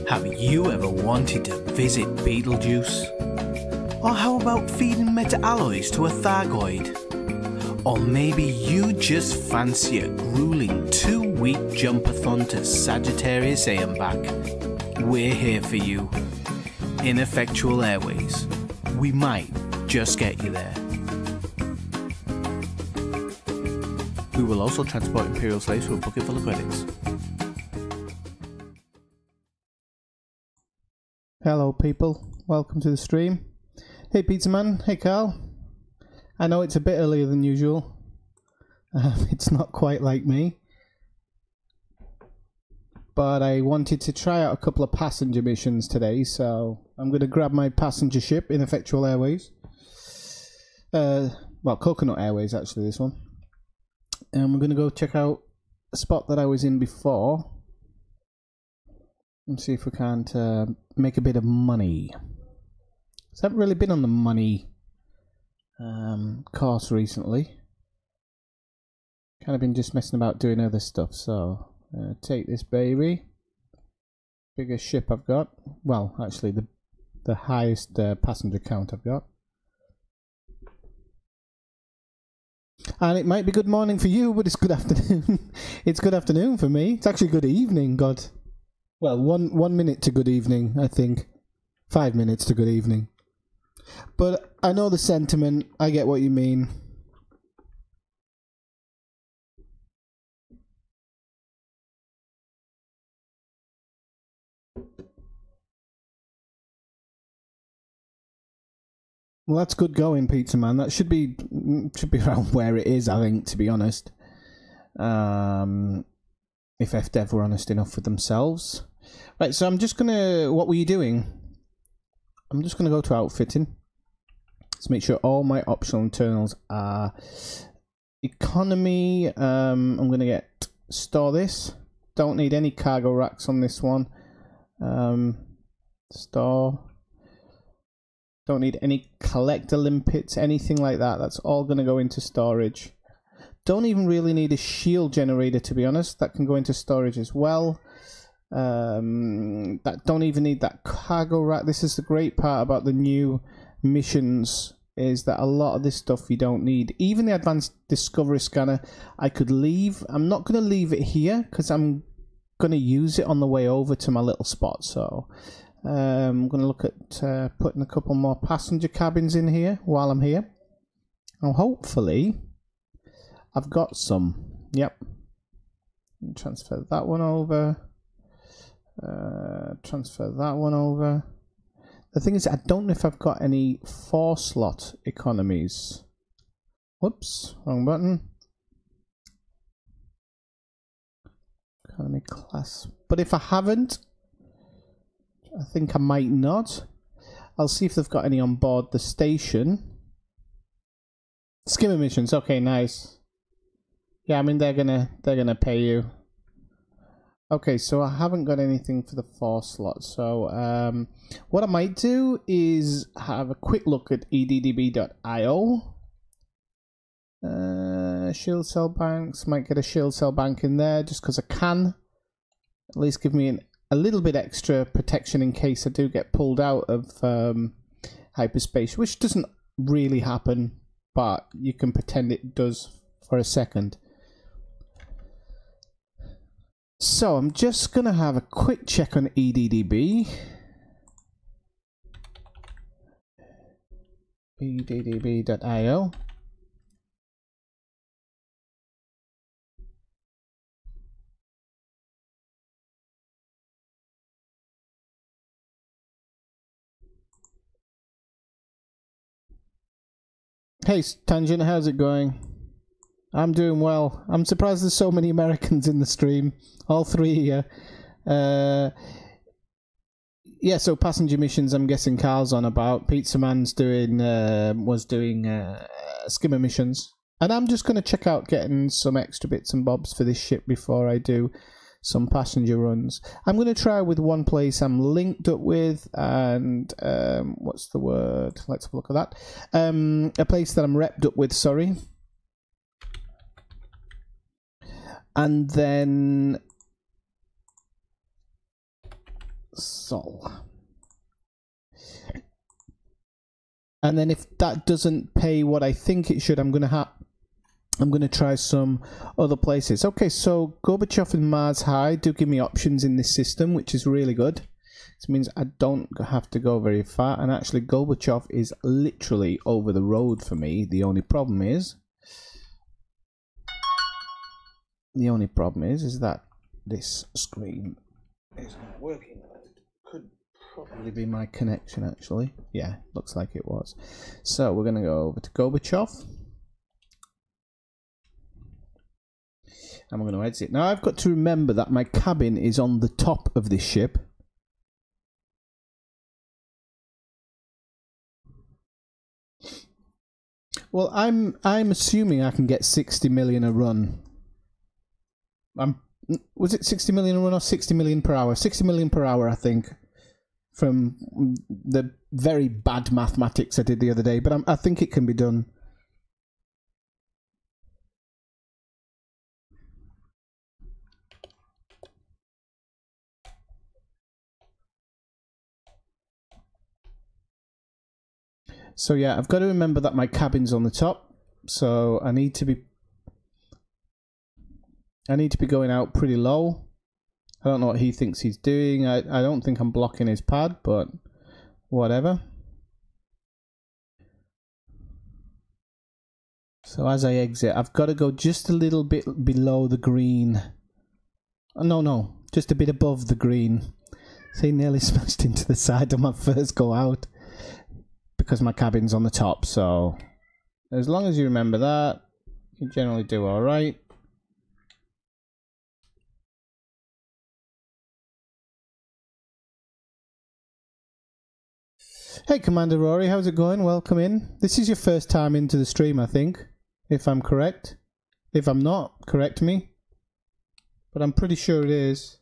Have you ever wanted to visit Beetlejuice? Or how about feeding meta-alloys to a Thargoid? Or maybe you just fancy a grueling 2-week jumpathon to Sagittarius A and back? We're here for you. Ineffectual Airways. We might just get you there. We will also transport Imperial slaves to a bucket full of credits. Hello people, welcome to the stream. Hey Pizza Man, hey Carl. I know it's a bit earlier than usual. It's not quite like me. But I wanted to try out a couple of passenger missions today, so I'm going to grab my passenger ship, Ineffectual Airways. Well, Coconut Airways actually, this one. And we're going to go check out a spot that I was in before. And see if we can't make a bit of money. I haven't really been on the money course recently. Kind of been just messing about doing other stuff. So take this baby. Biggest ship I've got. Well, actually the highest passenger count I've got. And it might be good morning for you, but it's good afternoon. It's good afternoon for me. It's actually good evening, God. Well, one minute to good evening, I think. 5 minutes to good evening. But I know the sentiment. I get what you mean. Well, that's good going, Pizza Man. That should be around where it is, I think, to be honest. If FDev were honest enough with themselves. Right, so I'm just gonna... What were you doing? I'm just gonna go to outfitting. Let's make sure all my optional internals are economy. I'm gonna store this. Don't need any cargo racks on this one. Store. Don't need any collector limpets, anything like that. That's all gonna go into storage. Don't even really need a shield generator, to be honest. That can go into storage as well. That don't even need that cargo rack. This is the great part about the new missions, is that a lot of this stuff you don't need. Even the advanced discovery scanner I could leave. I'm not going to leave it here because I'm going to use it on the way over to my little spot. So I'm going to look at putting a couple more passenger cabins in here while I'm here. And hopefully I've got some. Yep. Transfer that one over. Transfer that one over. The thing is, I don't know if I've got any 4-slot economies. Whoops, wrong button. Economy class. But if I haven't, I think I might not. I'll see if they've got any on board the station. Skimming missions. Okay, nice. Yeah, I mean they're gonna pay you. Okay, so I haven't got anything for the 4-slot. So what I might do is have a quick look at eddb.io. Shield cell banks. Might get a shield cell bank in there just because I can. At least give me a little bit extra protection in case I do get pulled out of hyperspace, which doesn't really happen, but you can pretend it does for a second. So I'm just going to have a quick check on EDDB. eddb.io. Hey Tangent, how's it going? I'm doing well. I'm surprised there's so many Americans in the stream. All 3 here. Yeah, so passenger missions I'm guessing Carl's on about. Pizza Man's was doing skimmer missions. And I'm just going to check out getting some extra bits and bobs for this ship before I do some passenger runs. I'm going to try with one place I'm linked up with, and what's the word? Let's have a look at that. A place that I'm repped up with, sorry. And then Sol. And then if that doesn't pay what I think it should, I'm gonna try some other places. Okay, so Gorbachev and Mars High do give me options in this system, which is really good. This means I don't have to go very far, and actually Gorbachev is literally over the road for me. The only problem is that this screen isn't working. It could probably be my connection, actually. Yeah, looks like it was. So we're gonna go over to Gorbachev. And we're going to exit. Now I've got to remember that my cabin is on the top of this ship. Well, I'm assuming I can get 60 million a run. Was it 60 million a run or 60 million per hour? 60 million per hour, I think, from the very bad mathematics I did the other day. But I think it can be done. So yeah, I've got to remember that my cabin's on the top, so I need to be going out pretty low. I don't know what he thinks he's doing. I don't think I'm blocking his pad, but whatever. So as I exit, I've got to go just a little bit below the green. Oh, no, just a bit above the green. So he nearly smashed into the side on my first go out. Because my cabin's on the top, so as long as you remember that, you generally do all right. Hey, Commander Rory, how's it going? Welcome in. This is your first time into the stream, I think, if I'm correct. If I'm not, correct me. But I'm pretty sure it is.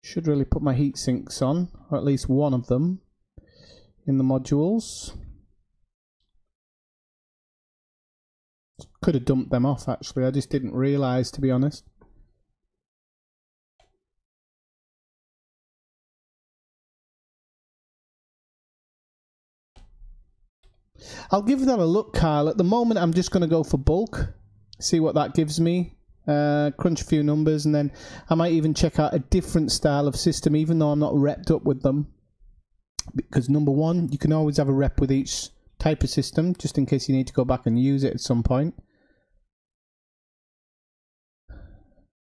Should really put my heat sinks on, or at least one of them, in the modules. Could have dumped them off, actually. I just didn't realise, to be honest. I'll give that a look, Carl. At the moment, I'm just going to go for bulk, see what that gives me. Crunch a few numbers, and then I might even check out a different style of system, even though I'm not repped up with them. Because number one, you can always have a rep with each type of system, just in case you need to go back and use it at some point.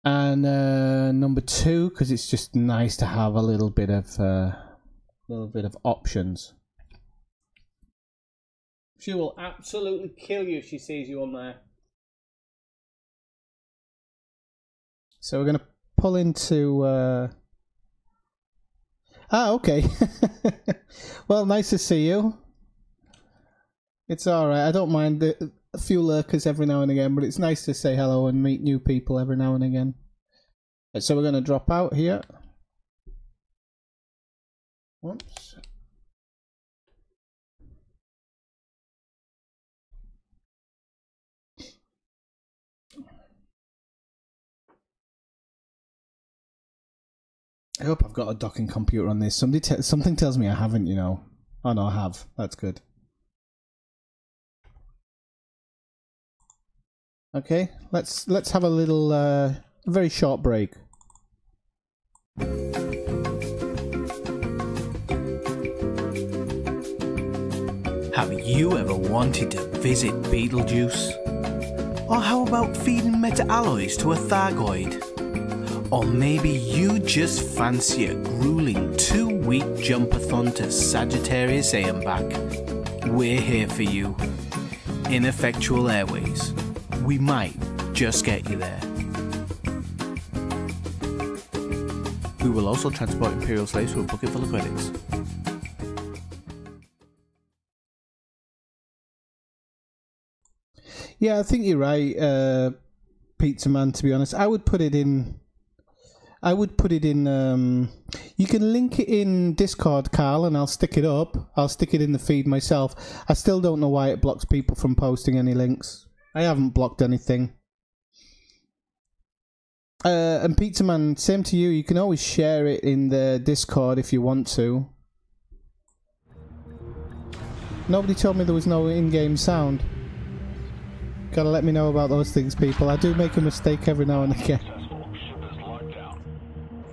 And number two, because it's just nice to have a little bit of options. She will absolutely kill you if she sees you on there. So we're going to pull into... okay. Well, nice to see you. It's alright. I don't mind a few lurkers every now and again, but it's nice to say hello and meet new people every now and again. So we're going to drop out here. Whoops. I hope I've got a docking computer on this. Something tells me I haven't, you know. Oh no, I have. That's good. Okay, let's have a little, a very short break. Have you ever wanted to visit Beetlejuice? Or how about feeding meta-alloys to a Thargoid? Or maybe you just fancy a grueling 2-week jumpathon to Sagittarius A and back. We're here for you. Ineffectual Airways. We might just get you there. We will also transport Imperial slaves to a bucket full of credits. Yeah, I think you're right, Pizza Man, to be honest. I would put it in I would put it in. You can link it in Discord, Carl, and I'll stick it up. I'll stick it in the feed myself. I still don't know why it blocks people from posting any links. I haven't blocked anything. And Pizza Man, same to you. You can always share it in the Discord if you want to. Nobody told me there was no in-game sound. Gotta let me know about those things, people. I do make a mistake every now and again.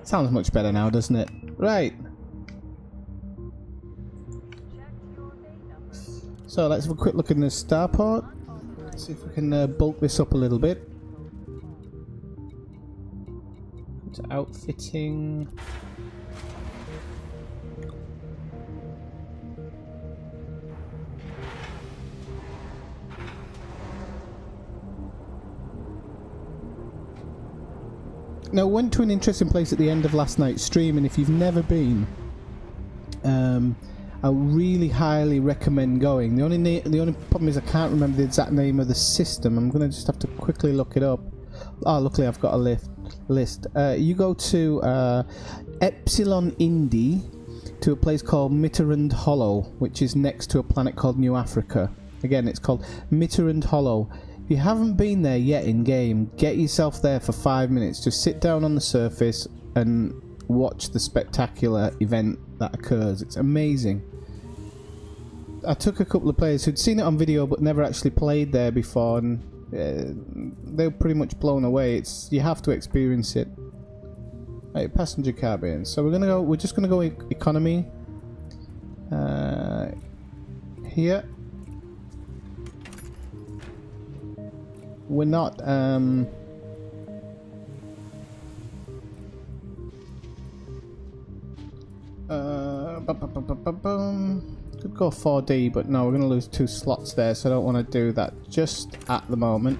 Sounds much better now, doesn't it? Right. So let's have a quick look in the starport. See if we can bulk this up a little bit. To outfitting. Now, I went to an interesting place at the end of last night's stream, and if you've never been, I really highly recommend going. The only problem is I can't remember the exact name of the system. I'm going to just have to quickly look it up. Oh, luckily I've got a list. You go to Epsilon Indy to a place called Mitterrand Hollow, which is next to a planet called New Africa. Again, it's called Mitterrand Hollow. If you haven't been there yet in game, get yourself there for 5 minutes. Just sit down on the surface and watch the spectacular event that occurs. It's amazing. I took a couple of players who'd seen it on video but never actually played there before, and they were pretty much blown away. You have to experience it. Right, passenger cabin. So we're just gonna go economy. Here. We're not could go 4D, but no, we're going to lose 2 slots there, so I don't want to do that just at the moment.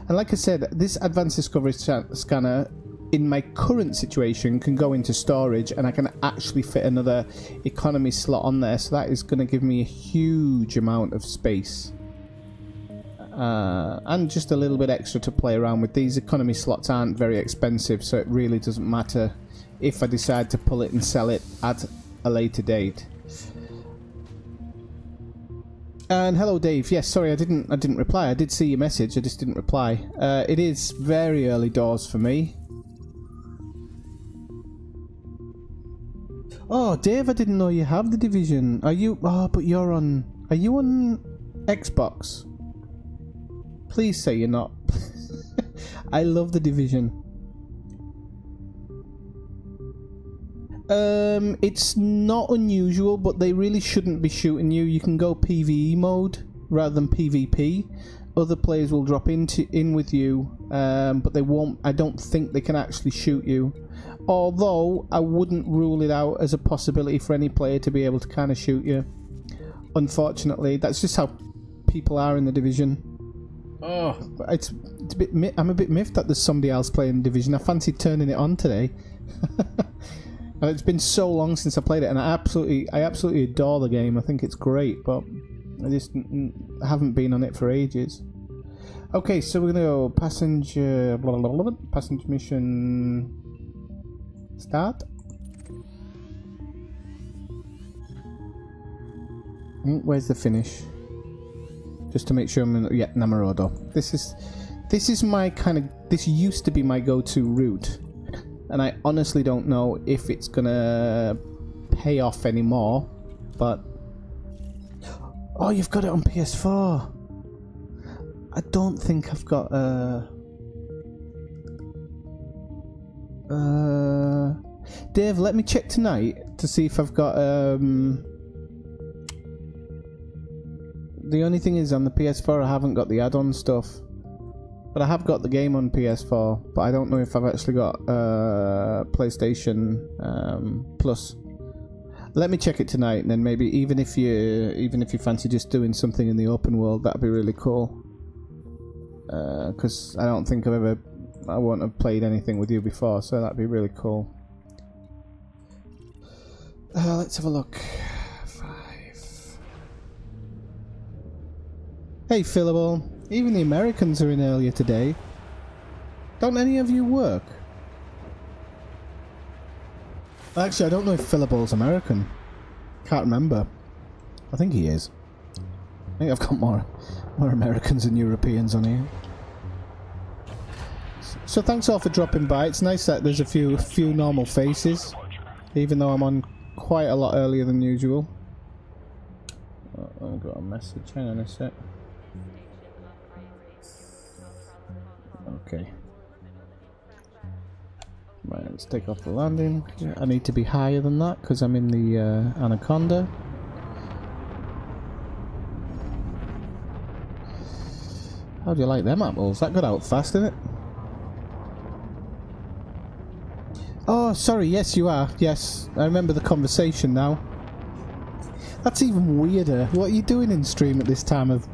And like I said, this advanced discovery scanner in my current situation can go into storage, and I can actually fit another economy slot on there, so that is going to give me a huge amount of space. And just a little bit extra to play around with. These economy slots aren't very expensive, so it really doesn't matter if I decide to pull it and sell it at a later date. And hello Dave, yes, sorry I didn't reply. I did see your message, I just didn't reply. It is very early doors for me. Oh Dave, I didn't know you have the Division. Are you but you're on, are you on Xbox? Please say you're not. I love the Division. It's not unusual, but they really shouldn't be shooting you. You can go PvE mode rather than PvP. Other players will drop in with you, but they won't. I don't think they can actually shoot you. Although I wouldn't rule it out as a possibility for any player to be able to kind of shoot you. Unfortunately, that's just how people are in the Division. Oh, it's a bit. I'm a bit miffed that there's somebody else playing Division. I fancied turning it on today. It's been so long since I played it, and I absolutely adore the game. I think it's great, but I just haven't been on it for ages. Okay, so we're gonna go passenger passenger mission start. Where's the finish? Just to make sure I'm in, yeah, Namorodo. This is my kind of, this used to be my go-to route, and I honestly don't know if it's gonna pay off anymore. But oh, you've got it on PS4. I don't think I've got Dave, let me check tonight to see if I've got the only thing is on the PS4 I haven't got the add-on stuff, but I have got the game on PS4, but I don't know if I've actually got PlayStation Plus. Let me check it tonight, and then maybe even if you fancy just doing something in the open world, that'd be really cool. Because I don't think I won't have played anything with you before, so that'd be really cool. Let's have a look. 5. Hey Philibal, even the Americans are in earlier today. Don't any of you work? Actually, I don't know if Philibald's American. Can't remember. I think he is. I think I've got more Americans than Europeans on here. So thanks all for dropping by. It's nice that there's a few normal faces, even though I'm on quite a lot earlier than usual. Oh, I've got a message. Hang on a sec. Okay. Right, let's take off the landing. I need to be higher than that because I'm in the Anaconda. How do you like them apples? That got out fast, didn't it? Oh, sorry, yes you are. Yes, I remember the conversation now. That's even weirder. What are you doing in stream at this time of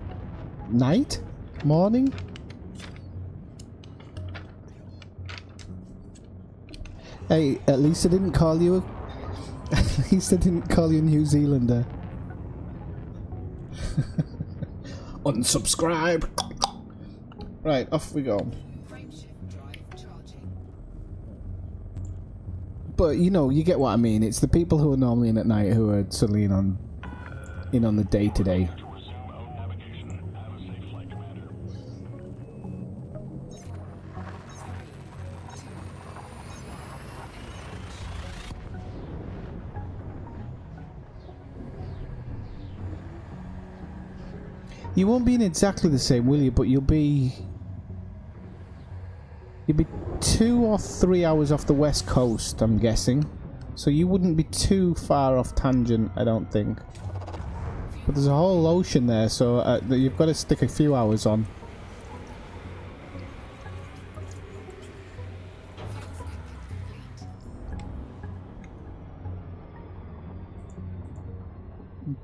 night? Morning? Hey, at least I didn't call you at least I didn't call you a New Zealander. Unsubscribe! Right, off we go. But you know, you get what I mean. It's the people who are normally in at night who are suddenly in on the day-to-day. You won't be in exactly the same, will you? But you'll be 2 or 3 hours off the west coast, I'm guessing. So you wouldn't be too far off tangent, I don't think. But there's a whole ocean there, so you've got to stick a few hours on.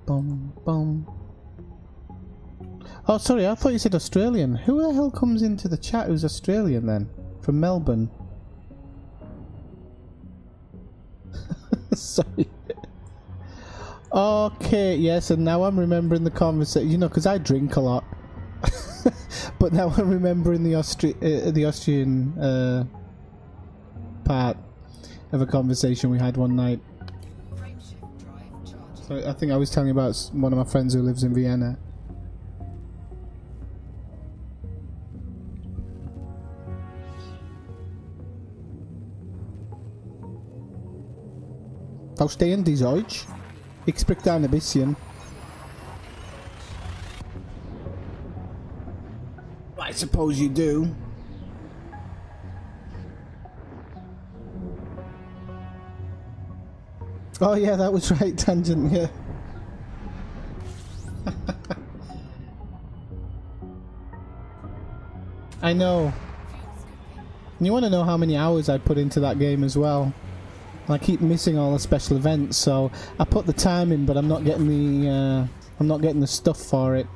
Bum bum. Oh, sorry, I thought you said Australian. Who the hell comes into the chat who's Australian then? From Melbourne. Sorry. Okay, yes, and now I'm remembering the conversation. You know, because I drink a lot. But now I'm remembering the Austrian part of a conversation we had one night. So I think I was telling you about one of my friends who lives in Vienna. Verstehen die Deutsch? Ich spreche da ein bisschen. I suppose you do. Oh yeah, that was right, tangent, yeah. I know. And you want to know how many hours I put into that game as well. I keep missing all the special events, so I put the time in, but I'm not getting the stuff for it.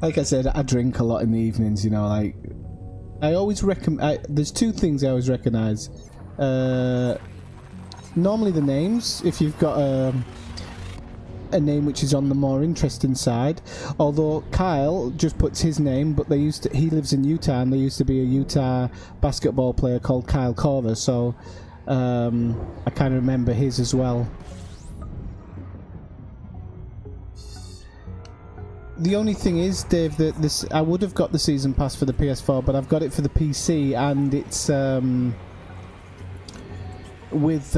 Like I said, I drink a lot in the evenings. You know, like I always there's two things I always recognise. Normally the names, if you've got a name which is on the more interesting side, although Kyle just puts his name, but he lives in Utah, and there used to be a Utah basketball player called Kyle Korver, so I kind of remember his as well. The only thing is, Dave, that I would have got the season pass for the PS4, but I've got it for the PC, and it's with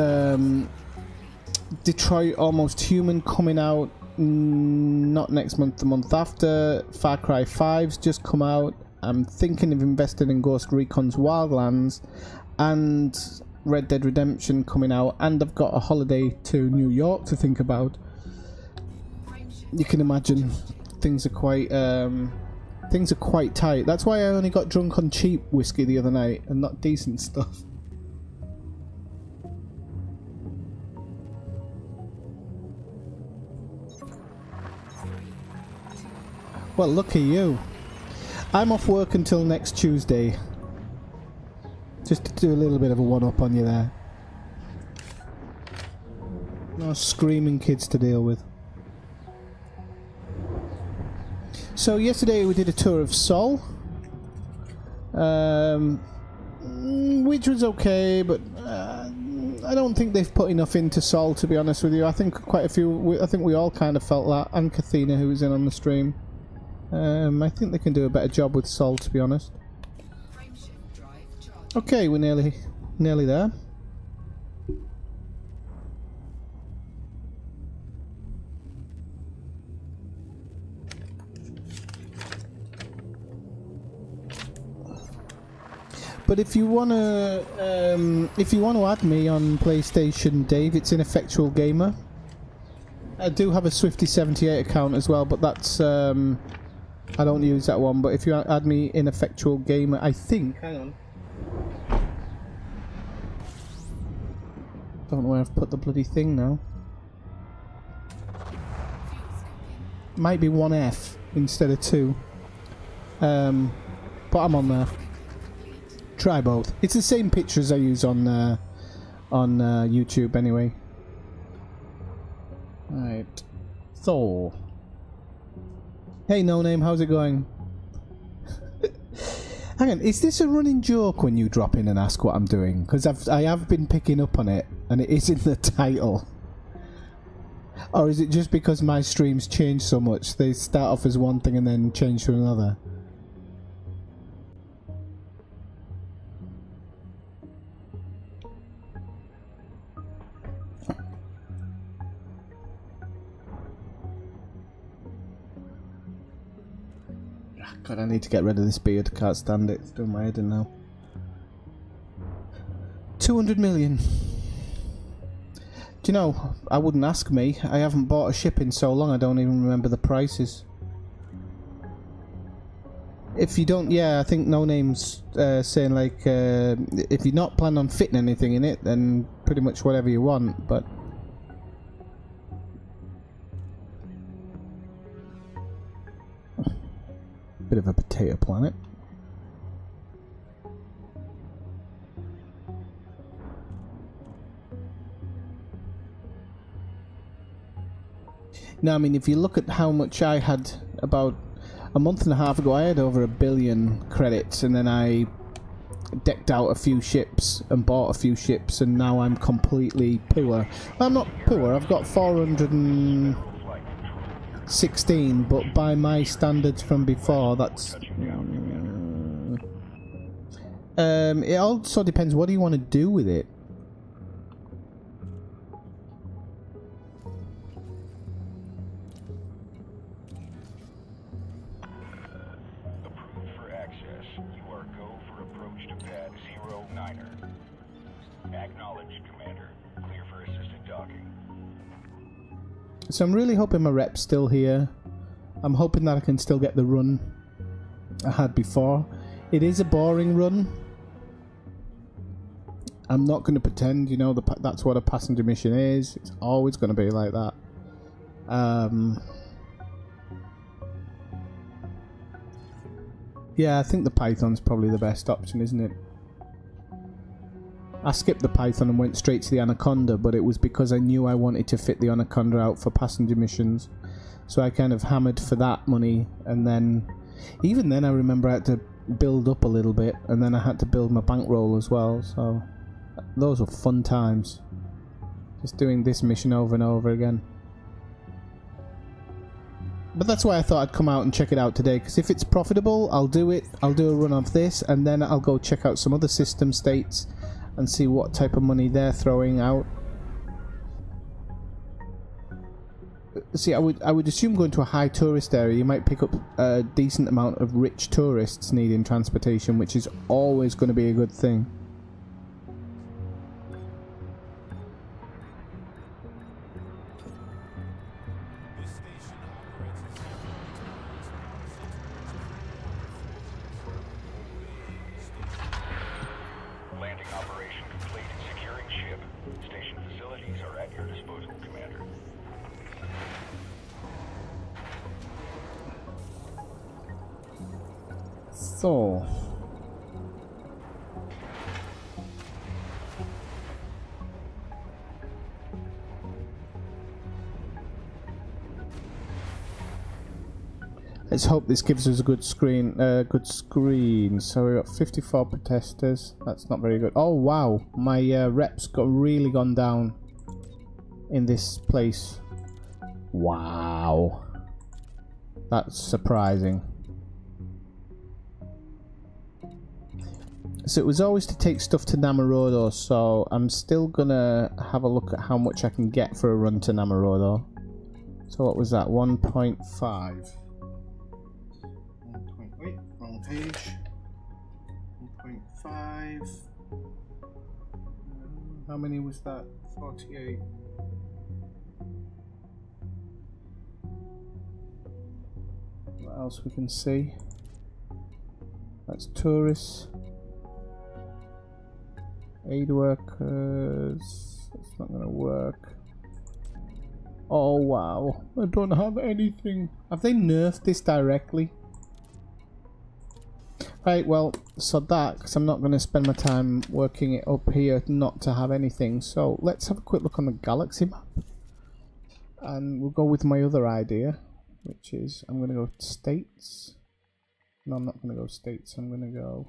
Detroit Almost Human coming out not next month, the month after. Far Cry 5's just come out. I'm thinking of investing in Ghost Recon's Wildlands and Red Dead Redemption coming out, and I've got a holiday to New York to think about. You can imagine things are quite tight. That's why I only got drunk on cheap whiskey the other night and not decent stuff. Well, look at you. I'm off work until next Tuesday. Just to do a little bit of a one-up on you there. No screaming kids to deal with. So yesterday we did a tour of Seoul, which was okay, but I don't think they've put enough into Seoul, to be honest with you. I think quite a few. I think we all kind of felt that, and Kathina, who was in on the stream. I think they can do a better job with Seoul, to be honest. Okay, we're nearly there. But if you wanna add me on PlayStation, Dave, it's Ineffectual Gamer. I do have a Swifty78 account as well, but that's I don't use that one. But if you add me Ineffectual Gamer, I think. Hang on. Don't know where I've put the bloody thing now. Might be 1F instead of 2. But I'm on there. Try both. It's the same pictures I use on YouTube anyway. Right. So. Hey, No Name, how's it going? Hang on, is this a running joke when you drop in and ask what I'm doing? Because I have been picking up on it, and it is in the title. Or is it just because my streams change so much? They start off as one thing and then change to another? God, I need to get rid of this beard. Can't stand it. It's doing my head in now. 200 million. Do you know, I wouldn't ask me. I haven't bought a ship in so long I don't even remember the prices. If you don't, yeah, I think No Name's saying like, if you're not planning on fitting anything in it, then pretty much whatever you want, but... Bit of a potato planet. Now, I mean, if you look at how much I had about a month and a half ago, I had over 1 billion credits, and then I decked out a few ships and bought a few ships, and now I'm completely poor. Well, I'm not poor, I've got 416, but by my standards from before, that's... it also depends, what do you want to do with it? So I'm really hoping my rep's still here. I'm hoping that I can still get the run I had before. It is a boring run. I'm not going to pretend, you know, that's what a passenger mission is. It's always going to be like that. Yeah, I think the Python's probably the best option, isn't it? I skipped the Python and went straight to the Anaconda, but it was because I knew I wanted to fit the Anaconda out for passenger missions. So I kind of hammered for that money, and then... Even then I remember I had to build up a little bit, and then I had to build my bankroll as well, so... Those were fun times. Just doing this mission over and over again. But that's why I thought I'd come out and check it out today, because if it's profitable, I'll do it. I'll do a run of this, and then I'll go check out some other system states and see what type of money they're throwing out. See, I would assume going to a high tourist area, you might pick up a decent amount of rich tourists needing transportation, which is always going to be a good thing. So, Let's hope this gives us a good screen. So we got 54 protesters. That's not very good. Oh wow, my reps got really gone down in this place. Wow, that's surprising. So it was always to take stuff to Namarodo, so I'm still gonna have a look at how much I can get for a run to Namarodo. So what was that? 1.5. Wait, wrong page. 1.5. How many was that? 48. What else we can see? That's tourists. Aid workers. It's not gonna work. Oh wow, I don't have anything. Have they nerfed this directly? Right, well, so that, because I'm not going to spend my time working it up here not to have anything. So let's have a quick look on the galaxy map. And we'll go with my other idea, which is I'm going to go states. No, I'm not going to go states. I'm going to go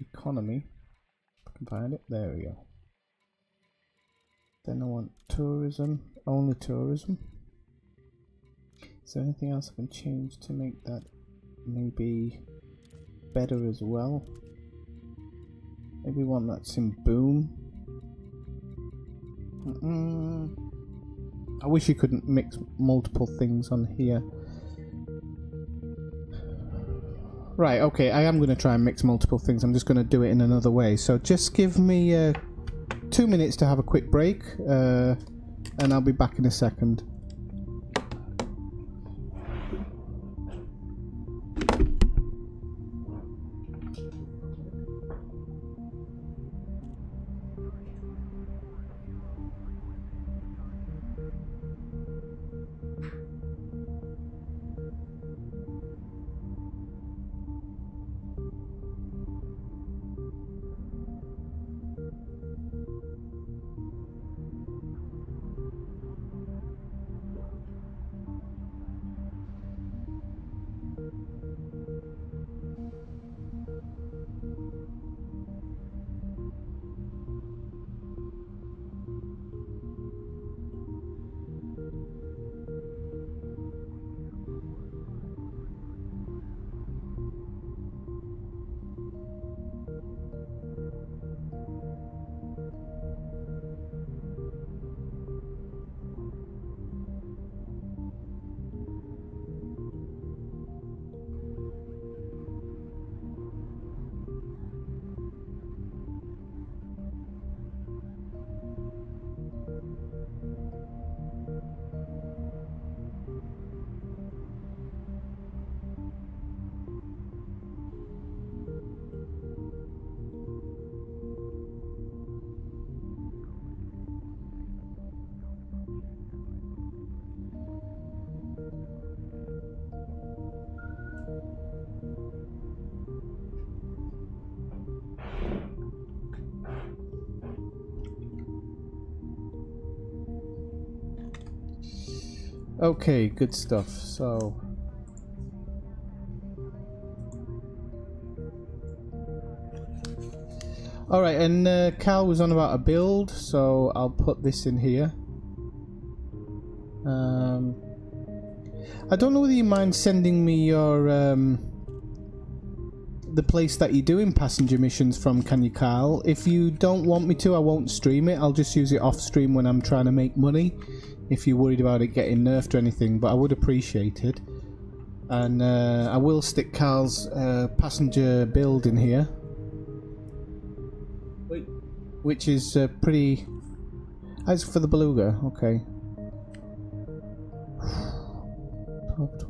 economy. If I can find it. There we go. Then I want tourism. Only tourism. Is there anything else I can change to make that maybe better as well? Maybe one that's in boom. I wish you couldn't mix multiple things on here. Right, okay, I am going to try and mix multiple things. I'm just going to do it in another way. So just give me 2 minutes to have a quick break, and I'll be back in a second. Okay, good stuff. So alright, and Cal was on about a build, so I'll put this in here. I don't know whether you mind sending me your the place that you're doing passenger missions from, can you, Carl? If you don't want me to, I won't stream it. I'll just use it off stream when I'm trying to make money, if you're worried about it getting nerfed or anything, but I would appreciate it. And I will stick Carl's passenger build in here, which is pretty... As for the Beluga, okay. 12,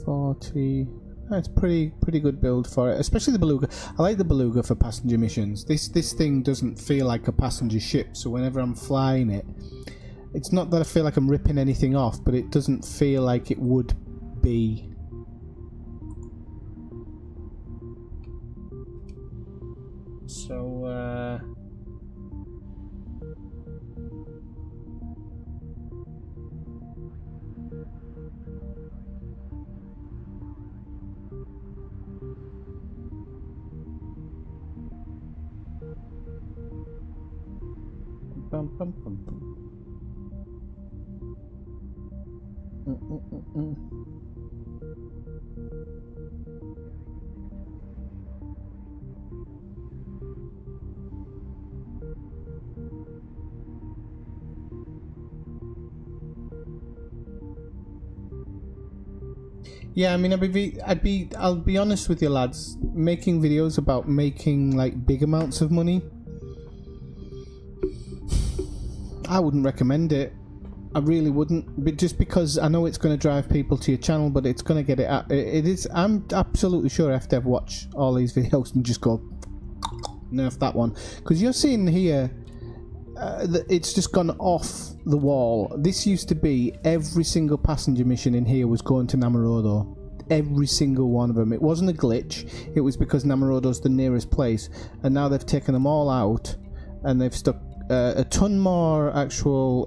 40... That's pretty good build for it, especially the Beluga. I like the Beluga for passenger missions. This thing doesn't feel like a passenger ship, so whenever I'm flying it, it's not that I feel like I'm ripping anything off, but it doesn't feel like it would be. So bum, bum, bum, bum. Yeah, I mean, I'll be honest with you, lads. Making videos about making like big amounts of money, I wouldn't recommend it. I really wouldn't, but just because I know it's going to drive people to your channel, but it's going to get it. It is. I'm absolutely sure FDev watch all these videos and just go nerf that one, because you're seeing here. It's just gone off the wall. This used to be every single passenger mission in here was going to Namorodo. Every single one of them. It wasn't a glitch. It was because Namorodo's the nearest place, and now they've taken them all out, and they've stuck a ton more actual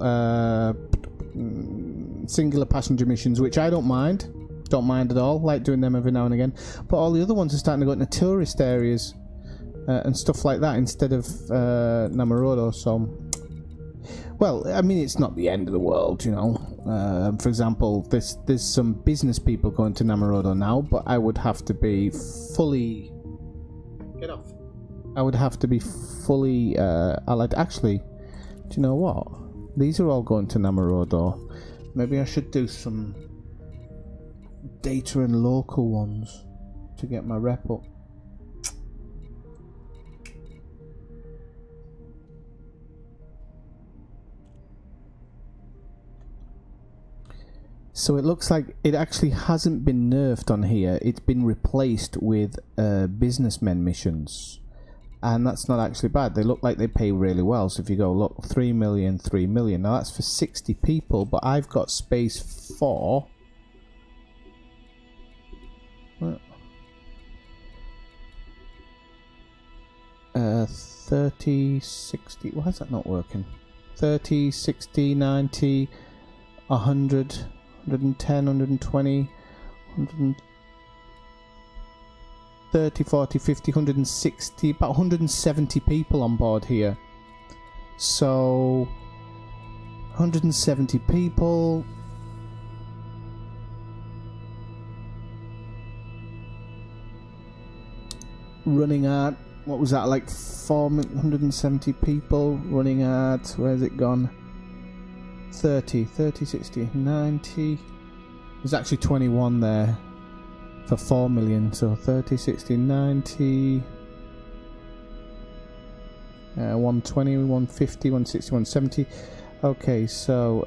singular passenger missions, which I don't mind. Don't mind at all. Like doing them every now and again. But all the other ones are starting to go into tourist areas. And stuff like that instead of Namorodo. So, well, I mean, it's not the end of the world, you know. For example, there's some business people going to Namorodo now, but I would have to be fully get off. I would have to be fully allied. Actually, do you know what? These are all going to Namorodo. Maybe I should do some data and local ones to get my rep up. So it looks like it actually hasn't been nerfed on here. It's been replaced with businessmen missions. And that's not actually bad. They look like they pay really well. So if you go, look, 3 million, 3 million. Now that's for 60 people, but I've got space for... 30, 60... Why is that not working? 30, 60, 90, 100... 110, 120, 130, 40, 50, 160, about 170 people on board here. So, 170 people. Running at, what was that, like 470 people running at, where's it gone? 30, 60, 90. There's actually 21 there for 4 million. So 30, 60, 90. 120, 150, 160, 170. Okay, so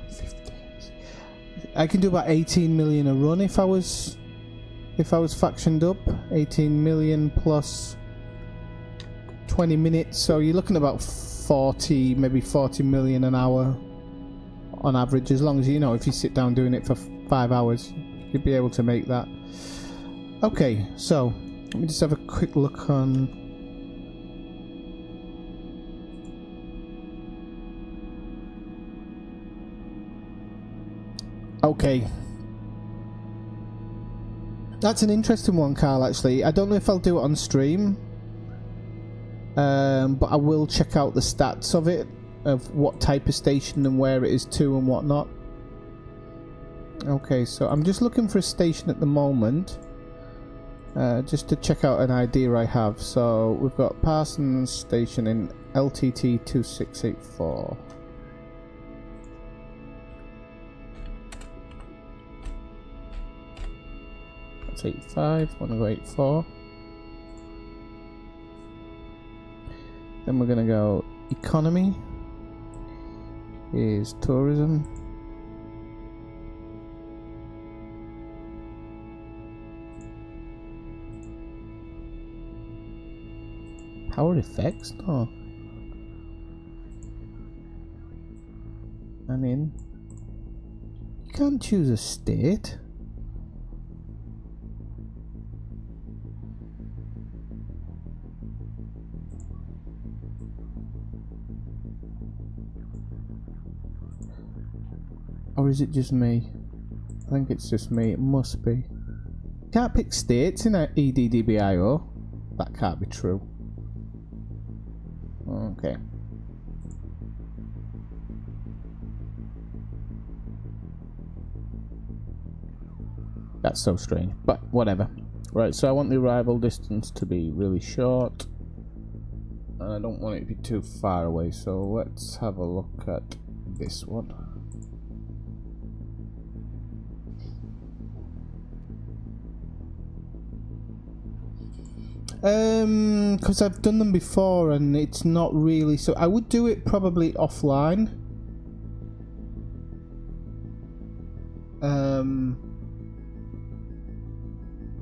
50. I can do about 18 million a run if I was factioned up. 18 million plus 20 minutes. So you're looking at about 40, maybe 40 million an hour on average, as long as you know, if you sit down doing it for 5 hours, you'd be able to make that. Okay, so let me just have a quick look on. Okay, that's an interesting one, Carl. Actually, I don't know if I'll do it on stream. But I will check out the stats of it, of what type of station and where it is to and whatnot. Okay, so I'm just looking for a station at the moment, just to check out an idea I have. So we've got Parsons Station in LTT 2684. That's 85, want to go 84. Then we're gonna go economy is tourism. Power effects? No. And in. You can't choose a state. Or is it just me? I think it's just me. It must be. Can't pick states in EDDBIO. That can't be true. Okay. That's so strange, but whatever. Right, so I want the arrival distance to be really short. I don't want it to be too far away, so let's have a look at this one. Because I've done them before and it's not really, so I would do it probably offline.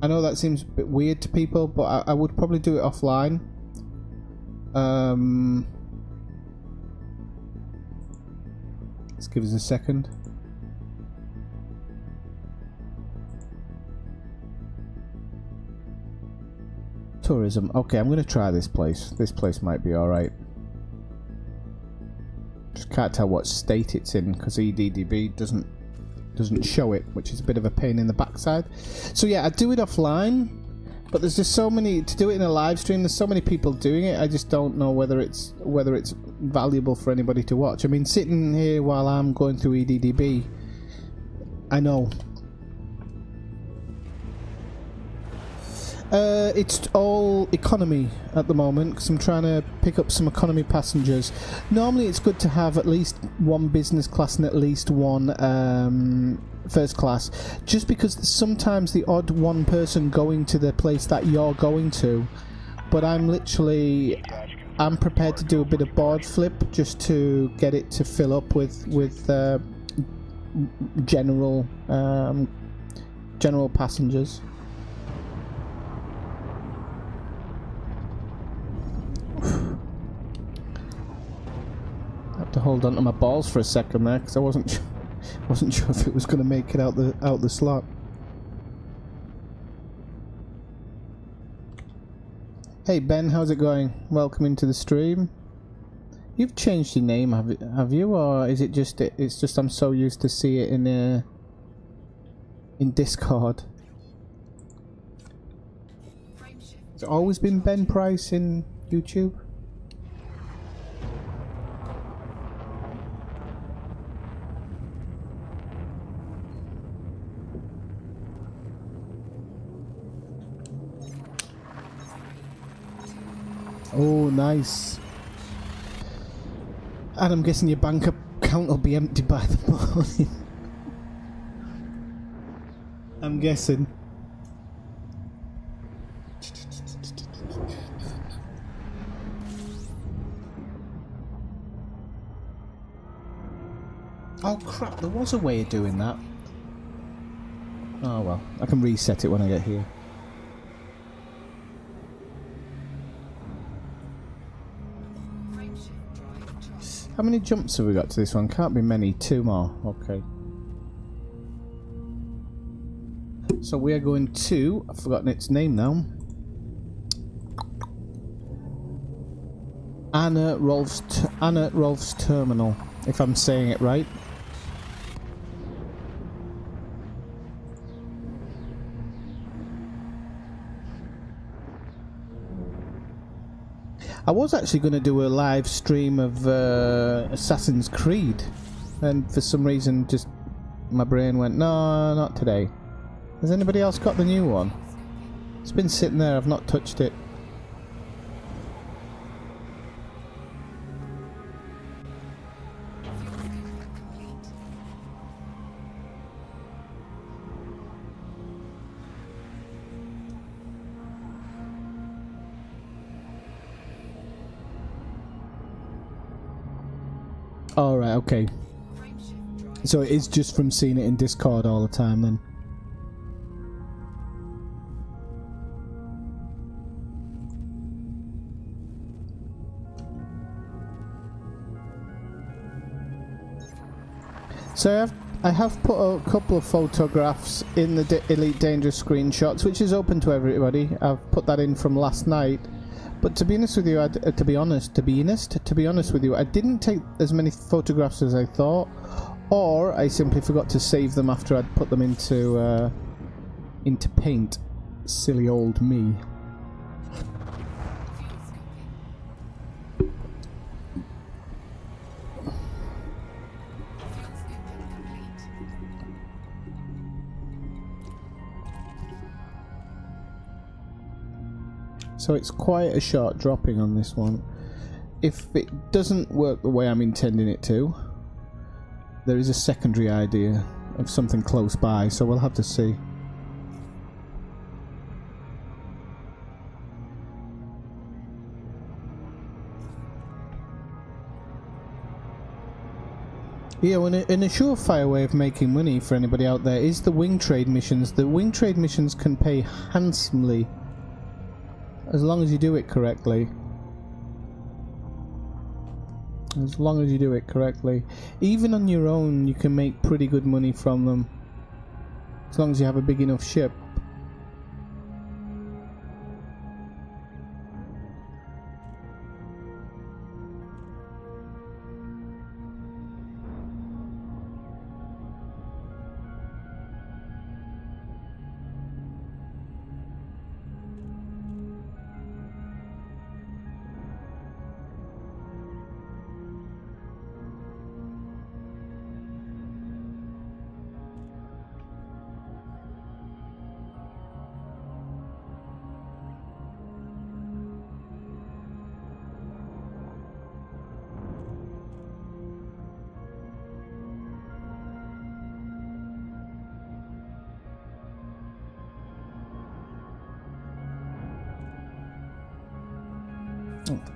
I know that seems a bit weird to people, but I would probably do it offline. Let's give us a second. Tourism. Okay, I'm going to try this place. This place might be alright. Just can't tell what state it's in because EDDB doesn't show it, which is a bit of a pain in the backside. So yeah, I do it offline, but there's just so many to do it in a live stream. There's so many people doing it. I just don't know whether it's valuable for anybody to watch. I mean, sitting here while I'm going through EDDB, I know. It's all economy at the moment because I'm trying to pick up some economy passengers. Normally it's good to have at least one business class and at least one first class, just because sometimes the odd one person going to the place that you're going to, but I'm prepared to do a bit of board flip just to get it to fill up with general passengers. To hold on to my balls for a second there because I wasn't sure if it was going to make it out the slot. Hey Ben, how's it going? Welcome into the stream. You've changed your name, have you, or is it just it's just I'm so used to see it in Discord? Has it always been Ben Price in YouTube? Oh, nice. And I'm guessing your bank account will be empty by the morning. I'm guessing. Oh crap, there was a way of doing that. Oh well, I can reset it when I get here. How many jumps have we got to this one? Can't be many. 2 more. Okay. So we are going to... I've forgotten its name now. Anna Rolf's Terminal, if I'm saying it right. I was actually going to do a live stream of Assassin's Creed, and for some reason just my brain went, no, not today. Has anybody else got the new one? It's been sitting there, I've not touched it. Alright, okay. So it is just from seeing it in Discord all the time then. So I have put a couple of photographs in the Elite Dangerous screenshots, which is open to everybody. I've put that in from last night. But to be honest with you, to be honest with you, I didn't take as many photographs as I thought, or I simply forgot to save them after I'd put them into Paint. Silly old me. So it's quite a short dropping on this one. If it doesn't work the way I'm intending it to, there is a secondary idea of something close by, so we'll have to see. Yeah, well, and a surefire way of making money for anybody out there is the wing trade missions. The wing trade missions can pay handsomely, as long as you do it correctly. As long as you do it correctly. Even on your own, you can make pretty good money from them, as long as you have a big enough ship.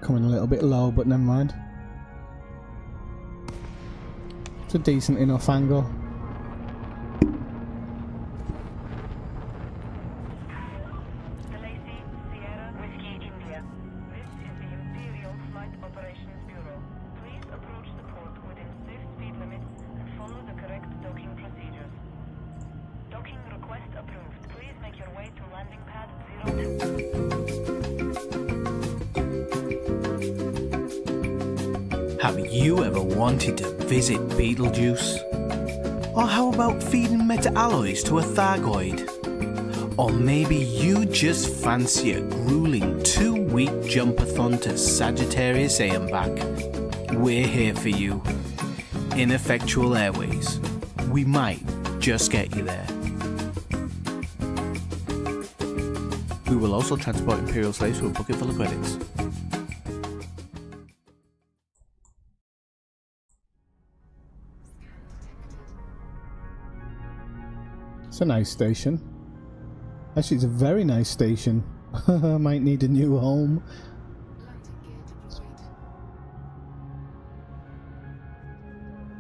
Coming a little bit low, but never mind. It's a decent enough angle. Sierra Whiskey India. This is the Imperial Flight Operations Bureau. Please approach the port within safe speed limits and follow the correct docking procedures. Docking request approved. Please make your way to landing pad 02. Have you ever wanted to visit Beetlejuice? Or how about feeding meta-alloys to a Thargoid? Or maybe you just fancy a grueling 2-week jumpathon to Sagittarius A and back? We're here for you. Ineffectual Airways. We might just get you there. We will also transport Imperial slaves to a bucket full of credits. It's a nice station. Actually, it's a very nice station. I might need a new home.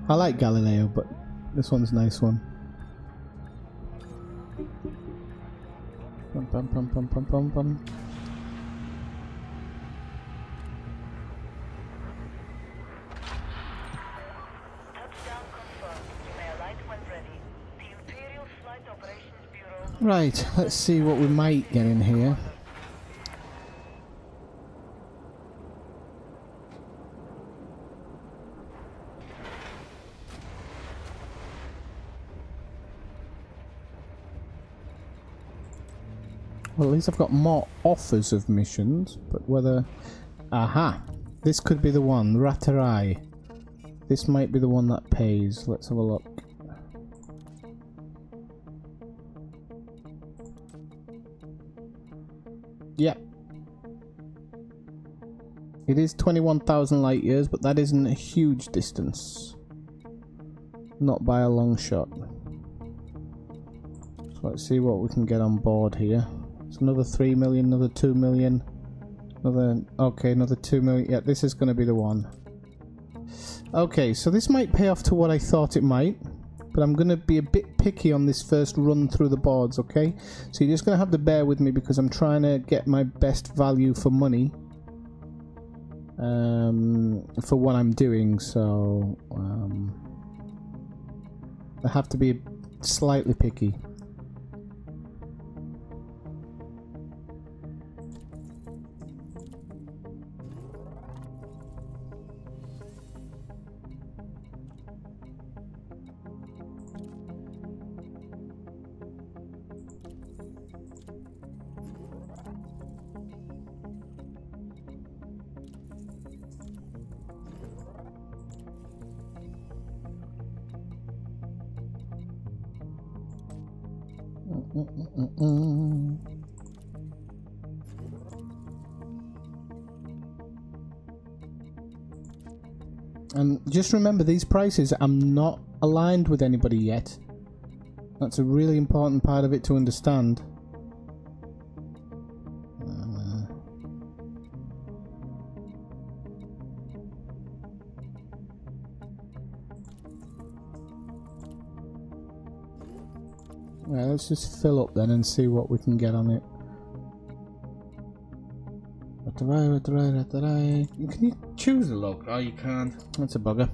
I like Galileo, but this one's a nice one. Bum, bum, bum, bum, bum, bum, bum. Right, let's see what we might get in here. Well, at least I've got more offers of missions, but whether... Aha! This could be the one, Ratarai. This might be the one that pays. Let's have a look. Yep. It is 21,000 light years, but that isn't a huge distance. Not by a long shot. So let's see what we can get on board here. It's another 3 million, another 2 million, another... Okay, another 2 million. Yeah, this is going to be the one. Okay, so this might pay off to what I thought it might. But I'm going to be a bit picky on this first run through the boards, okay? So you're just going to have to bear with me because I'm trying to get my best value for money for what I'm doing, so I have to be slightly picky. And just remember, these prices, I'm not aligned with anybody yet. That's a really important part of it to understand. Right, let's just fill up then and see what we can get on it. Can you choose the location? Oh, you can't. That's a bugger.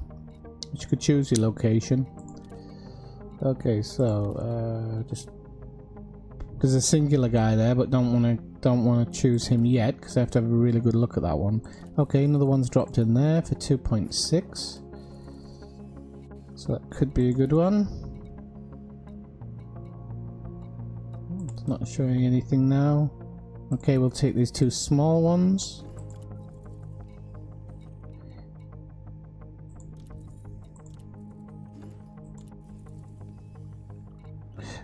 But you could choose your location. Okay, so just there's a singular guy there, but don't want to choose him yet because I have to have a really good look at that one. Okay, another one's dropped in there for 2.6. So that could be a good one. It's not showing anything now. Okay, we'll take these two small ones.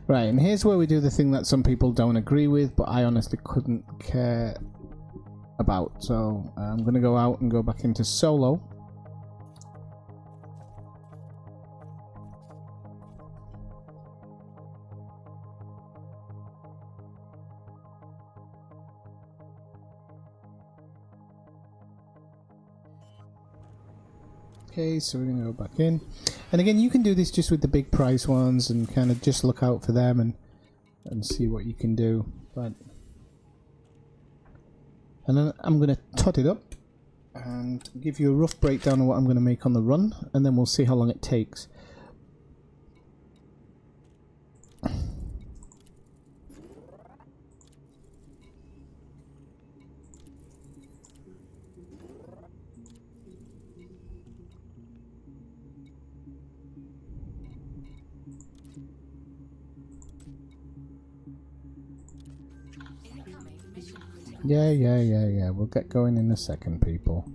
Right, and here's where we do the thing that some people don't agree with, but I honestly couldn't care about. So I'm going to go out and go back into solo. Okay, so we're going to go back in. And again, you can do this just with the big price ones and kind of just look out for them and see what you can do. But and then I'm going to tot it up and give you a rough breakdown of what I'm going to make on the run, and then we'll see how long it takes. Yeah. We'll get going in a second, people.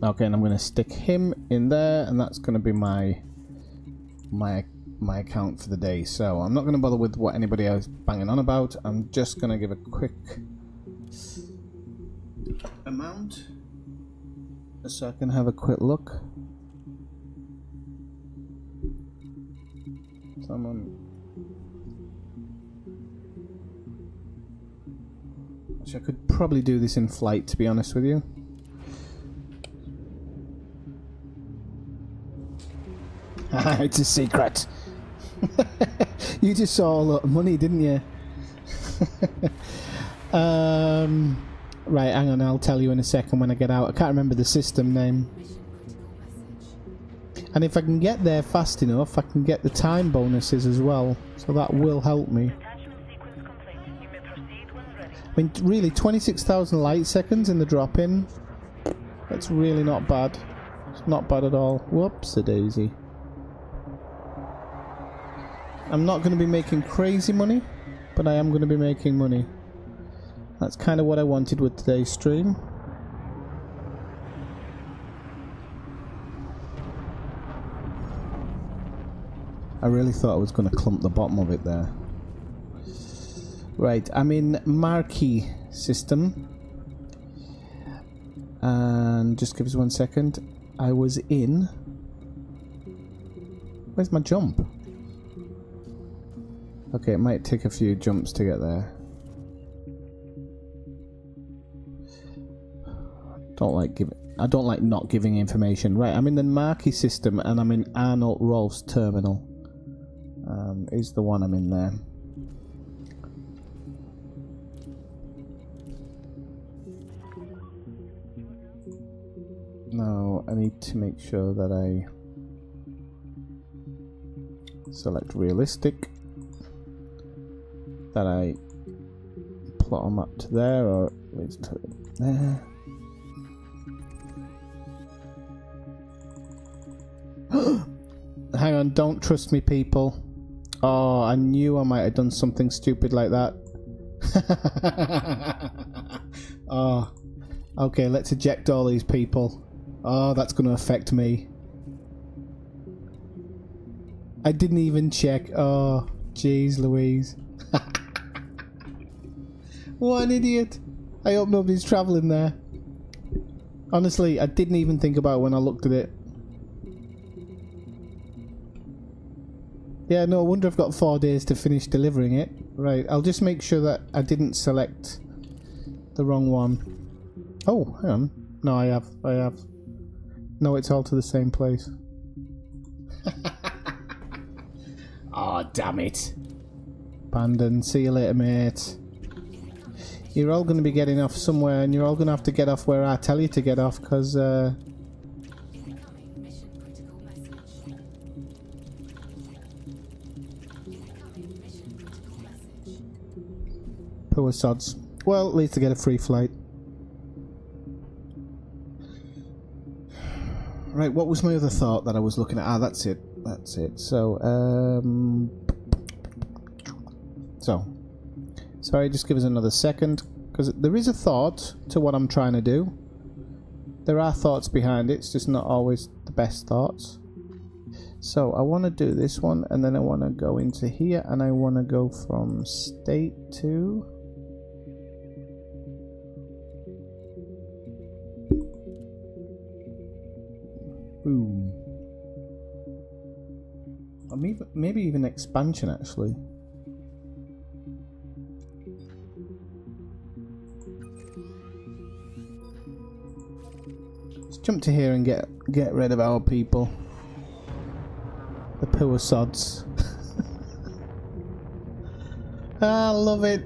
Okay, and I'm going to stick him in there, and that's going to be my account for the day. So I'm not going to bother with what anybody else is banging on about. I'm just going to give a quick amount, so I can have a quick look. Actually, I could probably do this in flight, to be honest with you. It's a secret. You just saw a lot of money, didn't you? Right, hang on, I'll tell you in a second when I get out. I can't remember the system name. And if I can get there fast enough, I can get the time bonuses as well. So that will help me. I mean, really, 26,000 light seconds in the drop-in. That's really not bad. It's not bad at all. Whoops-a-daisy. I'm not going to be making crazy money, but I am going to be making money. That's kind of what I wanted with today's stream. I really thought I was going to clump the bottom of it there. Right, I'm in marquee system. And just give us 1 second. I was in... Where's my jump? Okay, it might take a few jumps to get there. I don't like not giving information. Right, I'm in the marquee system and I'm in Arnold Rolf's terminal. Is the one I'm in there. Now I need to make sure that I select realistic, that I plot them up to there, or at least to there. Hang on, don't trust me, people. Oh, I knew I might have done something stupid like that. Oh, okay, let's eject all these people. Oh, that's going to affect me. I didn't even check. Oh, Jeez Louise. What an idiot. I hope nobody's travelling there. Honestly, I didn't even think about it when I looked at it. Yeah, no, I wonder if I've got 4 days to finish delivering it. Right, I'll just make sure that I didn't select the wrong one. Oh, hang on. No, I have. No, it's all to the same place. Oh, damn it. Abandon. See you later, mate. You're all going to be getting off somewhere, and you're all going to have to get off where I tell you to get off, because, poor sods. Well, at least I get a free flight. Right, what was my other thought that I was looking at? Ah, that's it. That's it. So, sorry, just give us another second, because there is a thought to what I'm trying to do. There are thoughts behind it, it's just not always the best thoughts. So, I want to do this one, and then I want to go into here, and I want to go from state to... boom. Or maybe even expansion, actually. Let's jump to here and get rid of our people. The poor sods. I love it.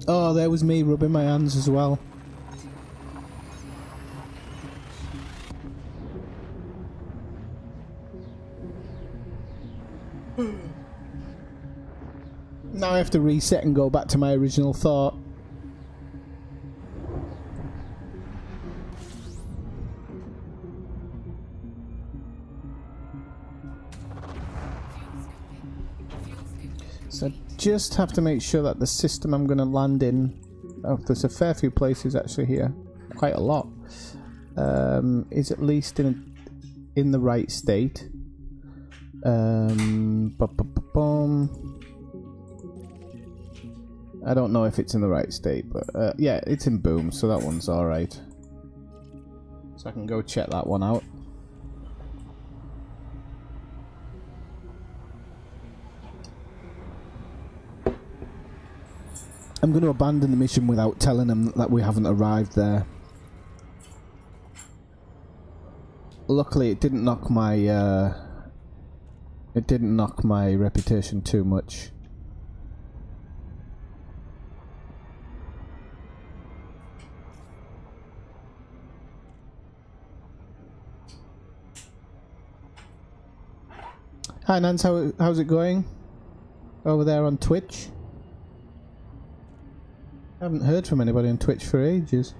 Oh, there was me rubbing my hands as well. Now I have to reset and go back to my original thought. So I just have to make sure that the system I'm going to land in, oh, there's a fair few places actually here, quite a lot, is at least in the right state. I don't know if it's in the right state, but yeah, it's in boom, so that one's alright. So I can go check that one out. I'm going to abandon the mission without telling them that we haven't arrived there. Luckily, it didn't knock my reputation too much. Hi Nance, how's it going over there on Twitch? I haven't heard from anybody on Twitch for ages.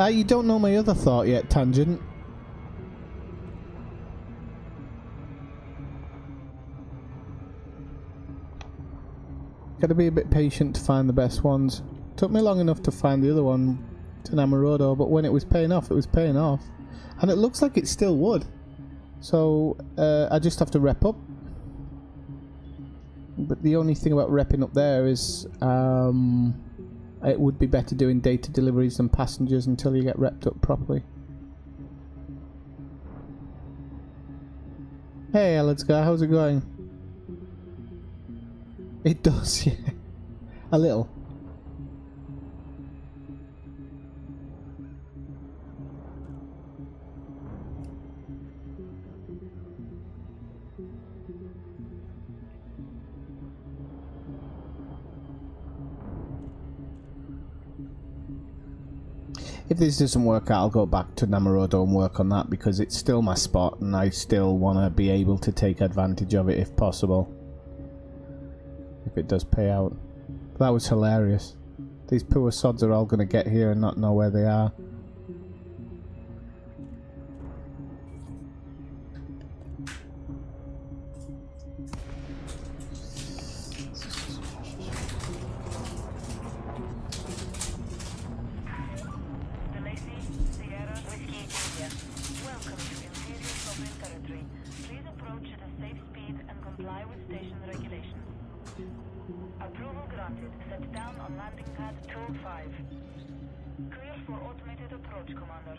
You don't know my other thought yet, Tangent. Gotta be a bit patient to find the best ones. Took me long enough to find the other one to Namorodo, but when it was paying off, it was paying off. And it looks like it still would. So, I just have to rep up. But the only thing about repping up there is it would be better doing data deliveries than passengers until you get repped up properly. Hey Elidska, how's it going? It does, yeah. A little. If this doesn't work out, I'll go back to Namorodo and work on that, because it's still my spot and I still want to be able to take advantage of it if possible. If it does pay out. That was hilarious. These poor sods are all going to get here and not know where they are. comply with station regulations. Approval granted. Set down on landing pad 205. Clear for automated approach, Commander.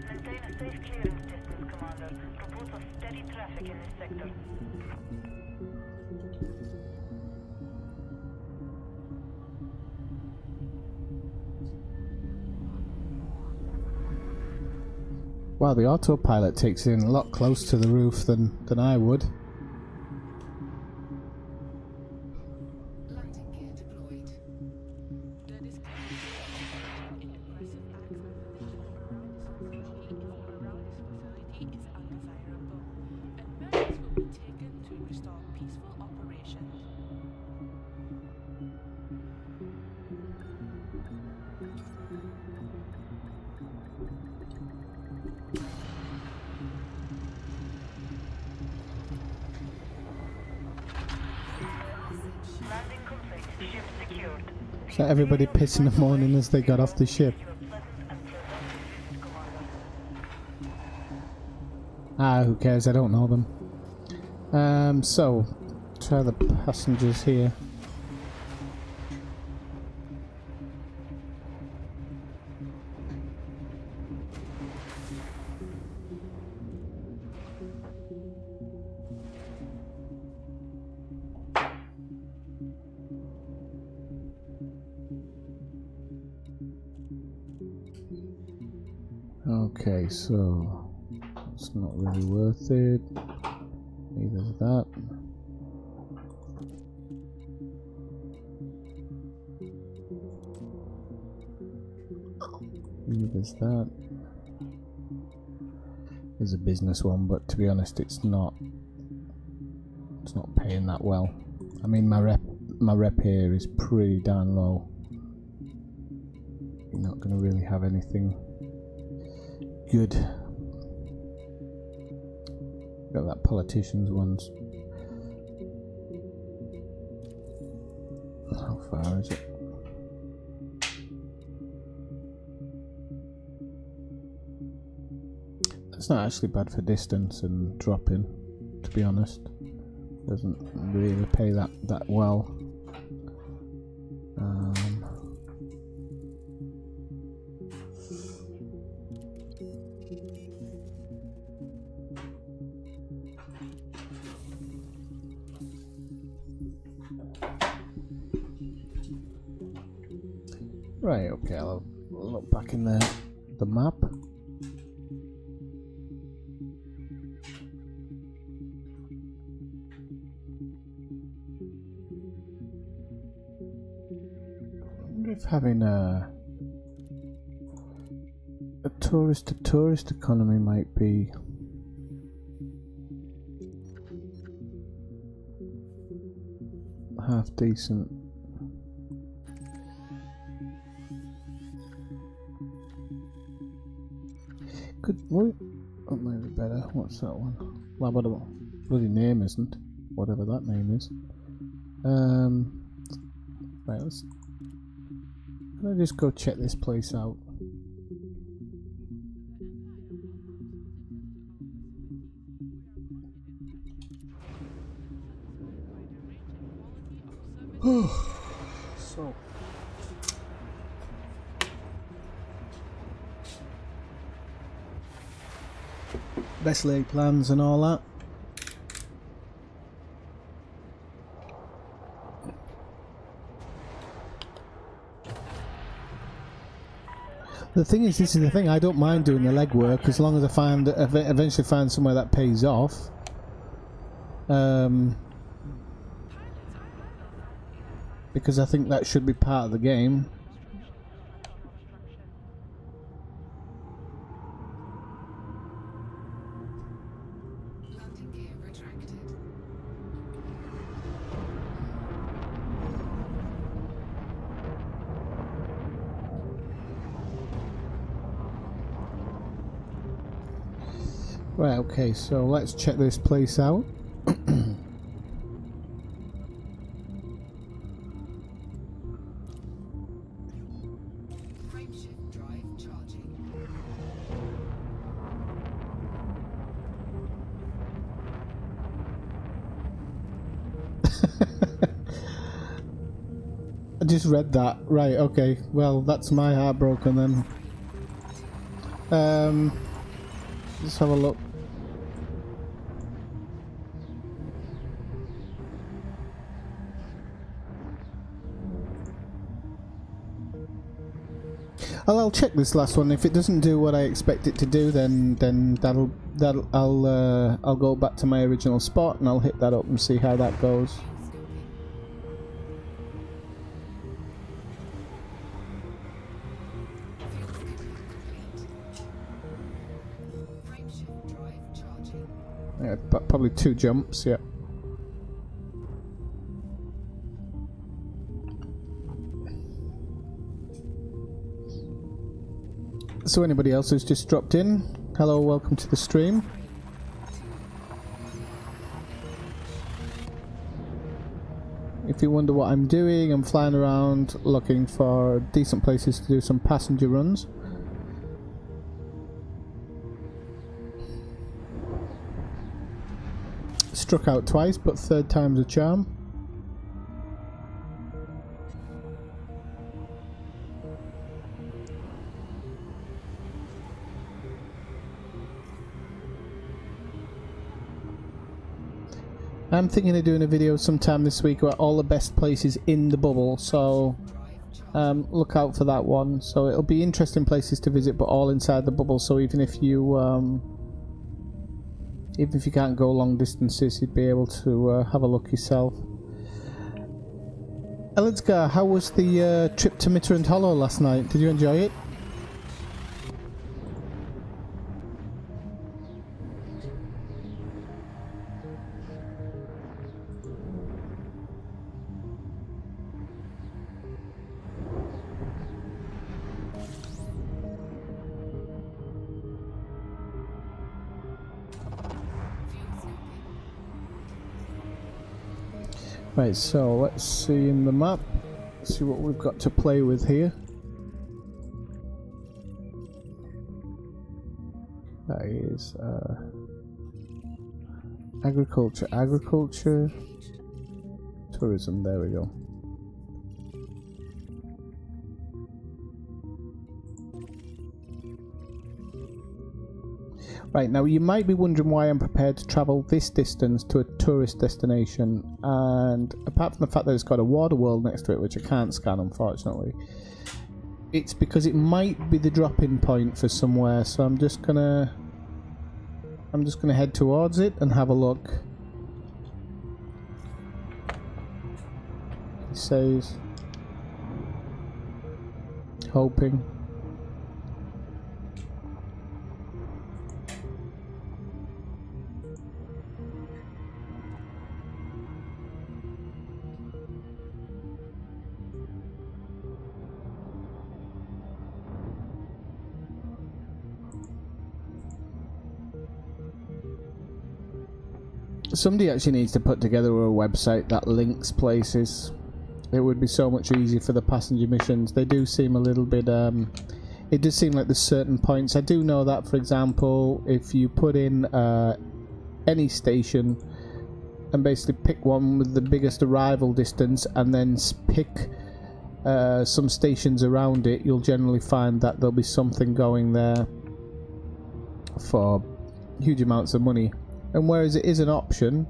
Maintain a safe clearance distance, Commander. Reports of steady traffic in this sector. Wow, the autopilot takes it in a lot closer to the roof than I would. Landing gear deployed. The discovery in aggressive acts of around this facility is undesirable, and measures will be taken to restore peaceful operations. Landing complete. Ship secured. So everybody pissed in the morning as they got off the ship. Your pleasant and productive visit, Commander. Ah, who cares? I don't know them. So try the passengers here. Okay, so it's not really worth it. Neither is that. Neither is that. There's a business one, but to be honest, it's not paying that well. I mean, my rep here is pretty darn low. You're not going to really have anything good. Got that politicians ones. How far is it? It's not actually bad for distance and dropping, to be honest. Doesn't really pay that well. Right, okay, I'll look back in the map. I wonder if having a tourist-to-tourist economy might be half decent. Could wait. Oh, maybe better. What's that one? Well, what bloody name isn't? Whatever that name is. Right. Can I just go check this place out? So. Best laid plans and all that. The thing is, this is the thing, I don't mind doing the legwork as long as I eventually find somewhere that pays off. Because I think that should be part of the game. Landing gear retracted. Right, okay, so let's check this place out. Frameshift drive charging. I just read that. Right, okay. Well, that's my heart broken then. Let's have a look. I'll check this last one. If it doesn't do what I expect it to do, then I'll go back to my original spot and I'll hit that up and see how that goes. Yeah, probably 2 jumps, yeah. So anybody else who's just dropped in, hello, welcome to the stream. If you wonder what I'm doing, I'm flying around looking for decent places to do some passenger runs. Struck out twice, but 3rd time's a charm. I'm thinking of doing a video sometime this week about all the best places in the bubble, so look out for that one. So it'll be interesting places to visit, but all inside the bubble, so even if you can't go long distances, you'd be able to have a look yourself. Elidgar, how was the trip to Mitterrand Hollow last night? Did you enjoy it? Right, so let's see in the map, see what we've got to play with here. That is agriculture, tourism, there we go. Right, now you might be wondering why I'm prepared to travel this distance to a tourist destination, and apart from the fact that it's got a water world next to it, which I can't scan unfortunately, it's because it might be the drop-in point for somewhere, so I'm just gonna head towards it and have a look. He says, hoping. Somebody actually needs to put together a website that links places. It would be so much easier for the passenger missions. They do seem a little bit, it does seem like there's certain points. I do know that, for example, if you put in any station and basically pick one with the biggest arrival distance and then pick some stations around it, you'll generally find that there'll be something going there for huge amounts of money. And whereas it is an option,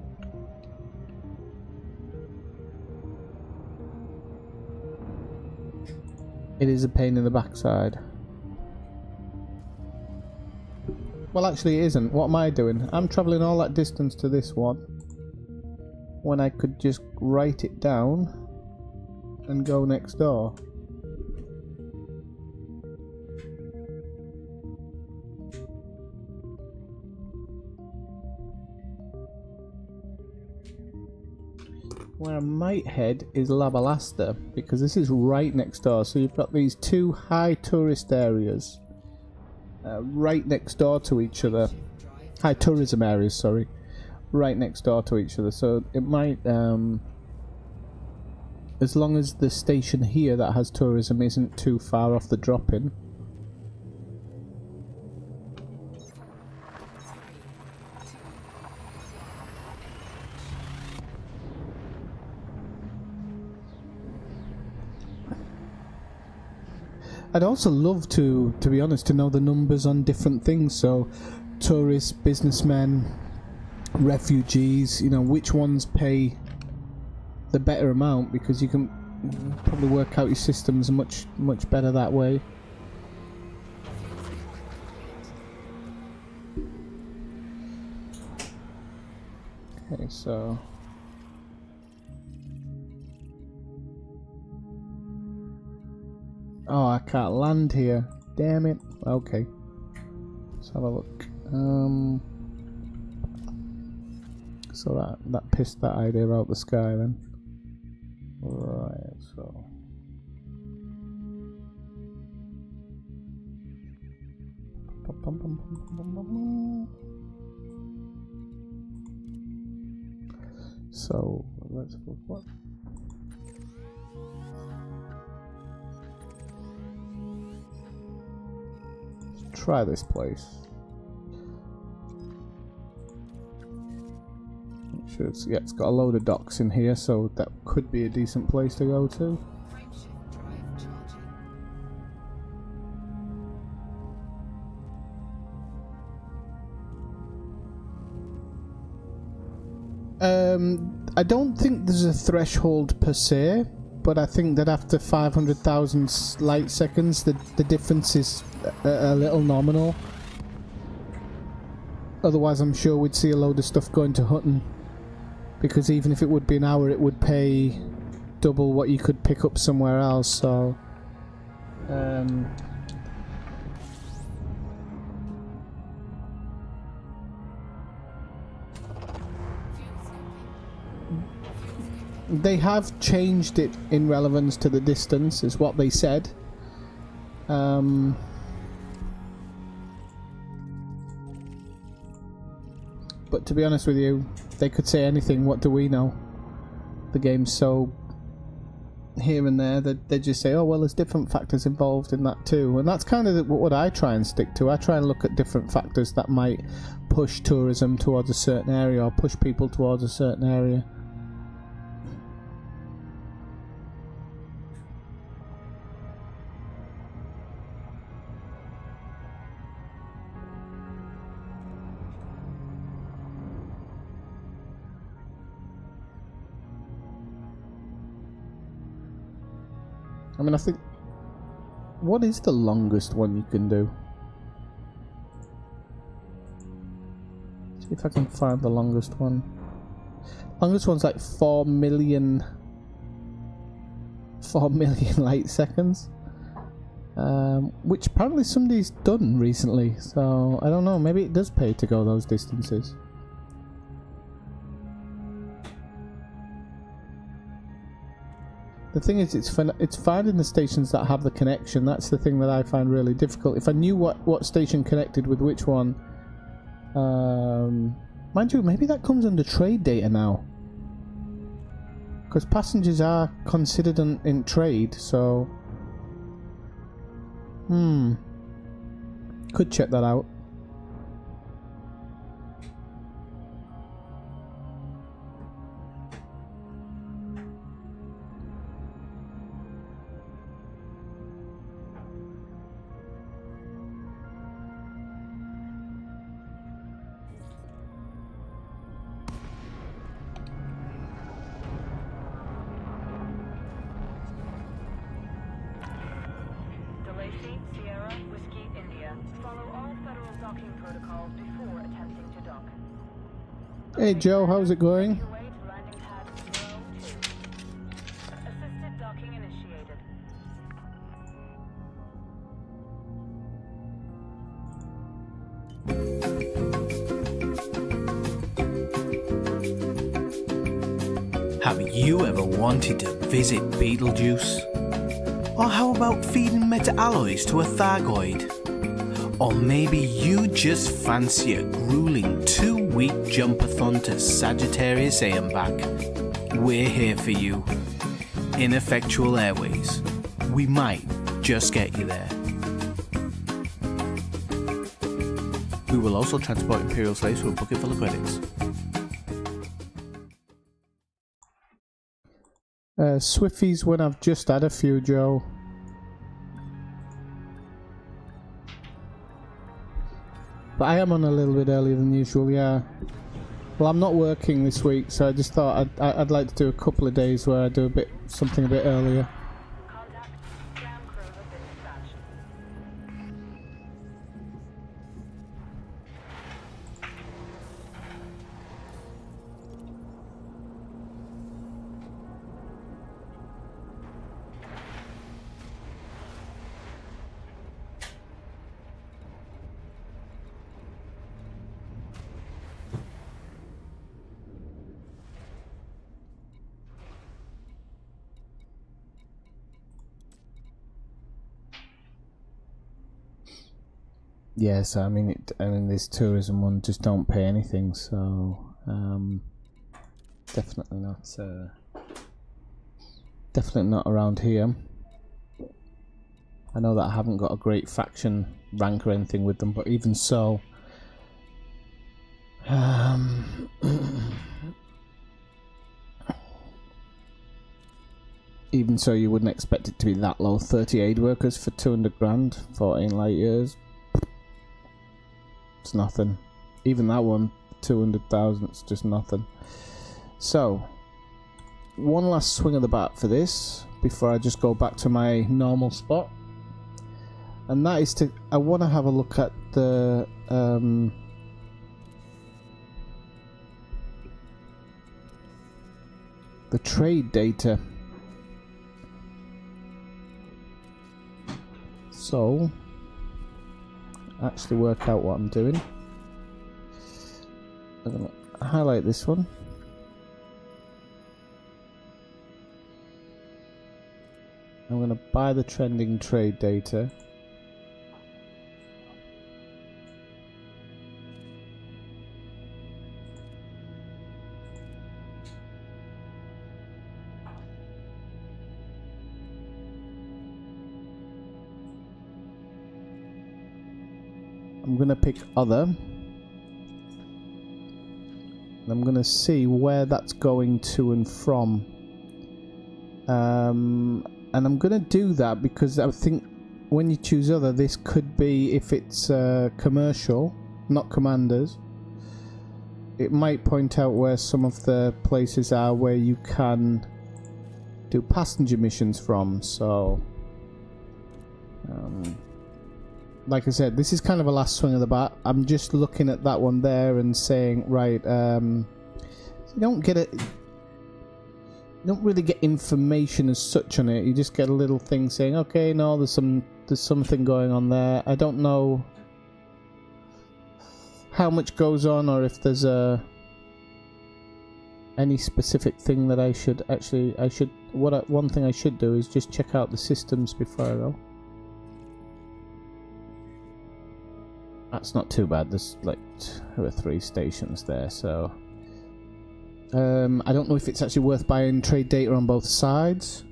it is a pain in the backside. Well, actually it isn't. What am I doing? I'm travelling all that distance to this one when I could just write it down and go next door. Where I might head is Labalasta, because this is right next door. So you've got these 2 high tourist areas right next door to each other. high tourism areas, sorry, right next door to each other. So it might, as long as the station here that has tourism isn't too far off the drop-in. I'd also love to be honest, to know the numbers on different things. So, tourists, businessmen, refugees, you know, which ones pay the better amount, because you can probably work out your systems much better that way. Okay, so... Oh, I can't land here. Damn it. Okay. Let's have a look. So that pissed that idea out the sky then. Right, so... So, let's go what? Try this place. Sure, it's got a load of docks in here, so that could be a decent place to go to. I don't think there's a threshold per se, but I think that after 500,000 light seconds, the difference is a little nominal. Otherwise, I'm sure we'd see a load of stuff going to Hutton, because even if it would be an hour, it would pay double what you could pick up somewhere else. So, they have changed it in relevance to the distance, is what they said. But to be honest with you, they could say anything. What do we know? The game's so here and there that they just say, oh well, there's different factors involved in that too. And that's kind of what I try and stick to. I try and look at different factors that might push tourism towards a certain area or push people towards a certain area. I mean, I think... What is the longest one you can do? See if I can find the longest one. Longest one's like 4 million light seconds. Which apparently somebody's done recently. So, I don't know. Maybe it does pay to go those distances. The thing is, it's finding the stations that have the connection. That's the thing that I find really difficult. If I knew what station connected with which one, mind you, maybe that comes under trade data now, because passengers are considered in trade. So, could check that out. Hey Joe, how's it going? Assisted docking initiated. Have you ever wanted to visit Beetlejuice? Or how about feeding meta-alloys to a Thargoid? Or maybe you just fancy a grueling 2-week jumpathon to Sagittarius A and back. We're here for you. Ineffectual Airways. We might just get you there. We will also transport Imperial slaves to a bucket full of credits. Swifties when I've just had a few, Joe. But I am on a little bit earlier than usual, yeah. Well, I'm not working this week, so I just thought I'd like to do a couple of days where I do something a bit earlier. Contact. Ground crew has been dispatched. Yes, I mean, this tourism one just don't pay anything, so definitely not around here. I know that I haven't got a great faction rank or anything with them, but even so, even so, you wouldn't expect it to be that low. 30 aid workers for 200 grand, 14 light years. It's nothing. Even that one, 200,000, it's just nothing. So, one last swing of the bat for this before I just go back to my normal spot. And that is I want to have a look at the trade data. So, actually work out what I'm doing. I'm going to highlight this one. I'm going to buy the trending trade data. I'm going to pick other, and I'm going to see where that's going to and from, and I'm going to do that because I think when you choose other, this could be, if it's commercial, not commanders, it might point out where some of the places are where you can do passenger missions from. So like I said, this is kind of a last swing of the bat. I'm just looking at that one there and saying, right, you don't get it. You don't really get information as such on it. You just get a little thing saying, okay, no, there's something going on there. I don't know how much goes on, or if there's any specific thing that I should actually. One thing I should do is just check out the systems before I go. That's not too bad. There's like 2 or 3 stations there, so I don't know if it's actually worth buying trade data on both sides.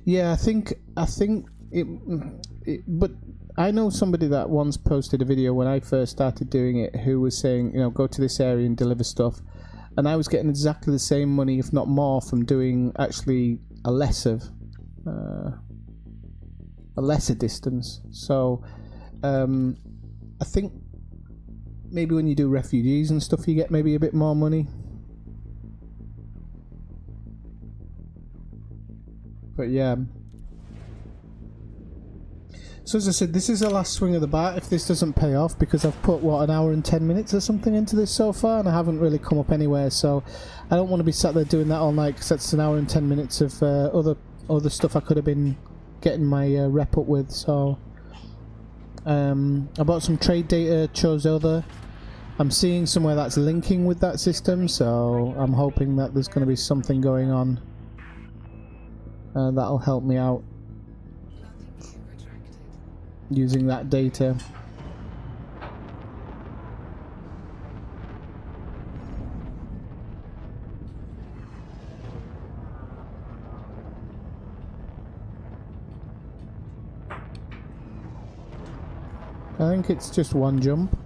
Yeah, I think it, but I know somebody that once posted a video when I first started doing it who was saying, you know, go to this area and deliver stuff. And I was getting exactly the same money, if not more, from doing actually a lesser distance. So I think maybe when you do refugees and stuff, you get maybe a bit more money. But yeah. So as I said, this is the last swing of the bat if this doesn't pay off, because I've put, what, 1 hour and 10 minutes or something into this so far, and I haven't really come up anywhere, so I don't want to be sat there doing that all night, because that's 1 hour and 10 minutes of other stuff I could have been getting my rep up with. So I bought some trade data, chose other. I'm seeing somewhere that's linking with that system, so I'm hoping that there's going to be something going on that'll help me out using that data. I think it's just one jump.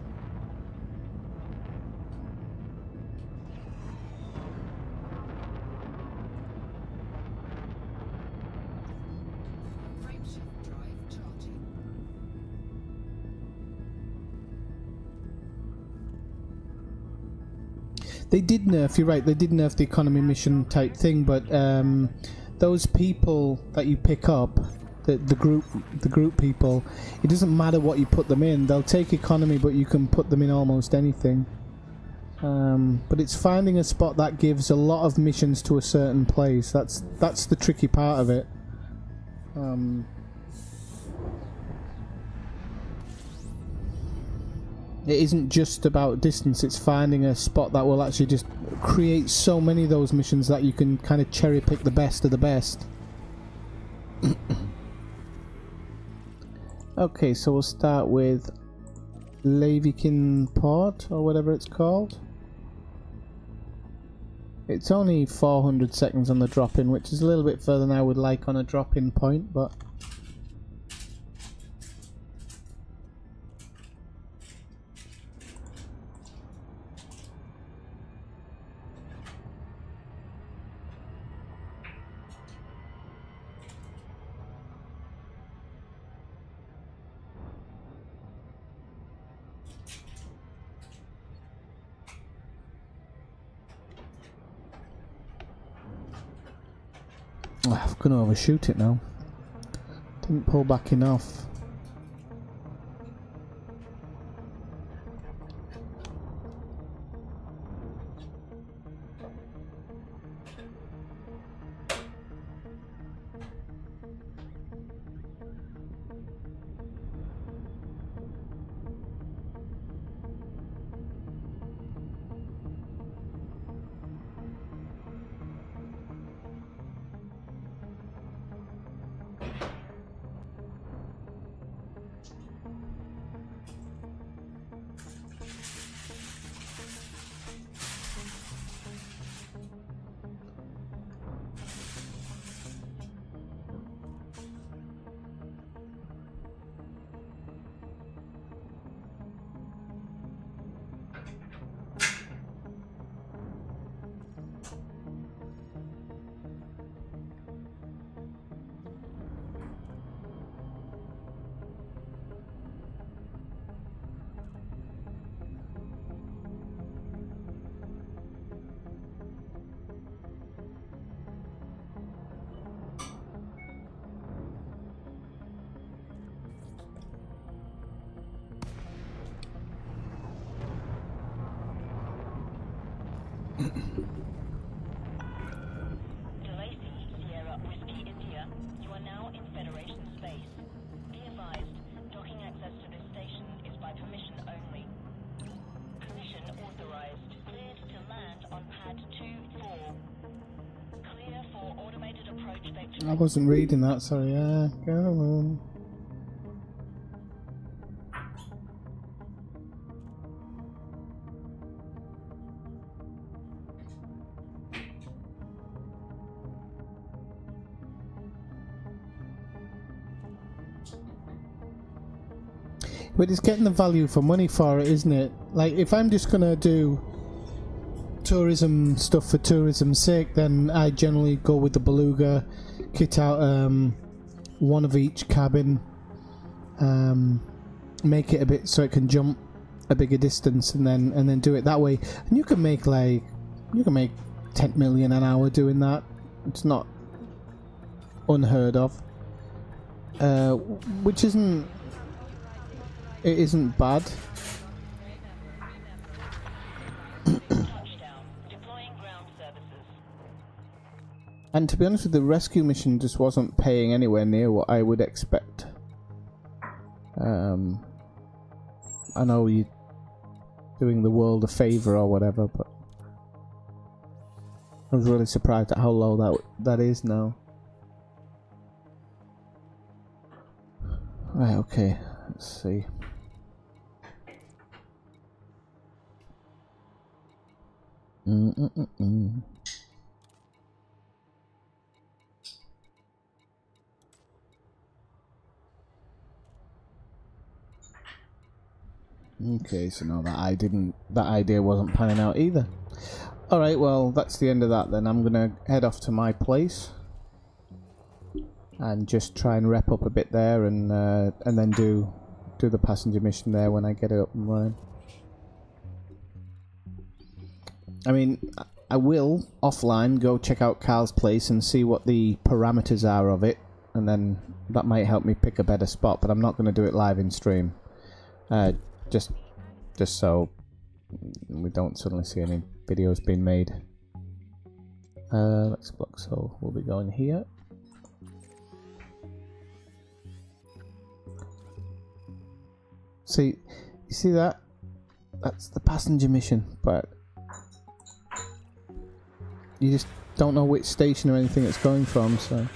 They did nerf, you're right, they did nerf the economy mission type thing, but those people that you pick up, the group people, it doesn't matter what you put them in. They'll take economy, but you can put them in almost anything. But it's finding a spot that gives a lot of missions to a certain place. That's the tricky part of it. It isn't just about distance, it's finding a spot that will actually just create so many of those missions that you can kind of cherry pick the best of the best. Okay, so we'll start with Levikin Port, or whatever it's called. It's only 400 seconds on the drop-in, which is a little bit further than I would like on a drop-in point, but... I'm gonna overshoot it now. Didn't pull back enough. Sierra Whiskey India, you are now in Federation space. Be advised, docking access to this station is by permission only. Permission authorized. Cleared to land on pad 2-4. Clear for automated approach vector. I wasn't reading that, sorry. Go on. But it's getting the value for money for it, isn't it? Like, if I'm just gonna do tourism stuff for tourism's sake, then I generally go with the Beluga, kit out one of each cabin, make it a bit so it can jump a bigger distance, and then do it that way. And you can make 10 million an hour doing that. It's not unheard of, which isn't. It isn't bad. And to be honest with you, the rescue mission just wasn't paying anywhere near what I would expect. I know there doing the world a favour or whatever, but I was really surprised at how low that is now. Right, okay, let's see. Okay, so no, that idea wasn't panning out either. Alright, well, that's the end of that then. I'm gonna head off to my place and just try and rep up a bit there, and then do the passenger mission there when I get it up and running. I mean, I will offline go check out Carl's place and see what the parameters are of it, and then that might help me pick a better spot, but I'm not going to do it live in stream. Just so we don't suddenly see any videos being made. Let's block, so we'll be going here. See, you see that? That's the passenger mission, but you just don't know which station or anything it's going from, so.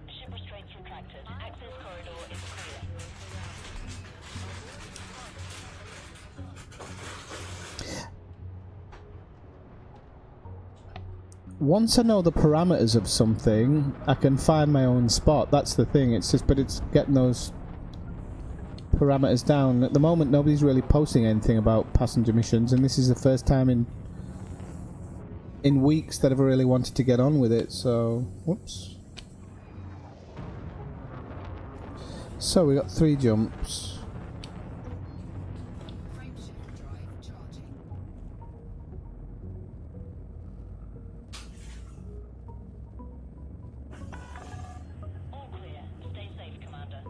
Ship restraints retracted. Access corridor is clear. Once I know the parameters of something, I can find my own spot. That's the thing. It's just, but it's getting those parameters down. At the moment, nobody's really posting anything about passenger missions, and this is the first time in weeks that I've really wanted to get on with it. So, whoops. So we got 3 jumps. All clear. Stay safe, Commander.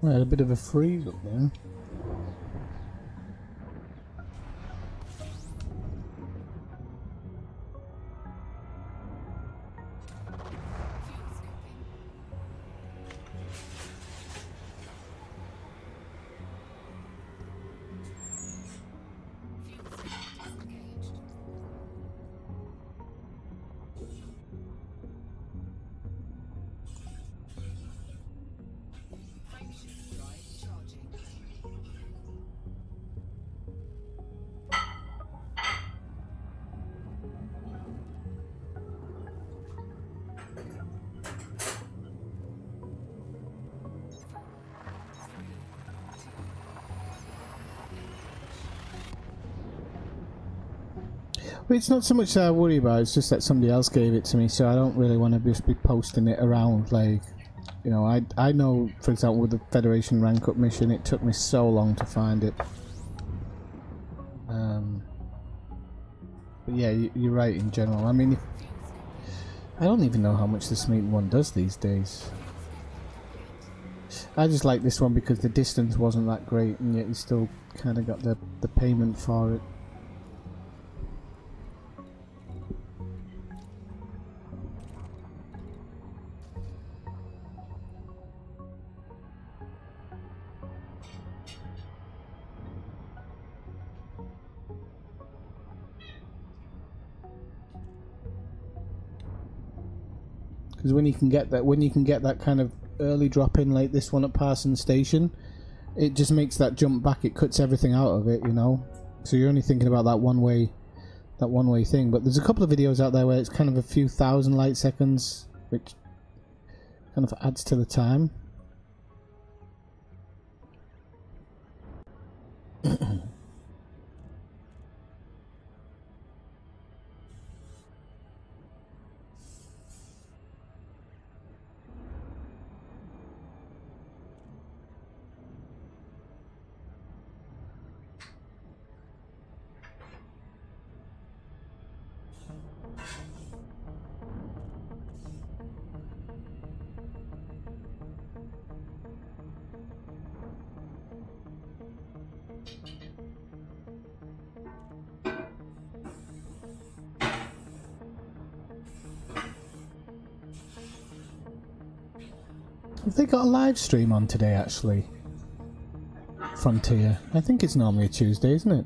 I had a bit of a freeze up there. But it's not so much that I worry about, it's just that somebody else gave it to me, so I don't really want to just be posting it around. Like, you know, I know, for example, with the Federation rank up mission, it took me so long to find it. But yeah, you're right in general. I mean, I don't even know how much the Smeaton one does these days. I just like this one because the distance wasn't that great, and yet you still kind of got the payment for it. Because when you can get that kind of early drop in like this one at Parsons Station, it just makes that jump back. It cuts everything out of it, you know. So you're only thinking about that one way thing. But there's a couple of videos out there where it's kind of a few thousand light seconds, which kind of adds to the time. Have they got a live stream on today, actually? Frontier. I think it's normally a Tuesday, isn't it?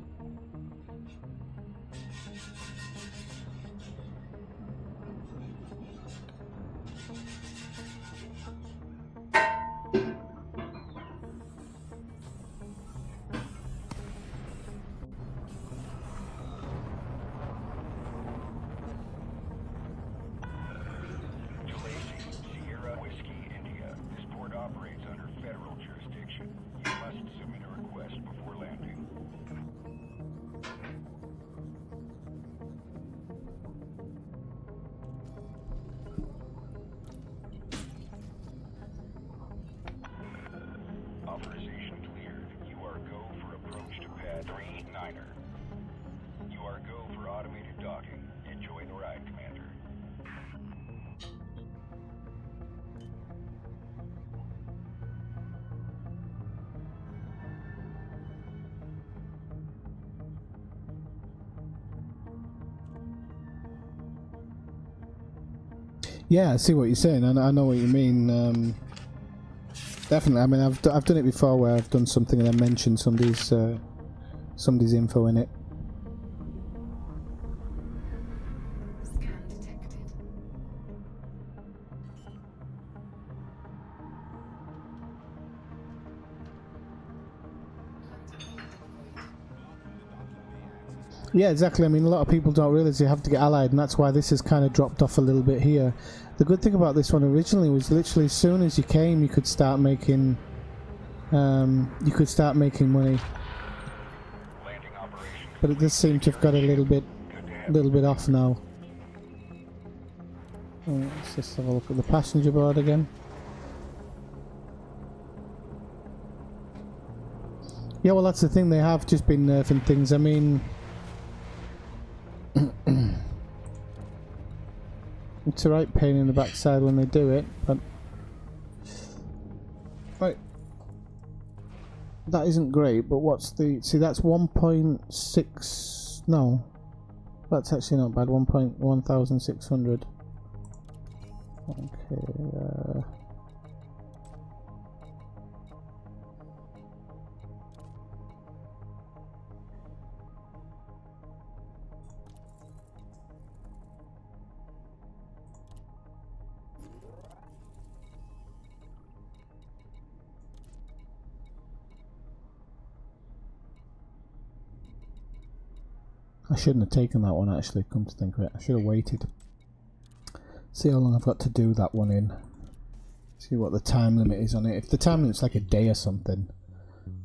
Yeah, I see what you're saying. I know what you mean. Definitely. I mean, I've done it before where I've done something and I mentioned somebody's info in it. Scan detected. Yeah, exactly. I mean, a lot of people don't realise you have to get allied, and that's why this has kind of dropped off a little bit here. The good thing about this one originally was literally as soon as you came, you could start making money. But it does seem to have got a little bit off now. Let's just have a look at the passenger board again. Yeah, well, that's the thing. They have just been nerfing things. I mean, it's a right pain in the backside when they do it, but right, that isn't great. But what's the, see, that's 1.6, no, that's actually not bad. 1,600. Okay, I shouldn't have taken that one, actually, come to think of it. I should have waited. See how long I've got to do that one in. See what the time limit is on it. If the time limit's like a day or something,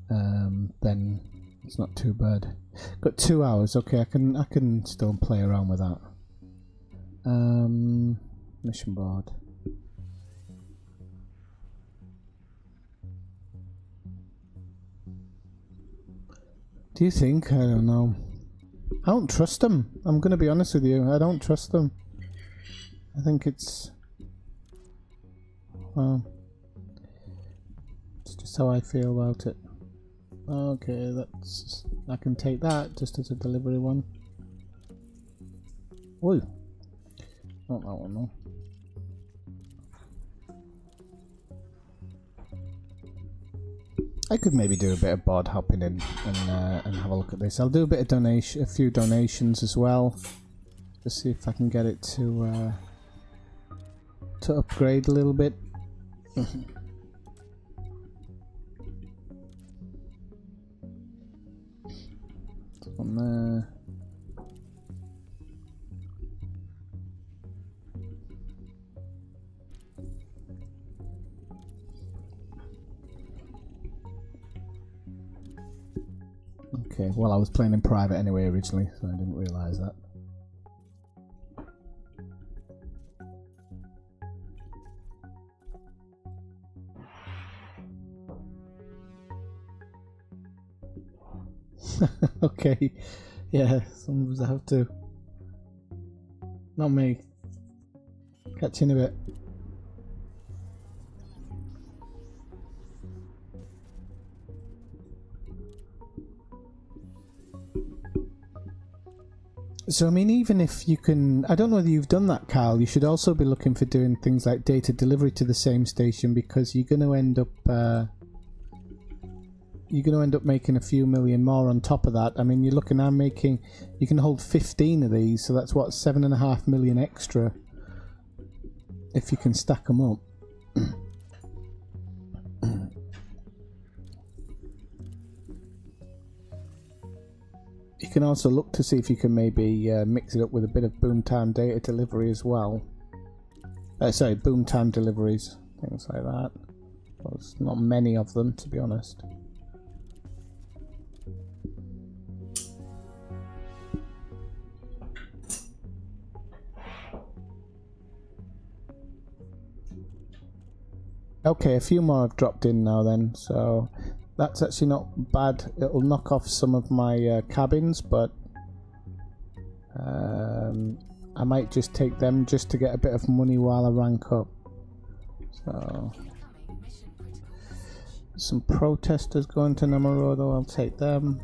then it's not too bad. Got 2 hours, okay, I can still play around with that. Mission board. Do you think? I don't know. I don't trust them. I'm going to be honest with you. I don't trust them. I think it's... Well... It's just how I feel about it. Okay, that's... I can take that just as a delivery one. Woo! Not that one though. I could maybe do a bit of bod hopping in and have a look at this. I'll do a bit of donation, a few donations as well, to see if I can get it to upgrade a little bit. On there. Okay, well I was playing in private anyway originally, so I didn't realise that. Okay, yeah, some of us have to. Not me. Catch you in a bit. So I mean, even if you can, I don't know whether you've done that, Carl, you should also be looking for doing things like data delivery to the same station, because you're going to end up making a few million more on top of that. I mean, you're looking at making, you can hold 15 of these, so that's what, 7.5 million extra if you can stack them up. You can also look to see if you can maybe mix it up with a bit of boom time data delivery as well. Sorry, boom time deliveries, things like that. Well, there's not many of them, to be honest. Okay, a few more have dropped in now then, so that's actually not bad. It'll knock off some of my cabins, but I might just take them just to get a bit of money while I rank up. So some protesters going to Namorodo, I'll take them.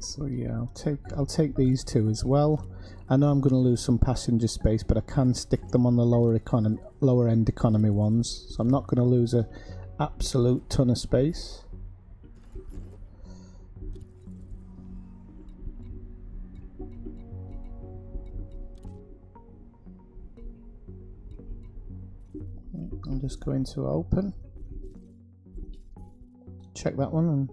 So yeah, I'll take these two as well. I know I'm going to lose some passenger space, but I can stick them on the lower end economy ones. So I'm not going to lose a absolute ton of space. I'm just going to open. Check that one and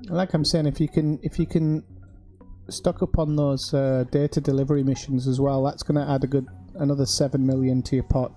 like I'm saying, if you can stock up on those data delivery missions as well, that's going to add another 7 million to your pot.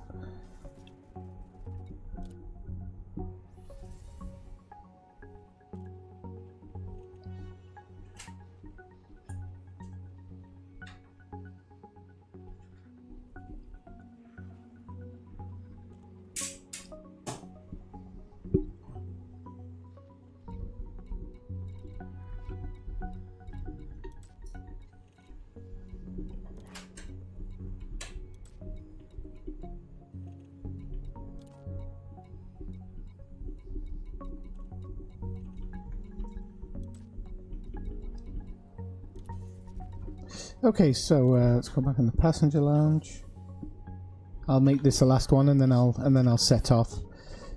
Okay, so let's go back in the passenger lounge. I'll make this the last one, and then I'll set off.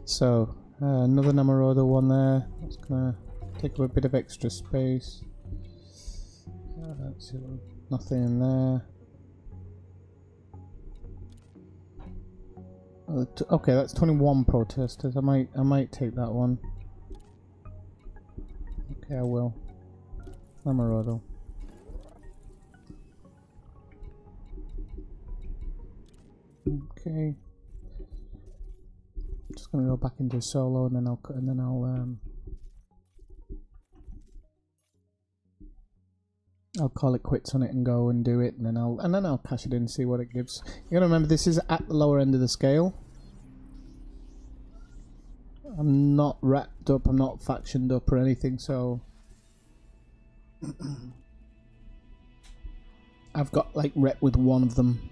So another Namorodo one there. That's gonna take up a bit of extra space. Let's see, nothing in there. Okay, that's 21 protesters. I might take that one. Okay, I will. Namorodo. Okay. gonna go back into solo, and then I'll call it quits on it and go and do it, and then I'll cash it in and see what it gives. You gotta remember, this is at the lower end of the scale. I'm not wrapped up, I'm not factioned up or anything, so I've got like rep with one of them.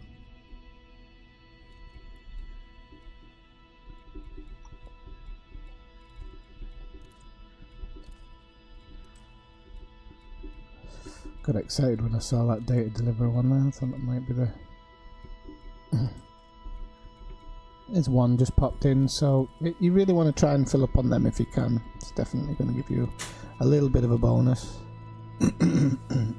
Got excited when I saw that data delivery one there. I thought that might be the... There's one just popped in, so you really want to try and fill up on them if you can. It's definitely going to give you a little bit of a bonus. $20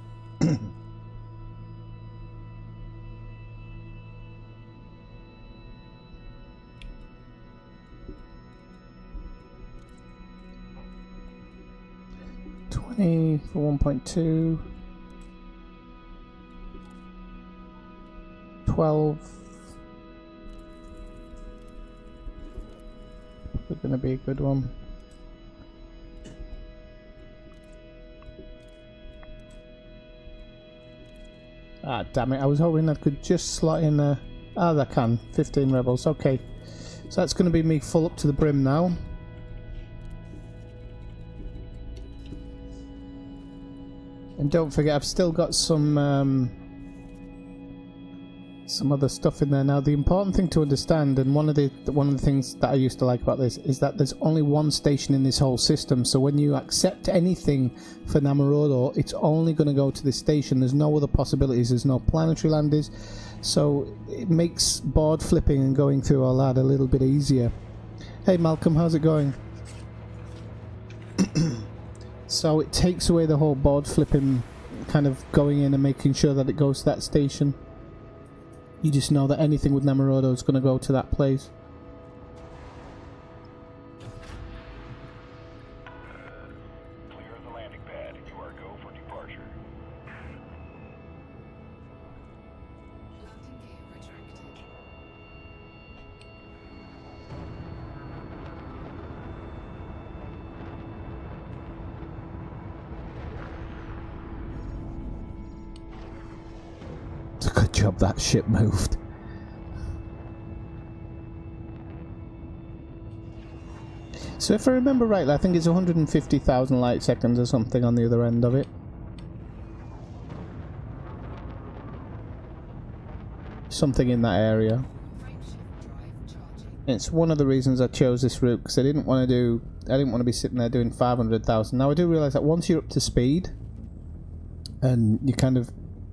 for 1.2. 12. Probably going to be a good one. Ah, damn it. I was hoping I could just slot in a... Ah, that can. 15 rebels. Okay. So that's going to be me full up to the brim now. And don't forget, I've still got some other stuff in there. Now, the important thing to understand, and one of the things that I used to like about this, is that there's only one station in this whole system. So when you accept anything for Namorodo, it's only going to go to this station. There's no other possibilities. There's no planetary landers. So it makes board flipping and going through all that a little bit easier. Hey Malcolm, how's it going? So it takes away the whole board flipping, kind of going in and making sure that it goes to that station. You just know that anything with Namorodo is going to go to that place. Clear the landing pad. You are go for departure. Landing gear retracted. It's a good job that ship moved. So if I remember rightly, I think it's 150,000 light seconds or something on the other end of it. Something in that area. Frameshift drive charging. It's one of the reasons I chose this route, because I didn't want to be sitting there doing 500,000. Now I do realise that once you're up to speed and you kind of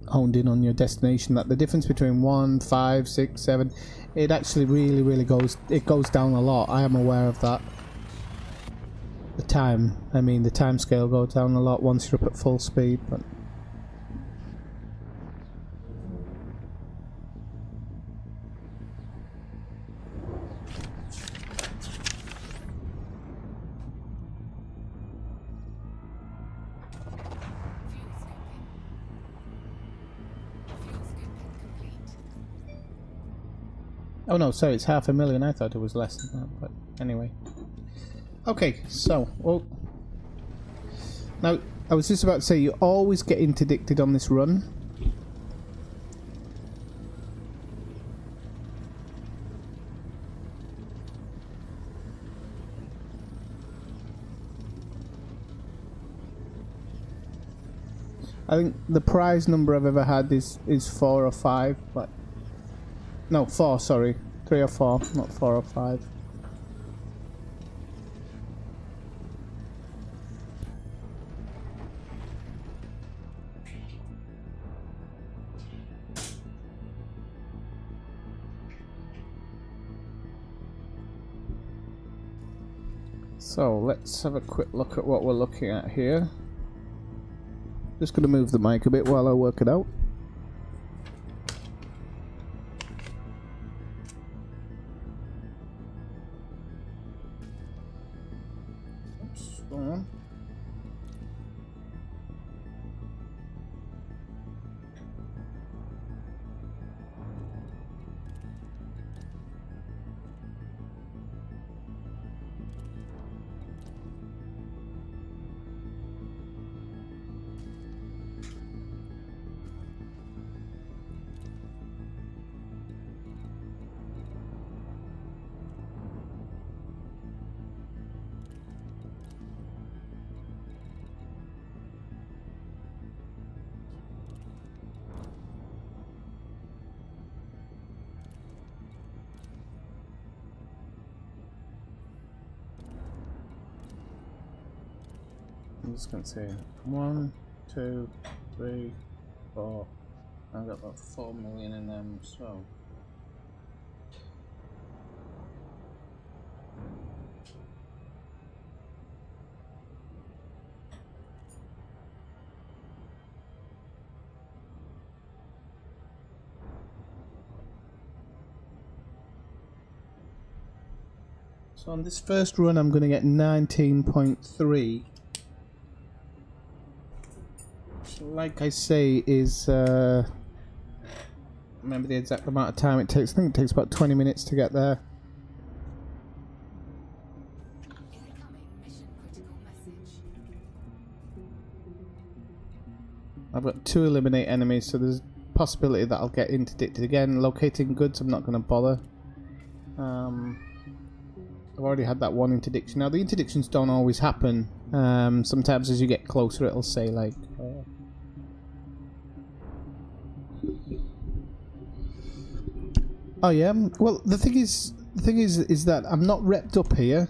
honed in on your destination, that the difference between 1, 5, 6, 7, it actually really goes down a lot. I am aware of that. The time scale goes down a lot once you're up at full speed, but oh no, sorry, it's 500,000. I thought it was less than that, but anyway. Okay, so, well, now, I was just about to say, you always get interdicted on this run. I think the prize number I've ever had is 4 or 5, but... No, 4, sorry. 3 or 4, not 4 or 5. So let's have a quick look at what we're looking at here. Just going to move the mic a bit while I work it out. Oops, go on. I'm just going to say 1, 2, 3, 4. I've got about 4 million in them, so. So on this first run, I'm going to get 19.3. Like I say, is remember the exact amount of time it takes. I think it takes about 20 minutes to get there. Incoming mission critical message. I've got 2 eliminate enemies, so there's a possibility that I'll get interdicted again. Locating goods, I'm not going to bother. I've already had that one interdiction. Now the interdictions don't always happen. Sometimes as you get closer, it'll say like. Oh yeah. Well, the thing is that I'm not repped up here,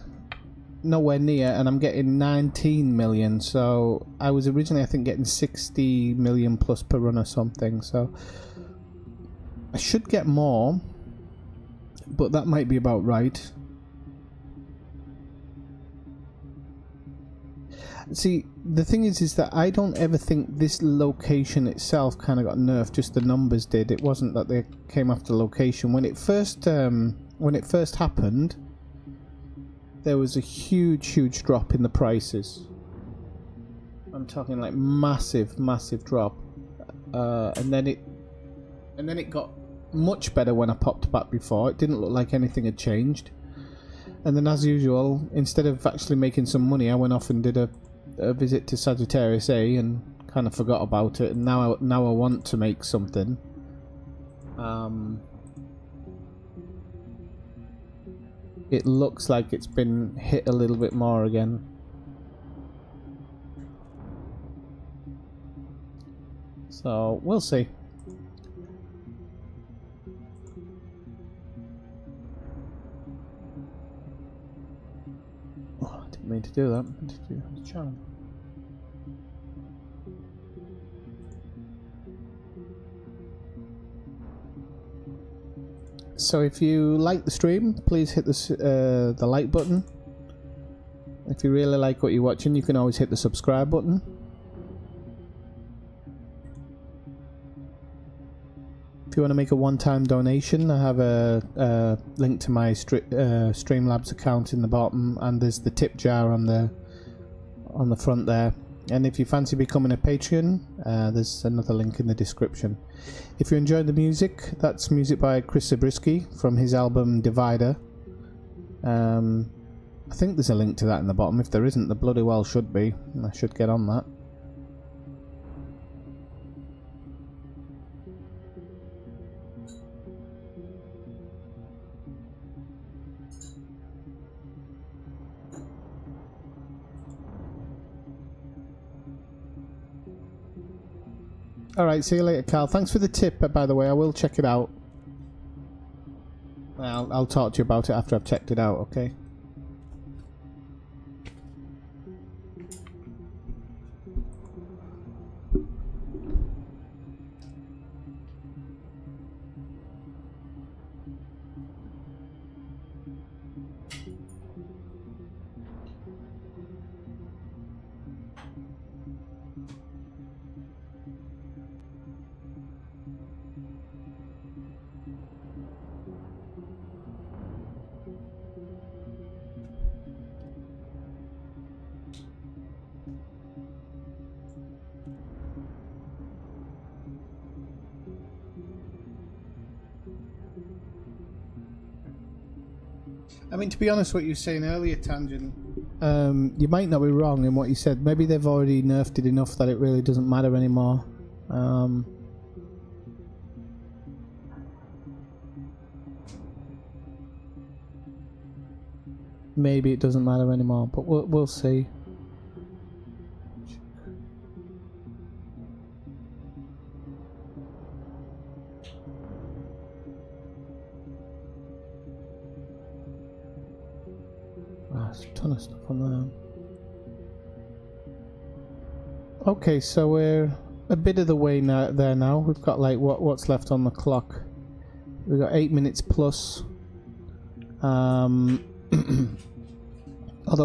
nowhere near, and I'm getting 19 million. So I was originally, I think, getting 60 million plus per run or something. So I should get more, but that might be about right. See, the thing is that I don't ever think this location itself kind of got nerfed. Just the numbers did. It wasn't that they came after the location. When it first happened, there was a huge drop in the prices. I'm talking like massive drop, and then it got much better when I popped back before. It didn't look like anything had changed. And then, as usual, instead of actually making some money, I went off and did a visit to Sagittarius A and kind of forgot about it. And now I want to make something. It looks like it's been hit a little bit more again. So we'll see. Oh, I didn't mean to do that. I meant to do the charm. So if you like the stream, please hit the like button. If you really like what you're watching, you can always hit the subscribe button. If you want to make a one-time donation, I have a link to my Streamlabs account in the bottom, and there's the tip jar on the front there. And if you fancy becoming a Patreon, there's another link in the description. If you enjoy the music, that's music by Chris Zabriskie from his album Divider. I think there's a link to that in the bottom. If there isn't, there bloody well should be. I should get on that. Alright, see you later, Carl. Thanks for the tip, by the way. I will check it out. I'll talk to you about it after I've checked it out, okay? I mean, to be honest, what you were saying earlier, Tangent, you might not be wrong in what you said. Maybe they've already nerfed it enough that it really doesn't matter anymore. Maybe it doesn't matter anymore, but we'll see. There's a ton of stuff on there. Okay, so we're a bit of the way now. We've got like what's left on the clock. We've got 8 minutes plus. Although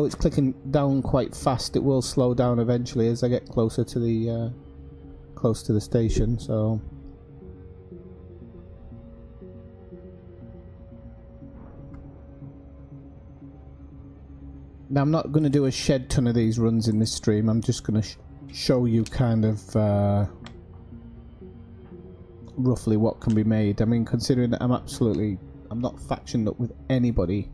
it's clicking down quite fast, it will slow down eventually as I get closer to the station. So now I'm not going to do a shed ton of these runs in this stream. I'm just going to show you kind of roughly what can be made. I mean, considering that I'm not factioned up with anybody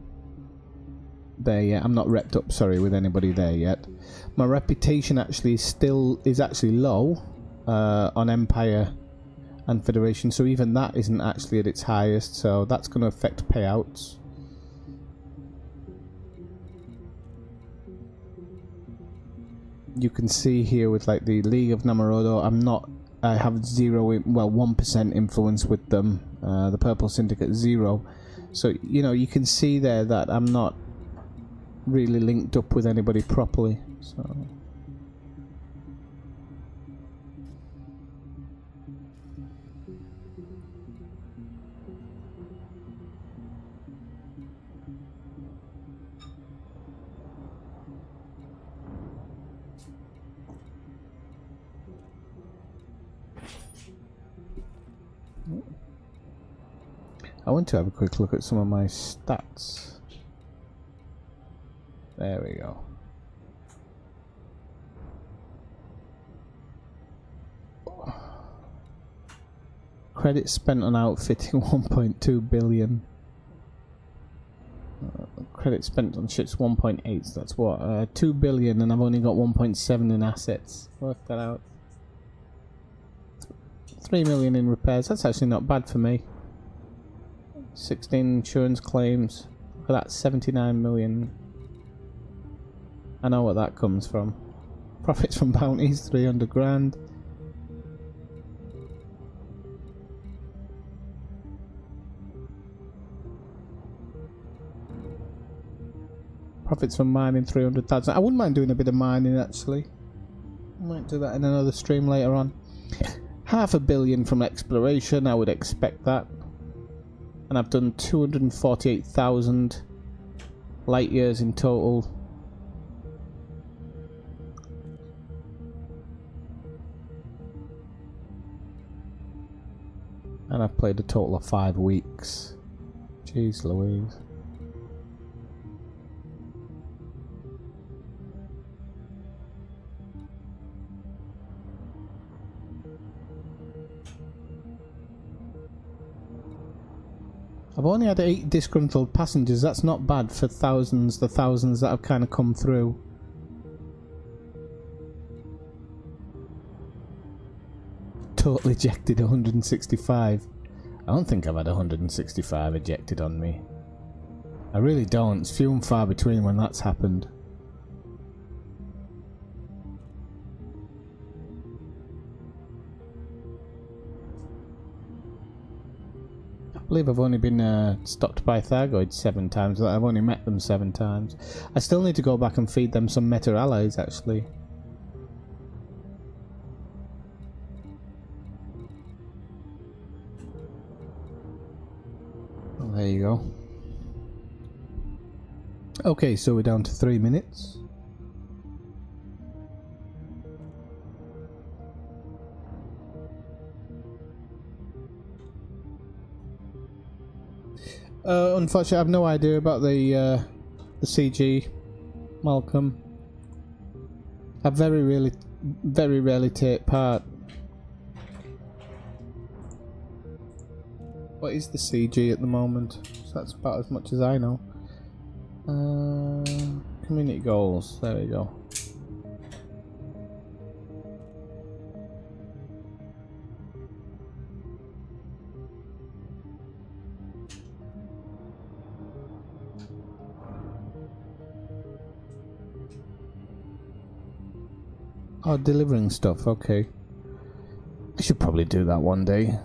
there yet. I'm not repped up, sorry, with anybody there yet. My reputation actually is actually low on Empire and Federation, so even that isn't actually at its highest, so that's going to affect payouts. You can see here with like the League of Namarodo, I have 1% influence with them. The Purple Syndicate 0. So, you know, you can see there that I'm not really linked up with anybody properly. So I want to have a quick look at some of my stats. There we go. Credit spent on outfitting 1.2 billion. Credit spent on ships 1.8, so that's what? 2 billion, and I've only got 1.7 in assets. Work that out. 3 million in repairs, that's actually not bad for me. 16 insurance claims. Look at that, 79 million. I know what that comes from. Profits from bounties, 300 grand. Profits from mining, 300,000. I wouldn't mind doing a bit of mining actually. I might do that in another stream later on. 500 million from exploration, I would expect that. And I've done 248,000 light years in total. And I've played a total of 5 weeks. Jeez Louise. I've only had 8 disgruntled passengers. That's not bad for the thousands that have kind of come through. Total ejected 165. I don't think I've had 165 ejected on me. I really don't. It's few and far between when that's happened. I believe I've only been stopped by Thargoids 7 times. I've only met them 7 times. I still need to go back and feed them some meta allies actually. Well, there you go. Okay, so we're down to 3 minutes. Unfortunately, I have no idea about the CG, Malcolm. I very rarely take part. What is the CG at the moment? So that's about as much as I know. Community goals. There we go. Oh, delivering stuff, okay. I should probably do that one day.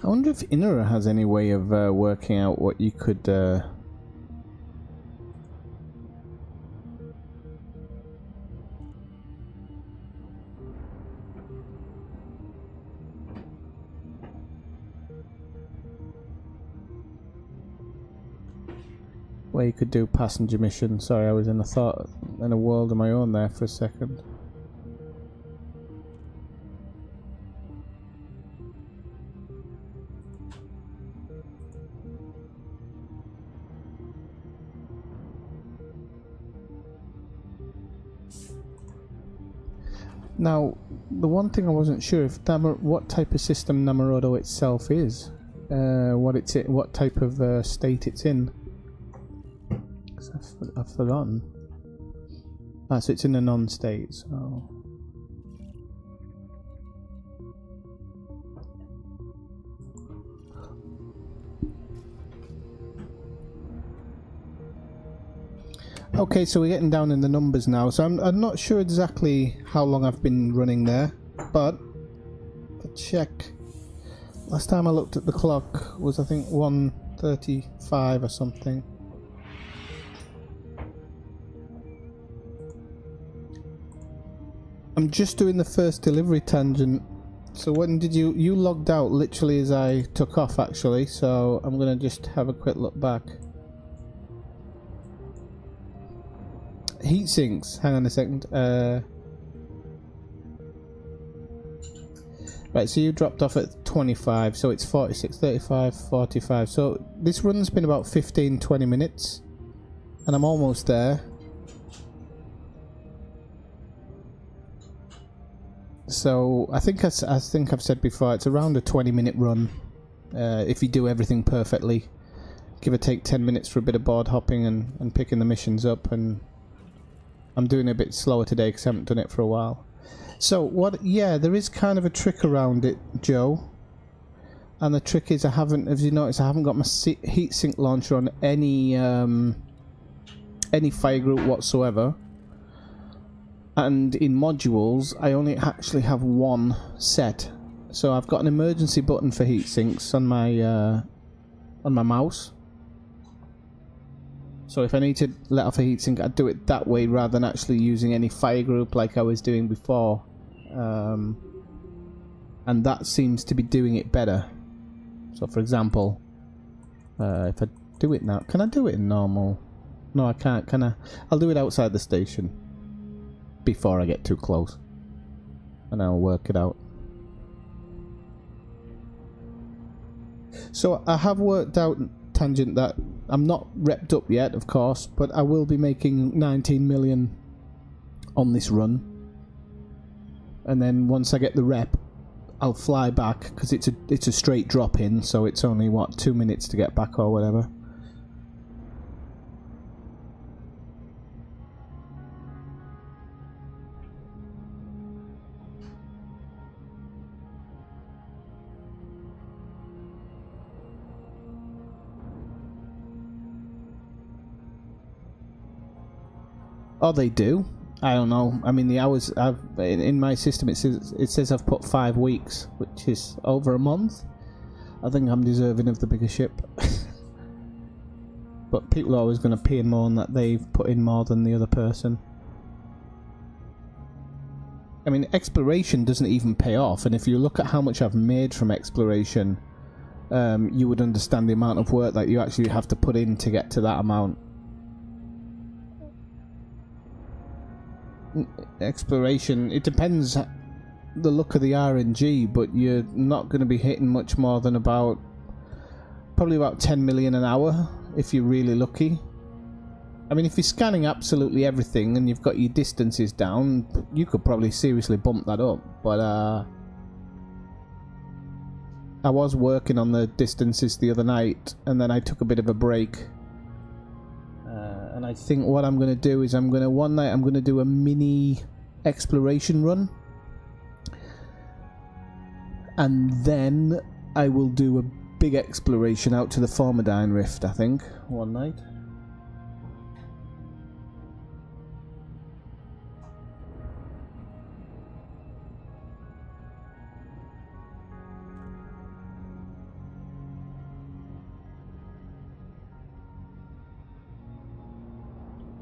I wonder if Inera has any way of working out what you could... where you could do passenger mission. Sorry, I was in a world of my own there for a second. Now, the one thing I wasn't sure if what type of system Namarodo itself is, what type of state it's in. I've forgotten. Ah, so it's in a non-state. So. Okay, so we're getting down in the numbers now. So I'm not sure exactly how long I've been running there, but to check. Last time I looked at the clock was I think 1:35 or something. I'm just doing the first delivery tangent. So when did you logged out literally as I took off actually, so I'm gonna just have a quick look back. Heat sinks, hang on a second. Right, so you dropped off at 25, so it's 46, 35, 45. So this run's been about 15-20 minutes and I'm almost there. So I think I've said before, it's around a 20-minute run if you do everything perfectly. Give or take 10 minutes for a bit of board hopping and picking the missions up, and I'm doing it a bit slower today because I haven't done it for a while. So yeah, there is kind of a trick around it, Joe. And the trick is as you notice, I haven't got my heatsink launcher on any fire group whatsoever. And in modules, I only actually have one set. So I've got an emergency button for heat sinks on my mouse. So if I need to let off a heatsink, I'd do it that way rather than actually using any fire group like I was doing before. And that seems to be doing it better. So for example, if I do it now, can I do it in normal? No, I can't, can I? I'll do it outside the station before I get too close, and I'll work it out. So I have worked out, Tangent, that I'm not repped up yet, of course, but I will be making 19 million on this run, and then once I get the rep, I'll fly back because it's a straight drop in, so it's only what, 2 minutes to get back or whatever. Oh, they do? I don't know. I mean, the hours in my system, it says I've put 5 weeks, which is over a month. I think I'm deserving of the bigger ship. But people are always going to pee and moan that they've put in more than the other person. I mean, exploration doesn't even pay off, and if you look at how much I've made from exploration, you would understand the amount of work that you actually have to put in to get to that amount. Exploration, it depends the look of the RNG, but you're not going to be hitting much more than probably about 10 million an hour if you're really lucky. I mean, if you're scanning absolutely everything and you've got your distances down, you could probably seriously bump that up, but I was working on the distances the other night and then I took a bit of a break. And I think what I'm going to do is one night I'm going to do a mini exploration run. And then I will do a big exploration out to the Formidine Rift, I think, one night.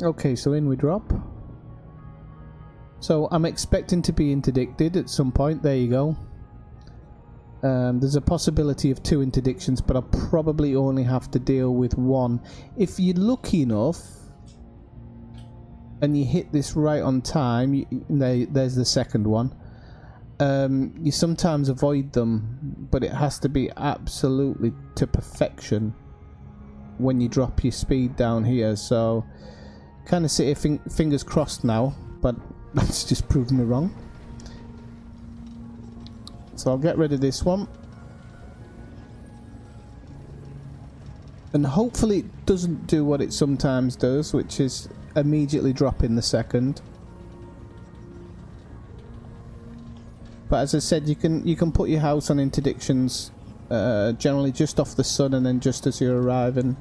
Okay, so in we drop. So I'm expecting to be interdicted at some point. There you go. There's a possibility of 2 interdictions, but I'll probably only have to deal with 1. If you're lucky enough and you hit this right on time, there's the second one. You sometimes avoid them, but it has to be absolutely to perfection when you drop your speed down here. So kind of sit here fingers crossed now, but that's just proven me wrong. So I'll get rid of this one. And hopefully it doesn't do what it sometimes does, which is immediately drop in the second. But as I said, you can put your house on interdictions generally just off the sun and then just as you're arriving.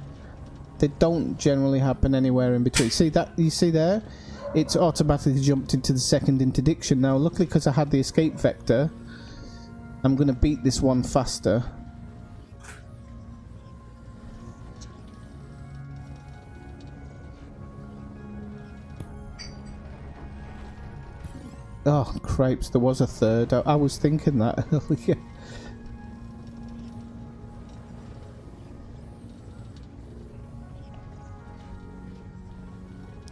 They don't generally happen anywhere in between. See that? You see there? It's automatically jumped into the second interdiction. Now luckily, because I had the escape vector, I'm going to beat this one faster. Oh, cripes, there was a third. I was thinking that earlier.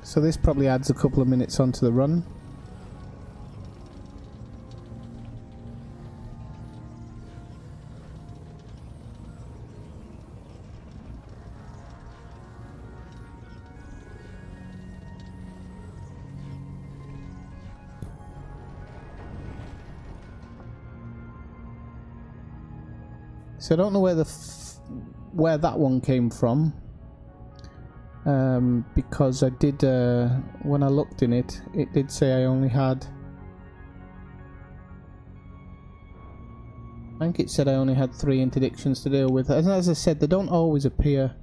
So this probably adds a couple of minutes onto the run. So I don't know where that one came from, because I did when I looked in it, it did say I only had. I think it said I only had 3 interdictions to deal with. As I said, they don't always appear.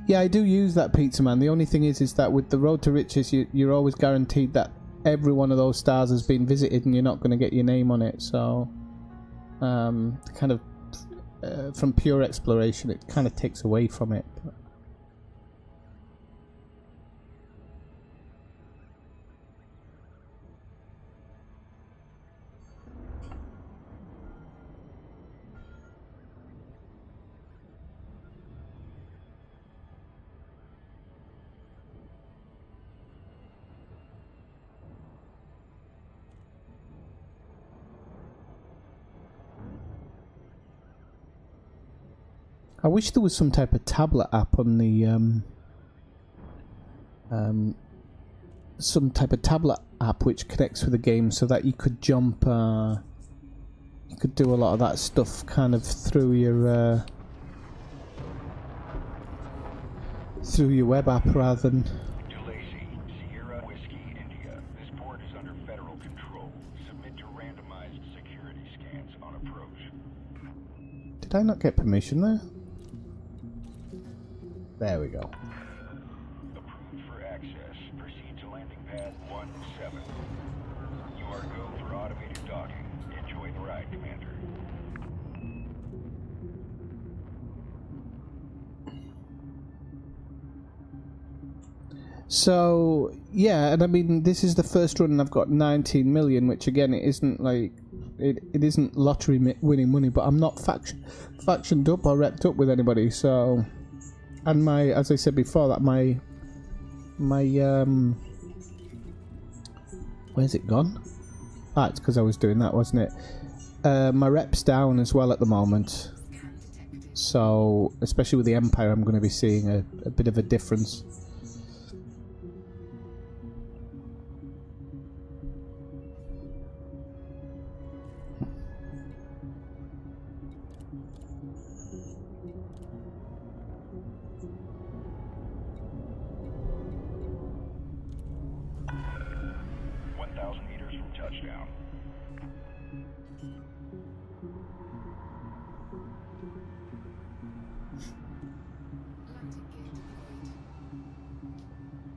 Yeah, I do use that pizza man. The only thing is that with the Road to Riches, you're always guaranteed that every one of those stars has been visited, and you're not going to get your name on it. So, kind of from pure exploration, it kind of takes away from it. I wish there was some type of tablet app on the some type of tablet app which connects with the game, so that you could jump. You could do a lot of that stuff kind of through your web app rather than. Lacey, Sierra Whiskey, India. This port is under federal control. Submit to randomized security scans on approach. Did I not get permission there? There we go. Approved for access. Proceed to landing pad 17. You are go for automated docking. Enjoy the ride, Commander. So yeah, and I mean this is the first run and I've got 19 million, which again it isn't like it isn't lottery winning money, but I'm not factioned up or repped up with anybody, so. And my, as I said before, that my where's it gone? Ah, it's because I was doing that, wasn't it? My rep's down as well at the moment, so especially with the Empire, I'm going to be seeing a bit of a difference.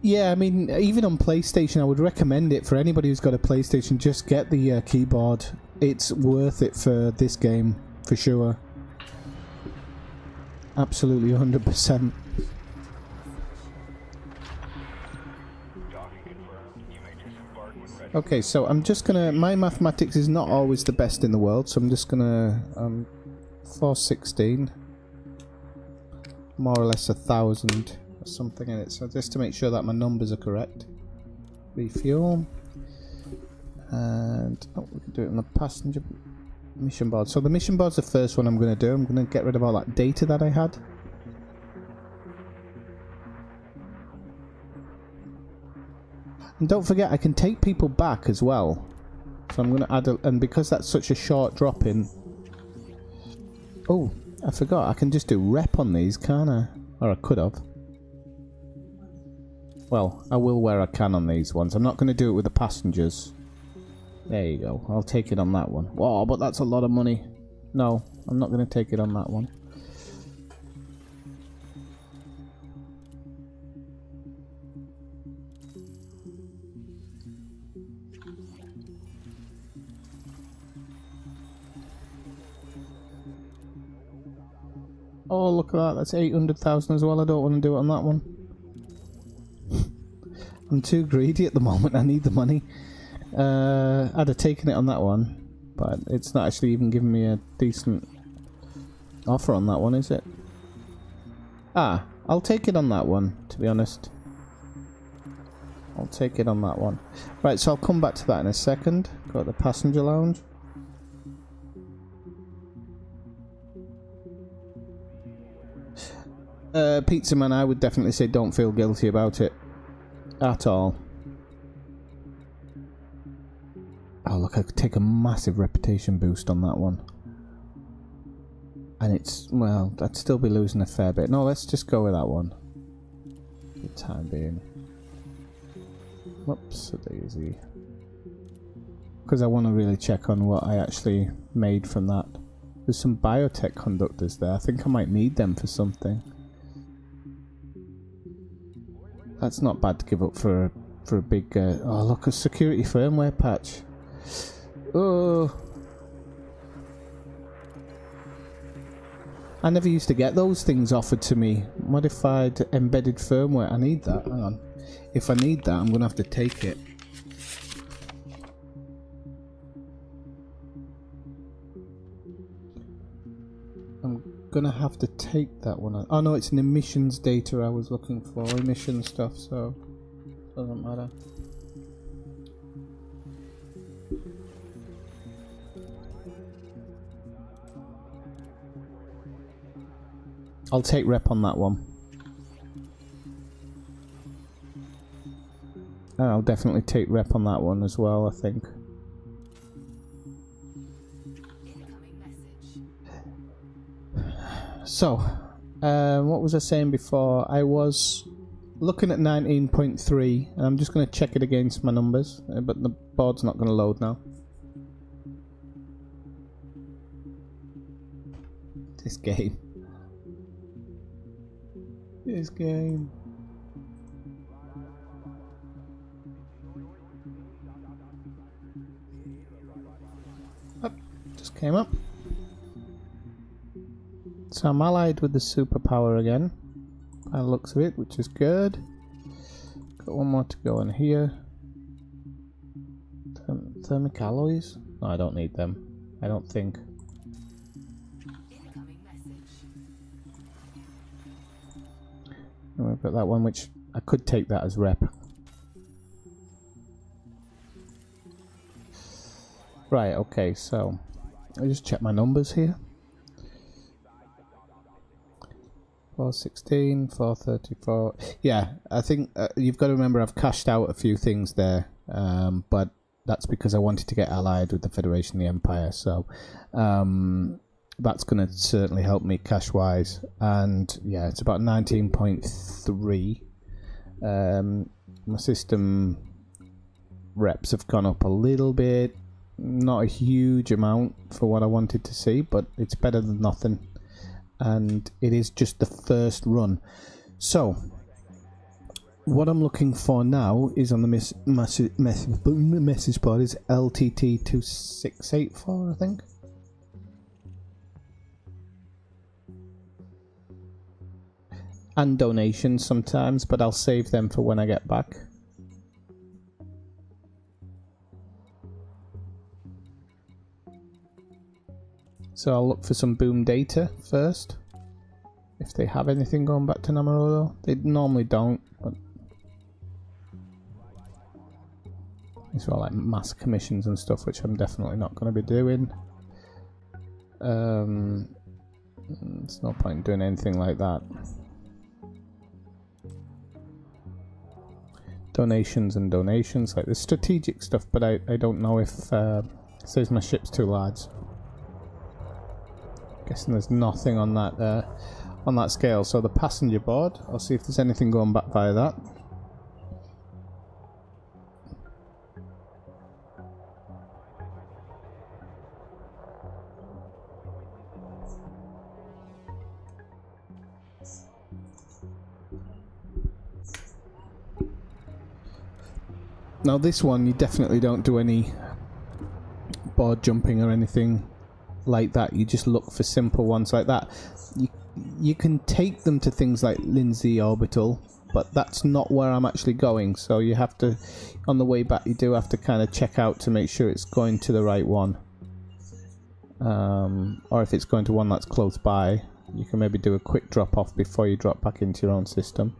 Yeah, I mean, even on PlayStation, I would recommend it for anybody who's got a PlayStation. Just get the keyboard. It's worth it for this game, for sure. Absolutely 100%. Okay, so I'm just gonna... My mathematics is not always the best in the world, so I'm just gonna... 416. More or less 1,000 or something in it. So just to make sure that my numbers are correct. Refuel. And... oh, we can do it on the passenger mission board. So the mission board's the first one I'm gonna do. I'm gonna get rid of all that data that I had. And don't forget, I can take people back as well. So I'm going to add a... and because that's such a short drop in... oh, I forgot. I can just do rep on these, can't I? Or I could have. Well, I will where I can on these ones. I'm not going to do it with the passengers. There you go. I'll take it on that one. Whoa, but that's a lot of money. No, I'm not going to take it on that one. Oh, look at that. That's 800,000 as well. I don't want to do it on that one. I'm too greedy at the moment. I need the money. I'd have taken it on that one, but it's not actually even giving me a decent offer on that one, is it? Ah, I'll take it on that one, to be honest. I'll take it on that one. Right, so I'll come back to that in a second. Go to the passenger lounge. Pizza Man, I would definitely say don't feel guilty about it. At all. Oh look, I could take a massive reputation boost on that one. And it's, well, I'd still be losing a fair bit. No, let's just go with that one. For the time being. Whoops, a daisy. Because I want to really check on what I actually made from that. There's some biotech conductors there. I think I might need them for something. That's not bad to give up for a big... oh, look, a security firmware patch. Oh. I never used to get those things offered to me. Modified embedded firmware. I need that. Hang on. If I need that, I'm going to have to take it. I'm gonna have to take that one. Oh no, it's an emissions data I was looking for, emission stuff, so doesn't matter. I'll take rep on that one. And I'll definitely take rep on that one as well, I think. So, what was I saying before? I was looking at 19.3, and I'm just going to check it against my numbers, but the board's not going to load now. This game. This game. Oh, just came up. So I'm allied with the superpower again, by the looks of it, which is good. Got one more to go in here. Thermic alloys? No, I don't need them. I don't think. And we've got that one, which I could take that as rep. Right, okay, so I'll just check my numbers here. 416, 434. Yeah, I think you've got to remember I've cashed out a few things there, but that's because I wanted to get allied with the Federation of the Empire, so that's going to certainly help me cash-wise. And yeah, it's about 19.3. My system reps have gone up a little bit, not a huge amount for what I wanted to see, but it's better than nothing. And it is just the first run. So what I'm looking for now is on the message board is LTT2684, I think. And donations sometimes, but I'll save them for when I get back. So I'll look for some boom data first. If they have anything going back to Namorodo. They normally don't, but these are all like mass commissions and stuff, which I'm definitely not going to be doing. There's no point in doing anything like that. Donations and donations, like the strategic stuff, but I don't know if it says my ship's too large. Guessing there's nothing on that scale. So the passenger board, I'll see if there's anything going back via that. Now this one, you definitely don't do any board jumping or anything like that. You just look for simple ones like that. You can take them to things like Lindsay Orbital, but that's not where I'm actually going. So you have to, on the way back, you do have to kind of check out to make sure it's going to the right one. Or if it's going to one that's close by, you can maybe do a quick drop off before you drop back into your own system.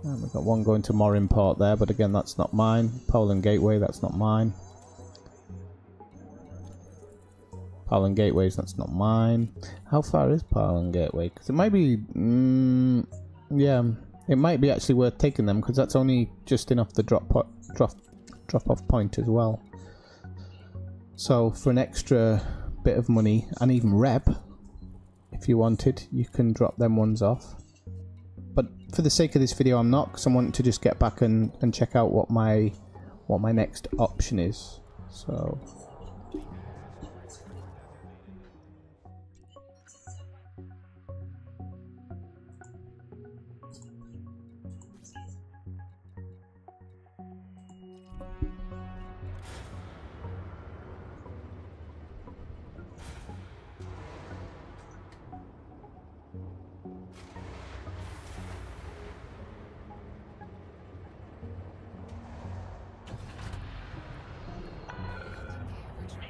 We've got one going to Morinport there, but again, that's not mine. Poland Gateway, that's not mine. Poland Gateways, that's not mine. How far is Poland Gateway? Because it might be, yeah, it might be actually worth taking them, because that's only just enough the drop off point as well. So for an extra bit of money and even rep, if you wanted, you can drop them ones off. But for the sake of this video, I'm not, because I want to just get back and check out what my next option is. So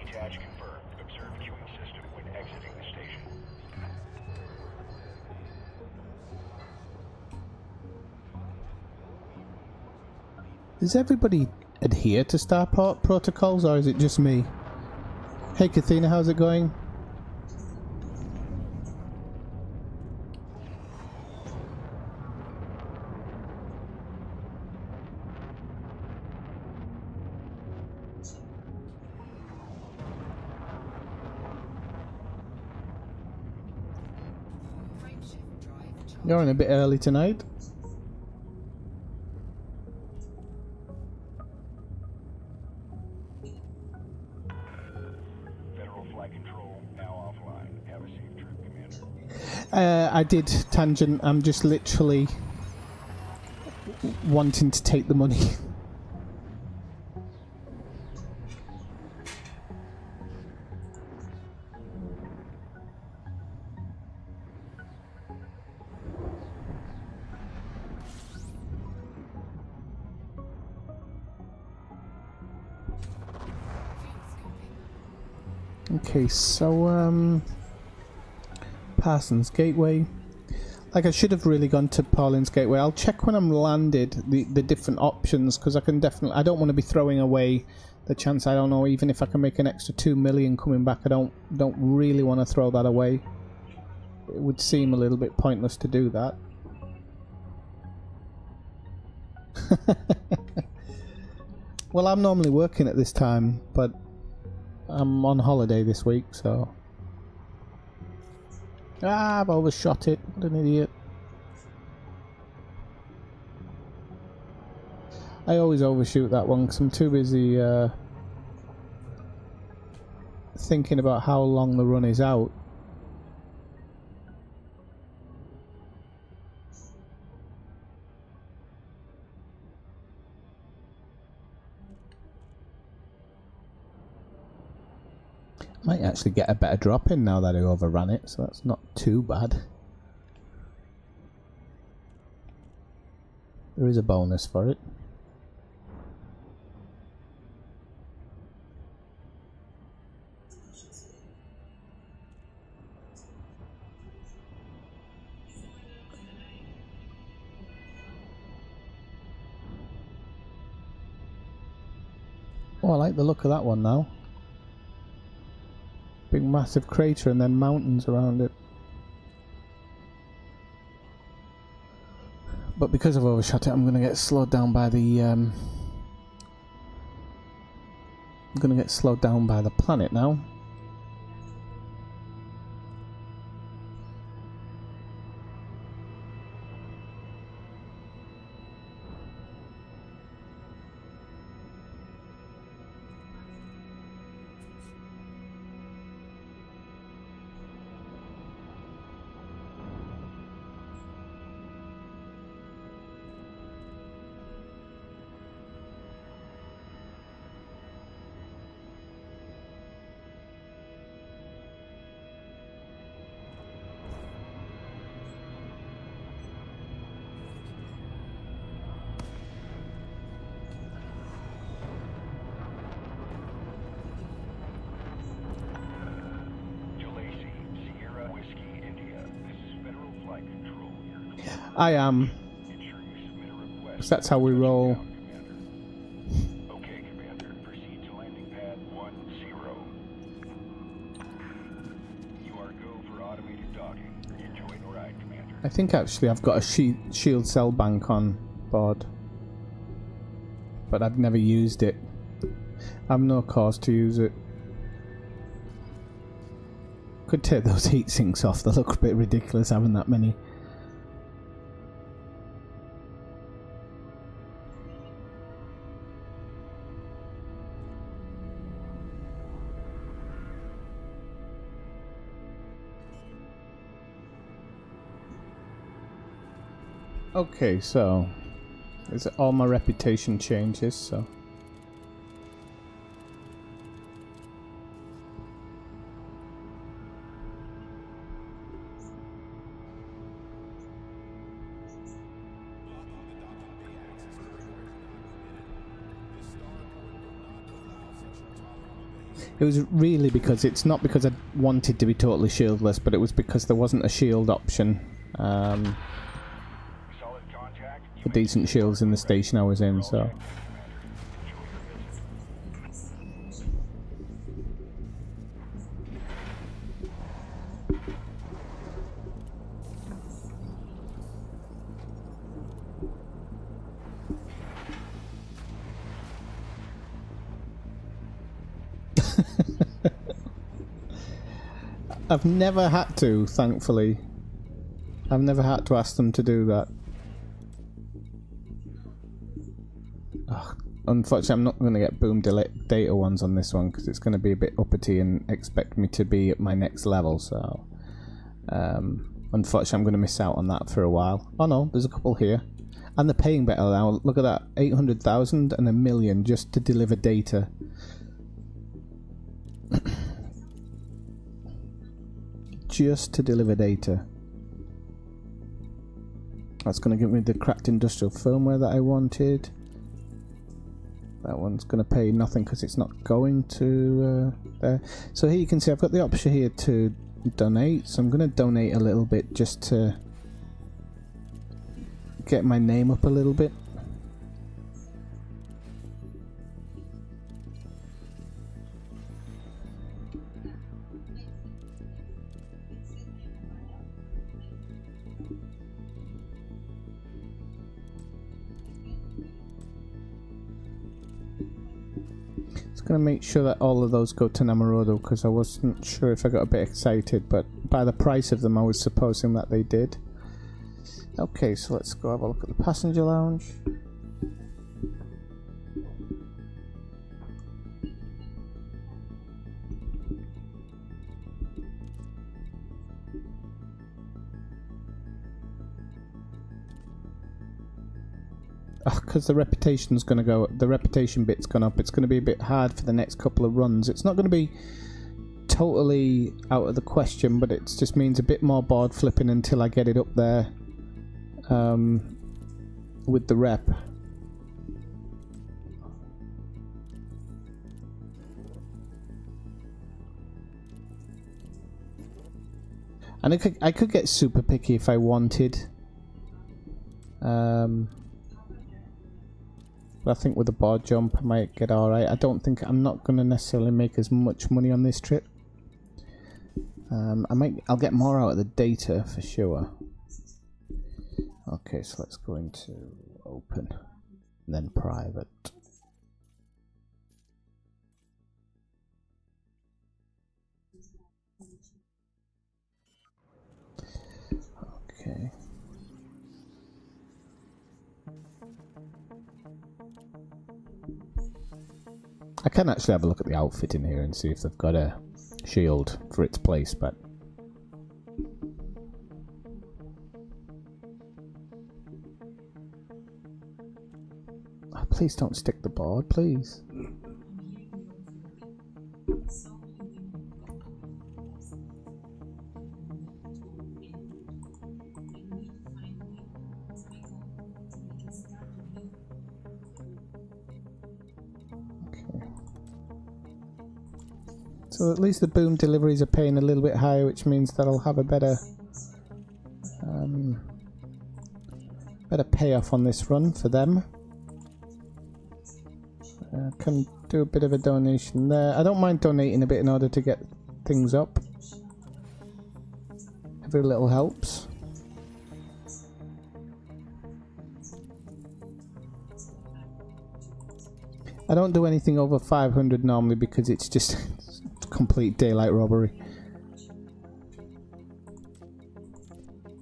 Detach confirmed. Observe queuing system when exiting the station. does everybody adhere to Starport protocols, or is it just me? Hey Kathina, how's it going? You're in a bit early tonight. Federal flight control now offline. Have a safe trip, Commander. I did, Tangent. I'm just literally wanting to take the money. Okay, so Parsons Gateway. Like, I should have really gone to Parsons Gateway. I'll check when I'm landed the different options, because I can definitely, I don't want to be throwing away the chance. I don't know, even if I can make an extra 2 million coming back, I don't really want to throw that away. It would seem a little bit pointless to do that. Well, I'm normally working at this time, but I'm on holiday this week, so... Ah, I've overshot it. What an idiot. I always overshoot that one because I'm too busy thinking about how long the run is out. Might actually get a better drop in now that I overran it, so that's not too bad. There is a bonus for it. Oh, I like the look of that one now. Big massive crater and then mountains around it. But because I've overshot it, I'm going to get slowed down by the planet now. I am. So that's how we roll. Okay, Commander. Proceed to landing pad 10. You are go for automated docking. Enjoy the ride, Commander. I think actually I've got a shield cell bank on board, but I've never used it. I have no cause to use it. Could take those heat sinks off. They look a bit ridiculous having that many. Okay, so it's all my reputation changes, so it was really because it's not because I wanted to be totally shieldless, but it was because there wasn't a shield option. For decent shields in the station I was in, so I've never had to, thankfully. I've never had to ask them to do that. Unfortunately, I'm not going to get boom data ones on this one because it's going to be a bit uppity and expect me to be at my next level. So, unfortunately, I'm going to miss out on that for a while. Oh no, there's a couple here, and they're paying better now. Look at that, 800,000 and 1 million just to deliver data. Just to deliver data. That's going to give me the cracked industrial firmware that I wanted. That one's going to pay nothing because it's not going to there. So here you can see I've got the option here to donate. So I'm going to donate a little bit just to get my name up a little bit. Going to make sure that all of those go to Namorodo because I wasn't sure if I got a bit excited, but by the price of them I was supposing that they did. Okay, so let's go have a look at the passenger lounge. Because the reputation's going to go, the reputation bit's gone up. It's going to be a bit hard for the next couple of runs. It's not going to be totally out of the question, but it just means a bit more board flipping until I get it up there with the rep. And I could get super picky if I wanted. But I think with the board jump I might get alright. I'm not going to necessarily make as much money on this trip. I'll get more out of the data for sure. Okay, so let's go into open and then private. Okay. I can actually have a look at the outfit in here and see if they've got a shield for its place, but oh, please don't stick the board, please. So at least the boom deliveries are paying a little bit higher, which means that I'll have a better payoff on this run for them. Can do a bit of a donation there. I don't mind donating a bit in order to get things up. Every little helps. I don't do anything over 500 normally because it's just complete daylight robbery.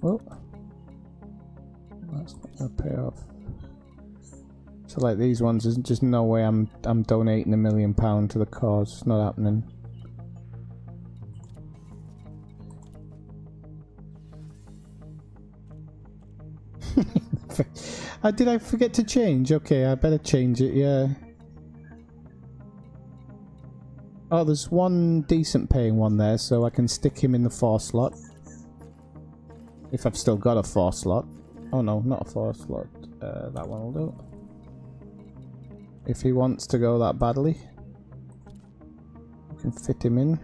Oh, that's not gonna pay off. So like these ones, there's just no way I'm donating £1 million to the cause. It's not happening. Did I forget to change? Okay, I better change it. Yeah. Oh, there's one decent paying one there, so I can stick him in the 4 slot. If I've still got a 4 slot. Oh no, not a 4 slot. That one will do. If he wants to go that badly, I can fit him in.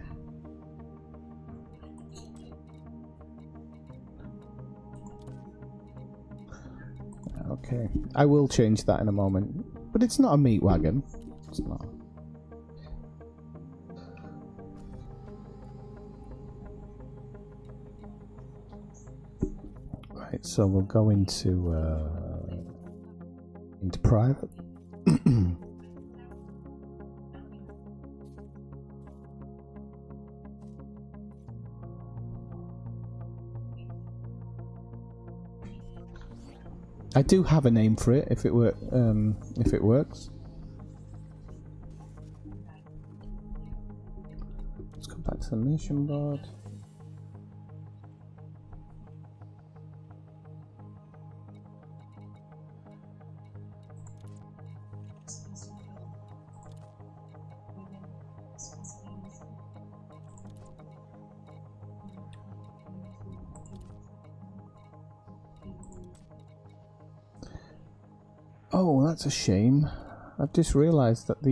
Okay, I will change that in a moment. But it's not a meat wagon. It's not. Right, so we'll go into private. I do have a name for it if it works. Let's go back to the mission board. Oh, that's a shame. I've just realised that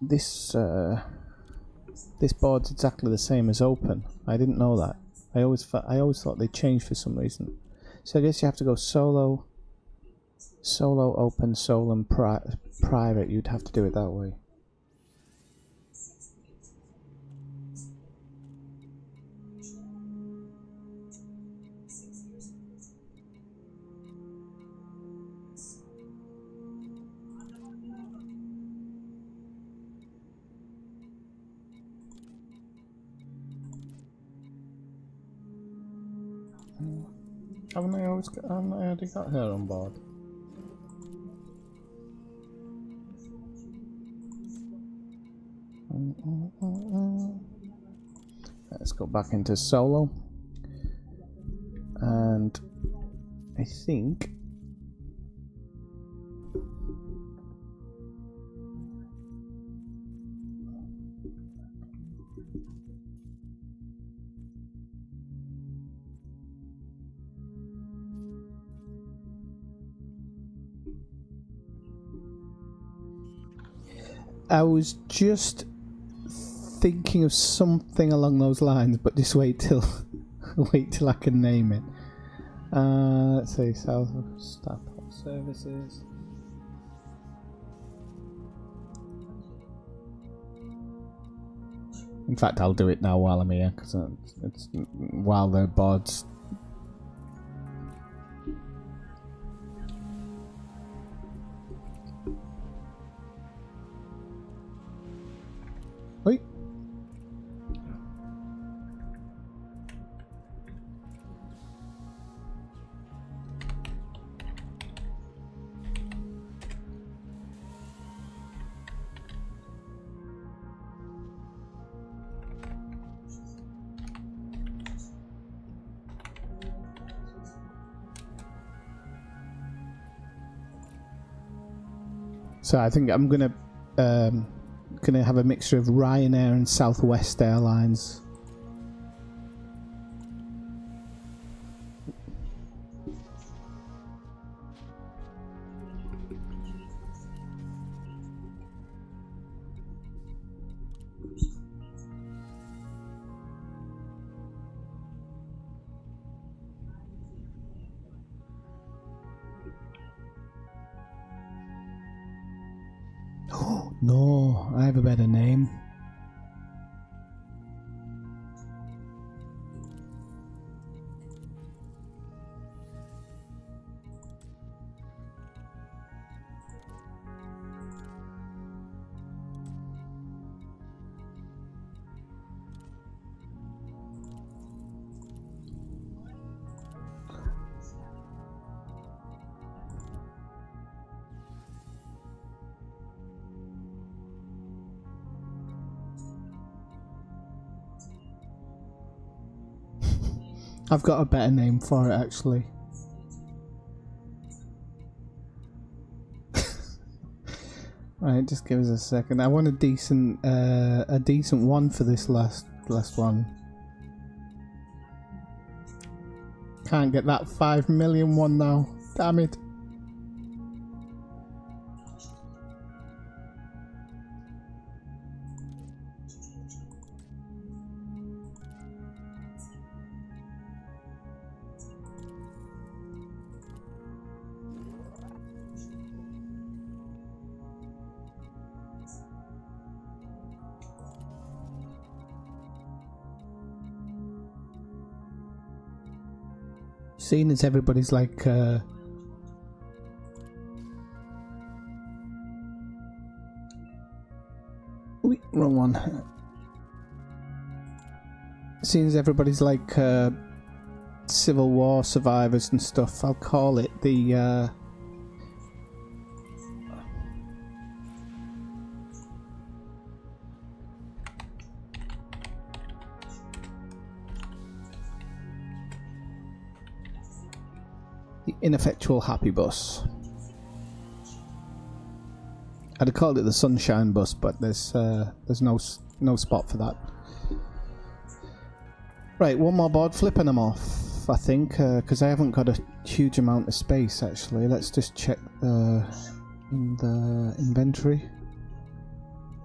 this board's exactly the same as open. I didn't know that. I always thought they changed for some reason. So I guess you have to go solo, open, solo, and private. You'd have to do it that way. Haven't I already got her on board? Let's go back into solo. And I think I was just thinking of something along those lines, but just wait till wait till I can name it. Let's see, South Staff Services. In fact, I'll do it now while I'm here, because it's while the board's. Wait. So I think I'm gonna have a mixture of Ryanair and Southwest Airlines. No, I have a better name. I've got a better name for it, actually. Right, just give us a second. I want a decent one for this last one. Can't get that 5 million one now. Damn it. Seeing as everybody's like wrong one. Seeing as everybody's like Civil War survivors and stuff, I'll call it the ineffectual happy bus. I'd have called it the sunshine bus, but there's no spot for that. Right, one more board flip and I'm off, I think, because I haven't got a huge amount of space actually. Let's just check in the inventory.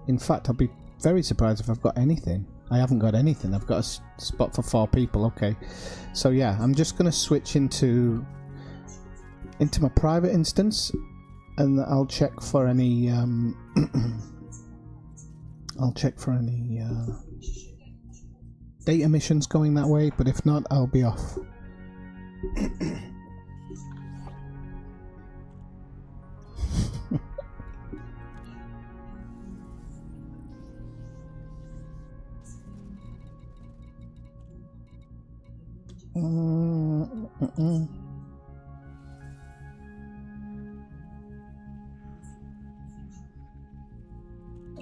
In fact, I'll be very surprised if I've got anything. I haven't got anything. I've got a spot for 4 people. Okay, so yeah, I'm just going to switch into my private instance, and I'll check for any I'll check for any data missions going that way, but if not, I'll be off.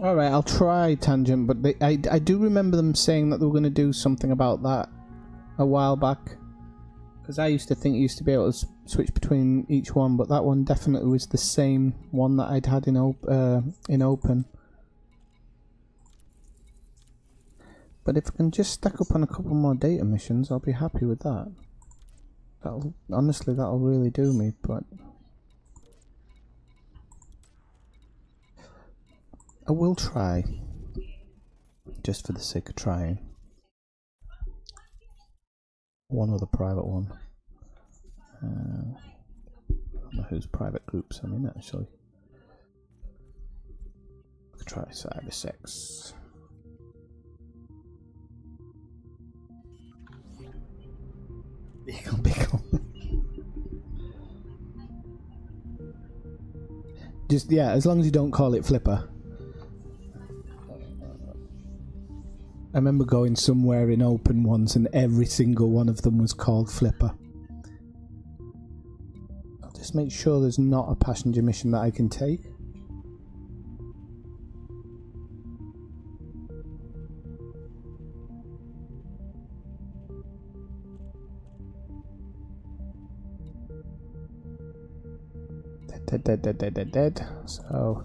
Alright, I'll try Tangent, but I do remember them saying that they were going to do something about that a while back. Because I used to think you used to be able to switch between each one, but that one definitely was the same one that I'd had in open. But if I can just stack up on a couple more data missions, I'll be happy with that. Honestly, that'll really do me, but I will try, just for the sake of trying. One other private one. I don't know whose private groups I'm in actually. I'll try cyber sex. Just, yeah, as long as you don't call it Flipper. I remember going somewhere in open once and every single one of them was called Flipper. I'll just make sure there's not a passenger mission that I can take. Dead. So,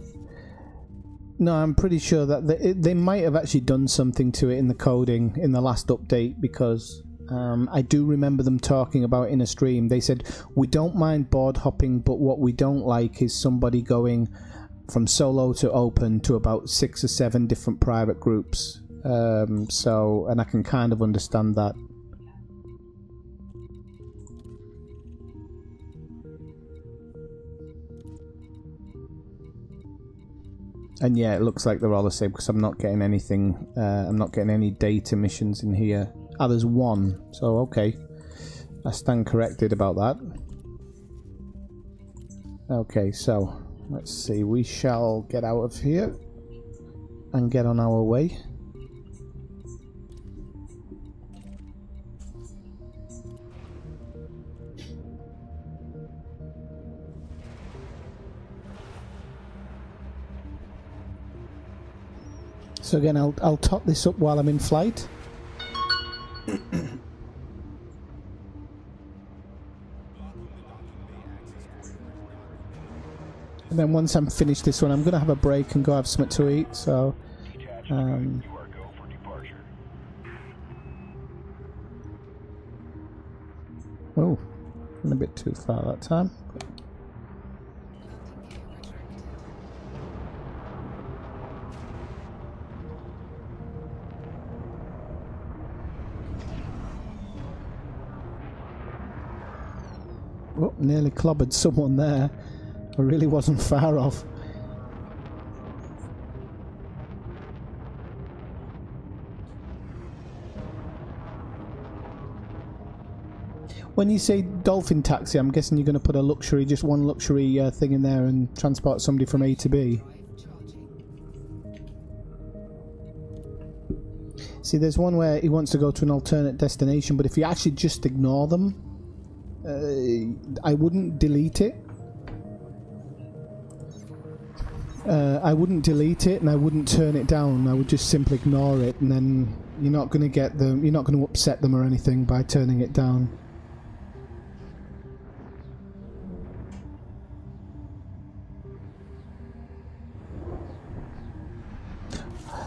no, I'm pretty sure that they might have actually done something to it in the coding in the last update, because I do remember them talking about it in a stream. They said, we don't mind board hopping, but what we don't like is somebody going from solo to open to about 6 or 7 different private groups. So, and I can kind of understand that. And yeah, it looks like they're all the same because I'm not getting anything. I'm not getting any data missions in here. Ah, there's one. So okay, I stand corrected about that. Okay, so let's see. We shall get out of here and get on our way. So again, I'll top this up while I'm in flight. And then once I'm finished this one, I'm going to have a break and go have something to eat. So, You are go for departure. oh, went a bit too far that time. Oh, nearly clobbered someone there. I really wasn't far off. When you say dolphin taxi, I'm guessing you're going to put a luxury, just one luxury thing in there and transport somebody from A to B. See, there's one where he wants to go to an alternate destination, but if you actually just ignore them, I wouldn't delete it. I wouldn't delete it and I wouldn't turn it down. I would just simply ignore it, and then you're not going to get them. You're not going to upset them or anything by turning it down.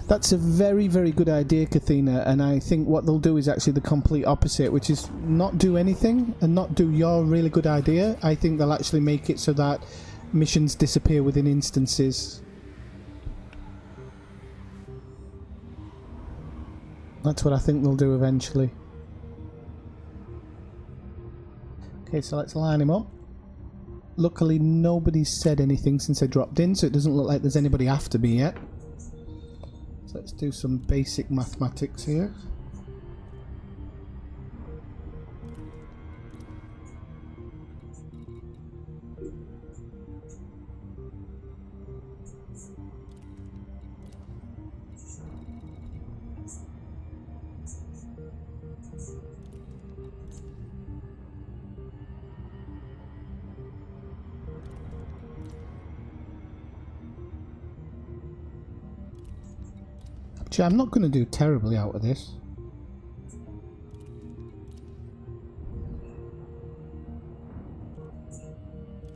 That's a very, very good idea, Kathina, and I think what they'll do is actually the complete opposite, which is not do anything and not do your really good idea. I think they'll actually make it so that missions disappear within instances. That's what I think they'll do eventually. Okay, so let's line him up. Luckily, nobody's said anything since I dropped in, so it doesn't look like there's anybody after me yet. So let's do some basic mathematics here. I'm not going to do terribly out of this.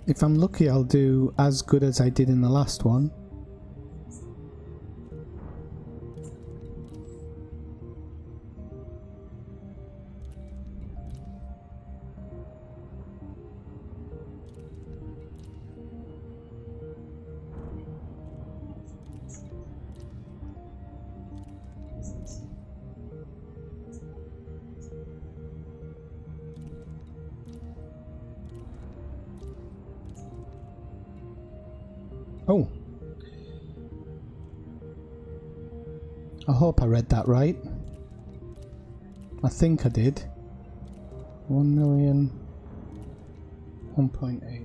If I'm lucky, I'll do as good as I did in the last one. Oh. I hope I read that right. I think I did. 1 million. 1.8.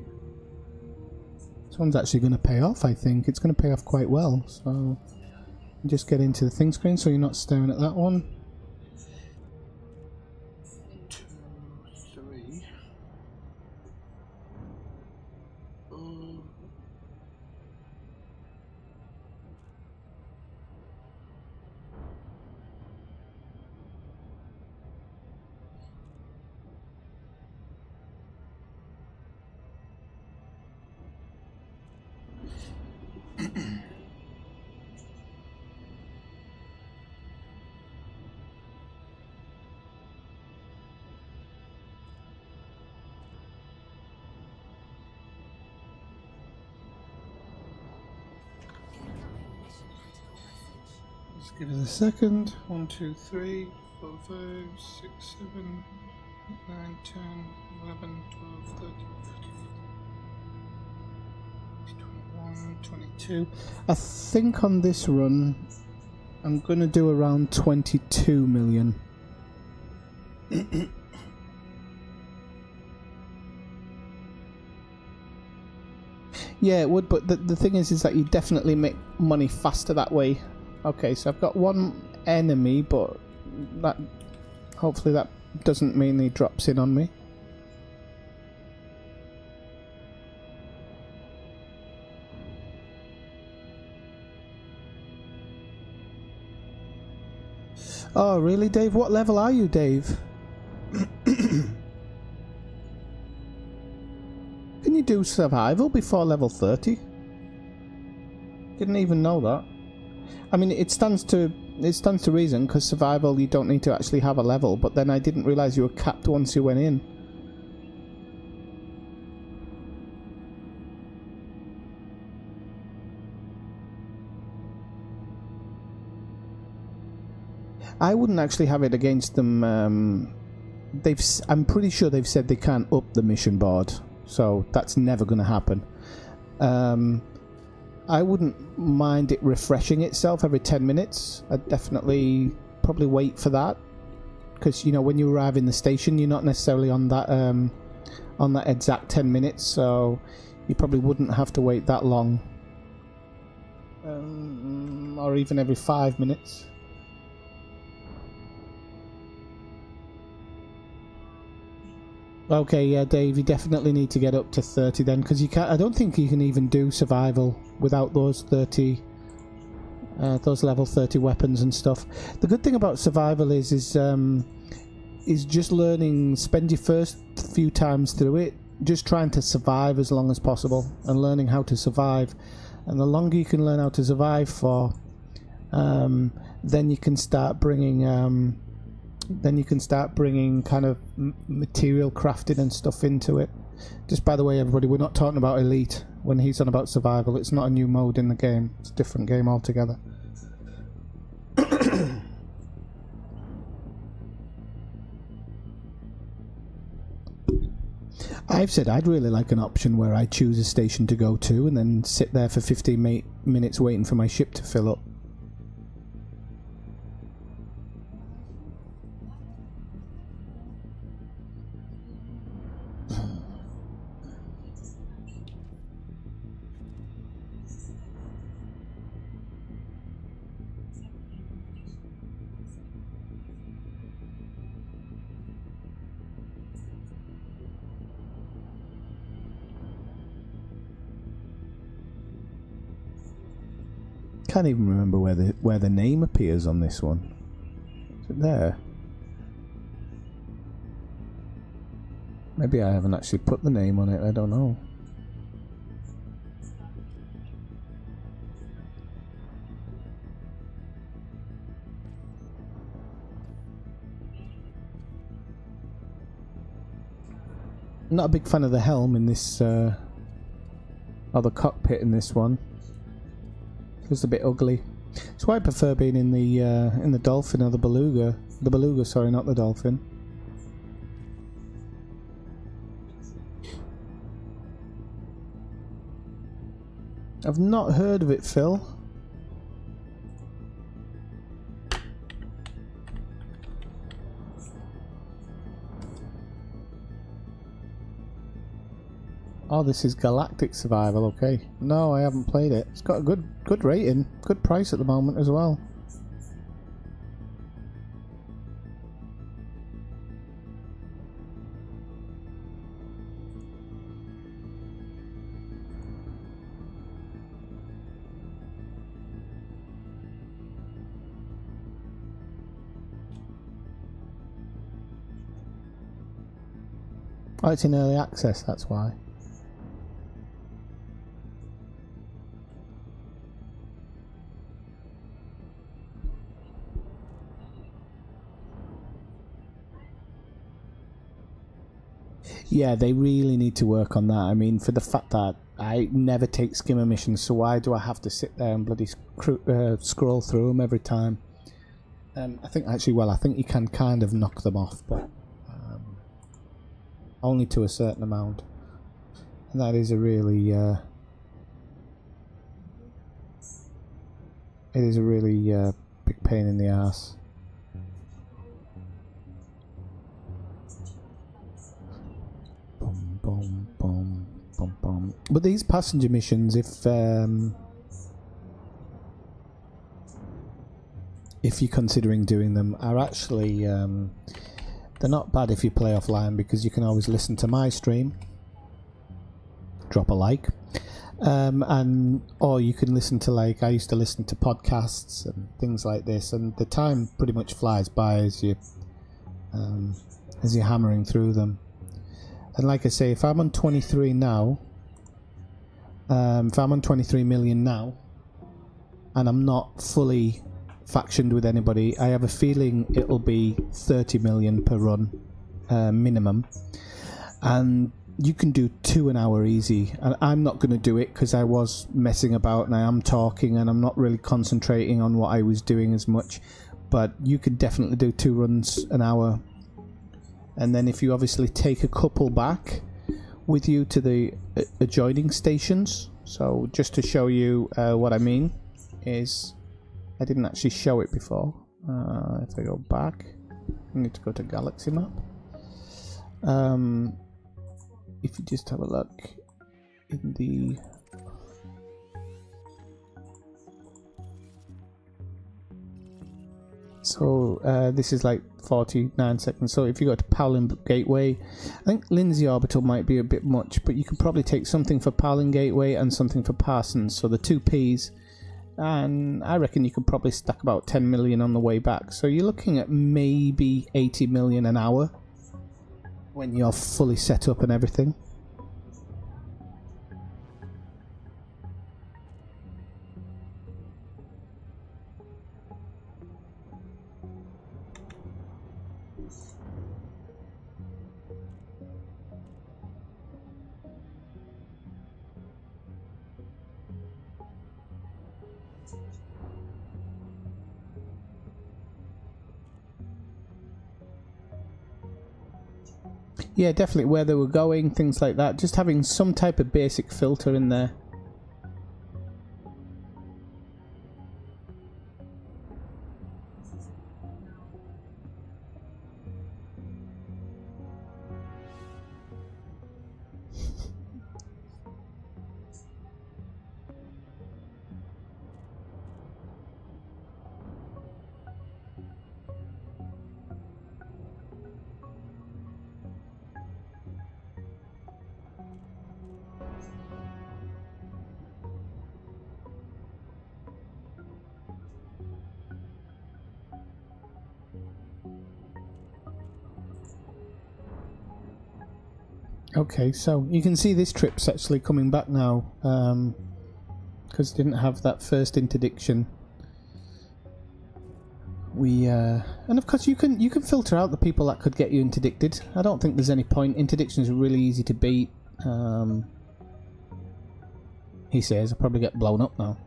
This one's actually going to pay off, I think. It's going to pay off quite well. So, just get into the thing screen so you're not staring at that one. 1, 2, 3. Incoming mission critical message. Just give it a second. 1, 2, 3, 4, 5, 6, 7, 9, 10, 11, 12, 13, 14, 21, 22. I think on this run, I'm going to do around 22 million. Yeah, it would, but the thing is that you definitely make money faster that way. Okay, so I've got one enemy, but that hopefully that doesn't mean he drops in on me. Oh, really, Dave? What level are you, Dave? Can you do survival before level 30? Didn't even know that. I mean, it stands to reason, because survival you don't need to actually have a level, but then I didn't realise you were capped once you went in. I wouldn't actually have it against them. I'm pretty sure they've said they can't up the mission board, so that's never going to happen. I wouldn't mind it refreshing itself every 10 minutes. I'd definitely probably wait for that, because you know, when you arrive in the station, you're not necessarily on that exact 10 minutes, so you probably wouldn't have to wait that long, or even every 5 minutes. Okay, yeah, Dave, you definitely need to get up to 30 then, because you can't. I don't think you can even do survival without those 30, those level 30 weapons and stuff. The good thing about survival is just learning. Spend your first few times through it just trying to survive as long as possible and learning how to survive. And the longer you can learn how to survive for, then you can start bringing. Then you can start bringing kind of material crafting and stuff into it. Just by the way, everybody, we're not talking about Elite when he's on about survival. It's not a new mode in the game. It's a different game altogether. I've said I'd really like an option where I choose a station to go to and then sit there for 15 minutes waiting for my ship to fill up. Can't even remember where the name appears on this one. Is it there? Maybe I haven't actually put the name on it, I don't know. I'm not a big fan of the helm in this, or the cockpit in this one. It's a bit ugly. That's why I prefer being in the Dolphin or the Beluga. The Beluga, sorry, not the Dolphin. I've not heard of it, Phil. Oh, this is Galactic Survival, okay. No, I haven't played it. It's got a good rating, good price at the moment as well. Oh, it's in early access, that's why. Yeah, they really need to work on that. I mean, for the fact that I never take skimmer missions, so why do I have to sit there and bloody scroll through them every time? I think actually, well, I think you can kind of knock them off, but only to a certain amount. And that is a really, it is a really big pain in the arse. Boom, boom, boom, boom, boom. But these passenger missions, if you're considering doing them, are actually they're not bad if you play offline, because you can always listen to my stream, drop a like, and or you can listen to, like, I used to listen to podcasts and things like this, and the time pretty much flies by as you're hammering through them. And like I say, if I'm on 23 now, if I'm on 23 million now, and I'm not fully factioned with anybody, I have a feeling it'll be 30 million per run, minimum. And you can do 2 an hour easy. And I'm not going to do it because I was messing about and I am talking and I'm not really concentrating on what I was doing as much. But you could definitely do 2 runs an hour. And then if you obviously take a couple back with you to the adjoining stations, so just to show you what I mean is, I didn't actually show it before. If I go back, I need to go to Galaxy Map. If you just have a look in the this is like 49 seconds. So if you go to Powling Gateway, I think Lindsay Orbital might be a bit much, but you could probably take something for Powling Gateway and something for Parsons, so the 2 Ps, and I reckon you could probably stack about 10 million on the way back. So you're looking at maybe 80 million an hour when you're fully set up and everything. Yeah, definitely where they were going, things like that. Just having some type of basic filter in there. Okay, so you can see this trip's actually coming back now, because it didn't have that first interdiction. And of course you can filter out the people that could get you interdicted. I don't think there's any point. Interdictions are really easy to beat. He says I'll probably get blown up now.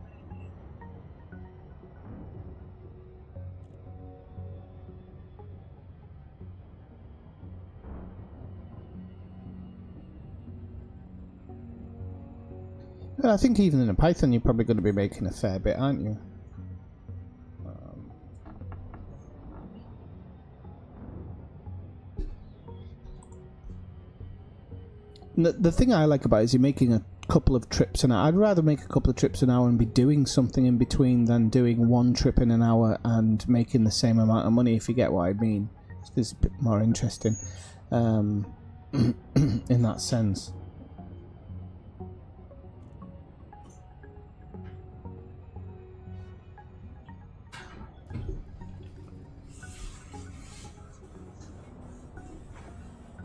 I think even in a Python you're probably going to be making a fair bit, aren't you? The thing I like about it is you're making a couple of trips an hour. I'd rather make a couple of trips an hour and be doing something in between than doing one trip in an hour and making the same amount of money, if you get what I mean. It's a bit more interesting in that sense.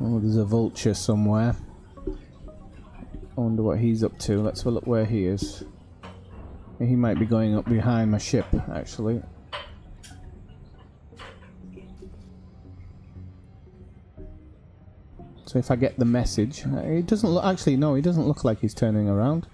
Oh, there's a vulture somewhere. I wonder what he's up to. Let's have a look where he is. He might be going up behind my ship, actually. So if I get the message... He doesn't look... Actually, no, he doesn't look like he's turning around.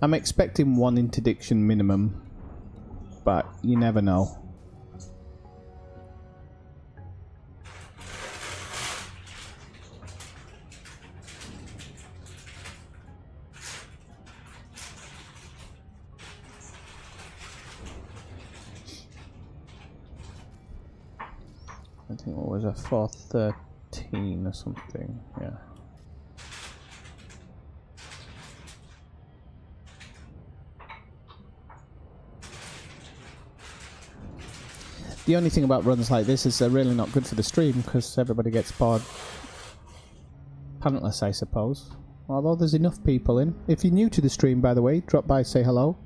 I'm expecting one interdiction minimum, but you never know. I think what was a 413 or something, yeah. The only thing about runs like this is they're really not good for the stream because everybody gets bored pantless, I suppose. Although there's enough people in. If you're new to the stream, by the way, drop by, say hello.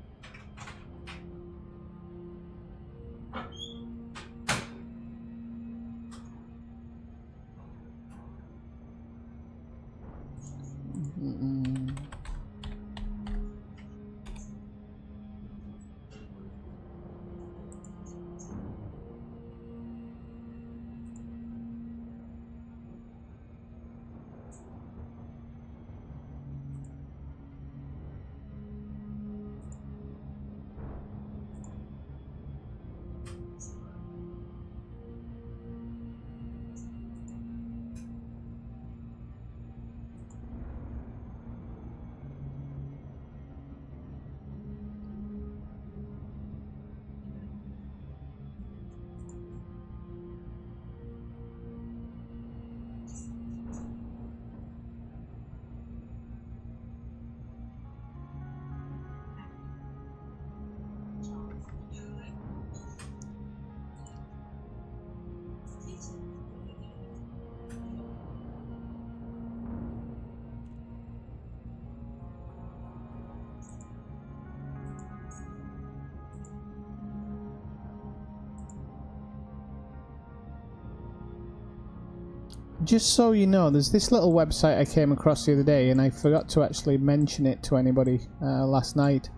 Just so you know, there's this little website I came across the other day and I forgot to actually mention it to anybody last night.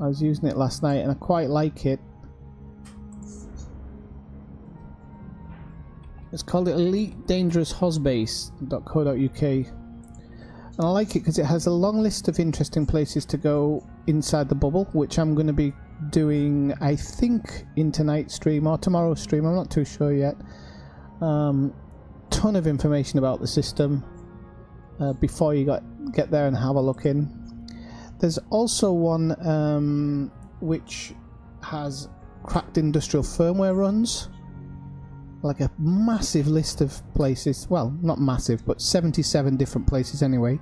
I was using it last night and I quite like it. It's called EliteDangerousHozbase.co.uk, and I like it because it has a long list of interesting places to go inside the bubble, which I'm going to be doing, I think, in tonight's stream or tomorrow's stream. I'm not too sure yet. Ton of information about the system before you get there and have a look in. There's also one which has cracked industrial firmware runs, like a massive list of places, well, not massive, but 77 different places anyway,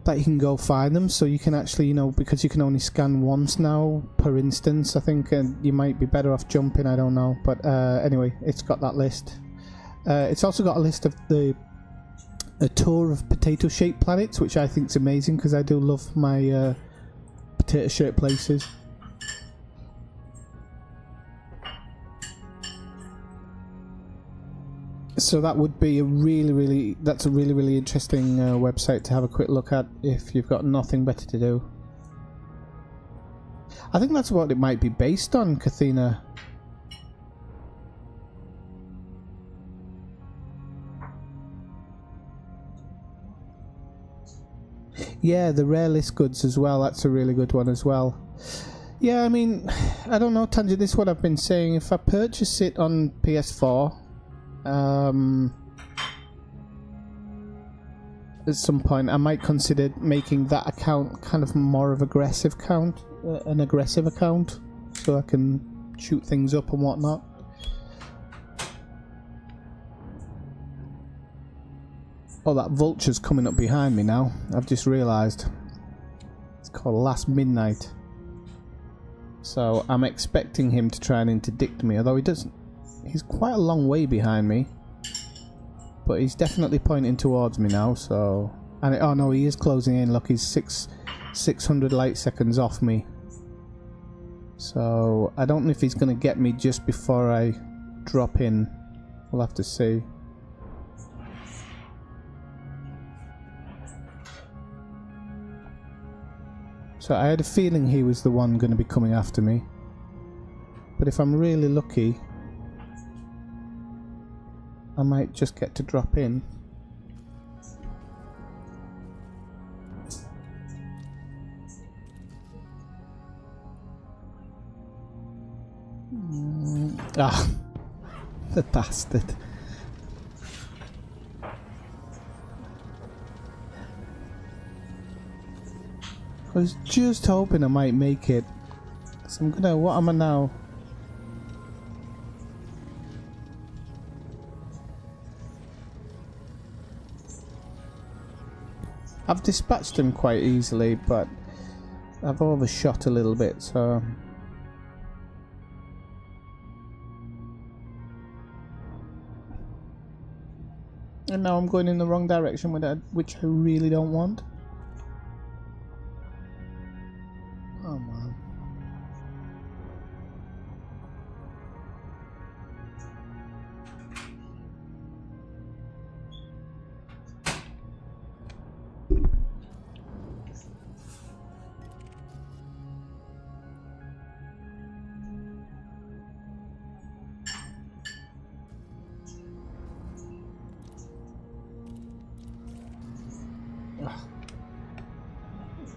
that you can go find them. So you can actually, you know, because you can only scan once now per instance, I think, and you might be better off jumping, I don't know, but anyway, it's got that list. It's also got a list of a tour of potato-shaped planets, which I think is amazing because I do love my potato-shaped places. So that would be a really interesting website to have a quick look at if you've got nothing better to do. I think that's what it might be based on, Kathina. Yeah, the rare list goods as well. That's a really good one as well. Yeah, I mean, I don't know, Tangent. This is what I've been saying. If I purchase it on PS4, at some point, I might consider making that account kind of more of aggressive account, an aggressive account, so I can shoot things up and whatnot. Oh, that vulture's coming up behind me now. I've just realised. It's called Last Midnight. So I'm expecting him to try and interdict me, although he doesn't. He's quite a long way behind me. But he's definitely pointing towards me now, so... And oh no, he is closing in. Look, he's 600 light seconds off me. So I don't know if he's going to get me just before I drop in. We'll have to see. So I had a feeling he was the one going to be coming after me. But if I'm really lucky, I might just get to drop in. Ah, the bastard. I was just hoping I might make it. So I'm gonna... What am I now? I've dispatched him quite easily, but I've overshot a little bit, so... And now I'm going in the wrong direction with that, which I really don't want. Oh man.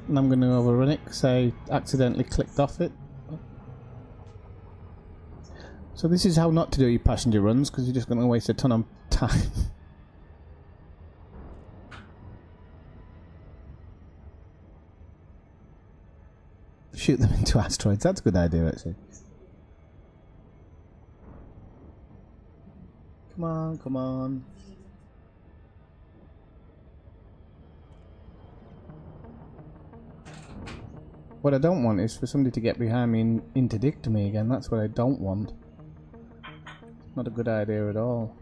And I'm going to overrun it because I accidentally clicked off it. So this is how not to do your passenger runs, because you're just going to waste a ton of time. Shoot them into asteroids. That's a good idea, actually. Come on, come on. What I don't want is for somebody to get behind me and interdict me again. That's what I don't want. Not a good idea at all.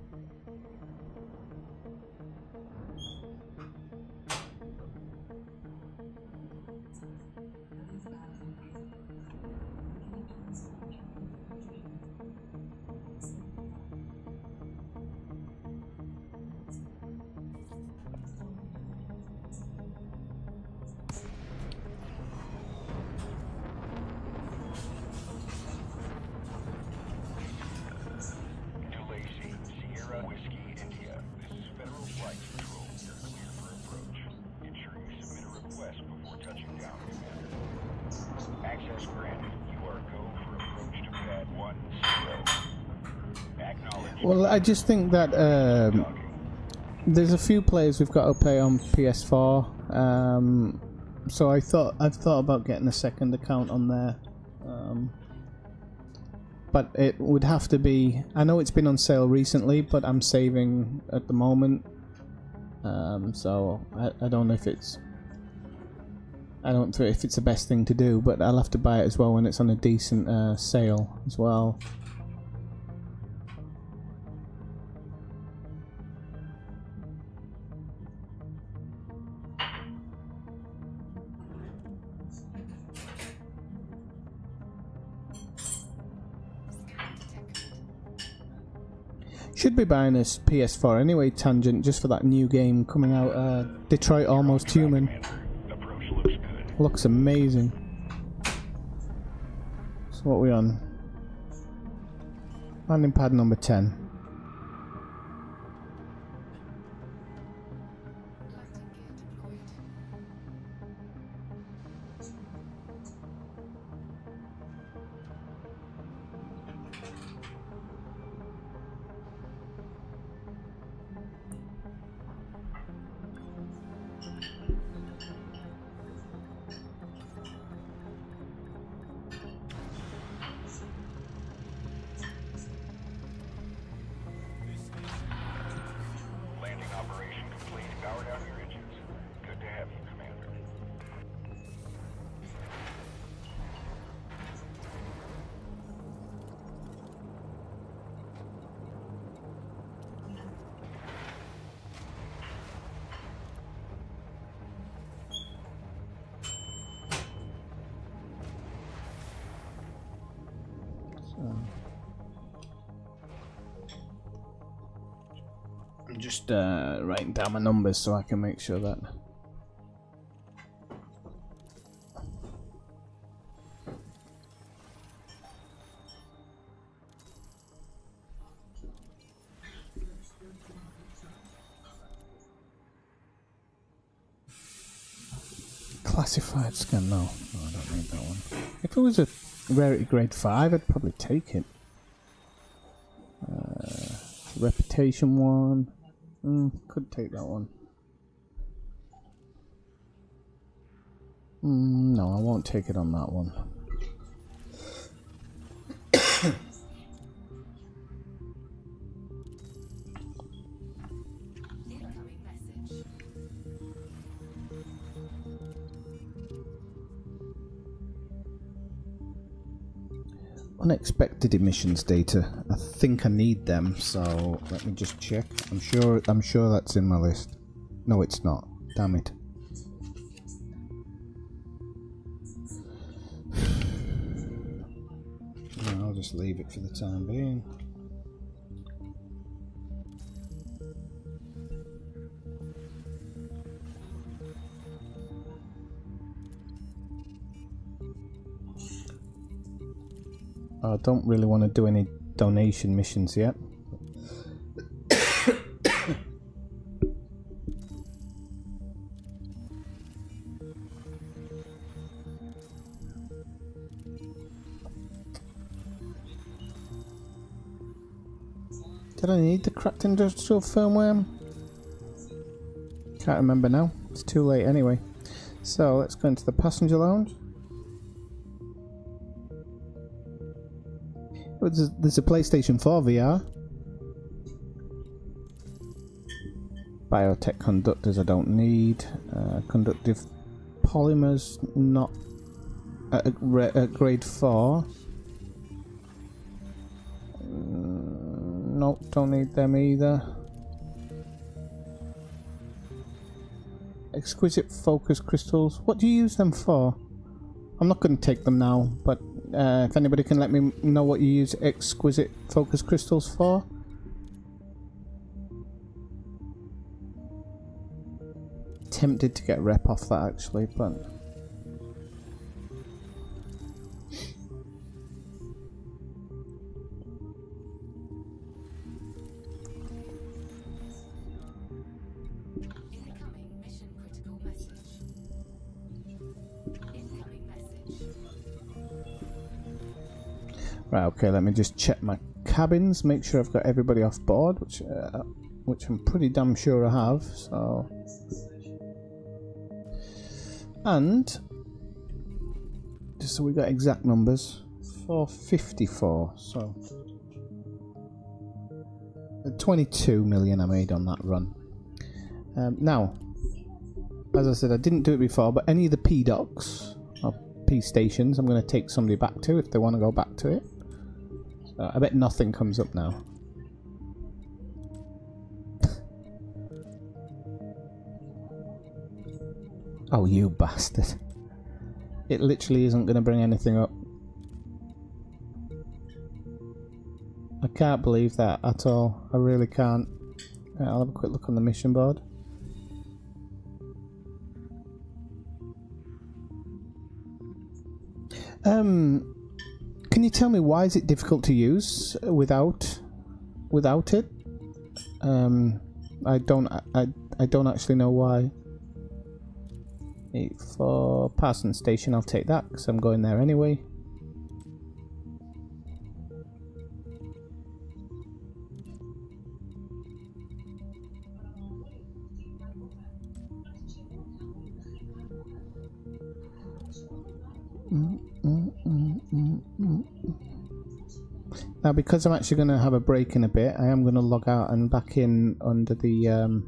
Access granted. You are go for approach to pad 10. Acknowledge. Well, I just think that there's a few players we've got to play on PS4. So I've thought about getting a second account on there. But it would have to be... I know it's been on sale recently, but I'm saving at the moment. So I don't know if it's... I don't know if it's the best thing to do, but I'll have to buy it as well when it's on a decent sale as well. Should be buying this PS4 anyway, Tangent, just for that new game coming out, Detroit Almost Human. Looks amazing. So what are we on? Landing pad number 10. Landing gear deployed. I'm just writing down my numbers so I can make sure that. Classified scan, no. I don't need that one. If it was a rarity grade 5, I'd probably take it. Reputation one. Could take that one. No, I won't take it on that one. Incoming message. Unexpected emissions data. I think I need them, so let me just check. I'm sure that's in my list. No, it's not. Damn it. No, I'll just leave it for the time being. I don't really want to do any donation missions yet. Did I need the cracked industrial firmware? Can't remember now. It's too late anyway. So let's go into the passenger lounge. There's a PlayStation 4 VR. Biotech conductors I don't need. Conductive polymers not at grade 4. Nope, don't need them either. Exquisite focus crystals. What do you use them for? I'm not going to take them now, but if anybody can let me know what you use exquisite focus crystals for. Tempted to get rep off that actually, but Incoming mission critical message. Incoming message. right, okay, let me just check my cabins, make sure I've got everybody off board, which I'm pretty damn sure I have, so. And just so we got exact numbers, 454, so 22 million I made on that run. Now, as I said, I didn't do it before, but any of the P docks or P stations I'm going to take somebody back to if they want to go back to it. So I bet nothing comes up now. Oh, you bastard. It literally isn't going to bring anything up. I can't believe that at all. I really can't. Right, I'll have a quick look on the mission board. Can you tell me why is it difficult to use without it? I don't actually know why. 84 Parsons Station, I'll take that because I'm going there anyway. Now, because I'm actually going to have a break in a bit, I am going to log out and back in under the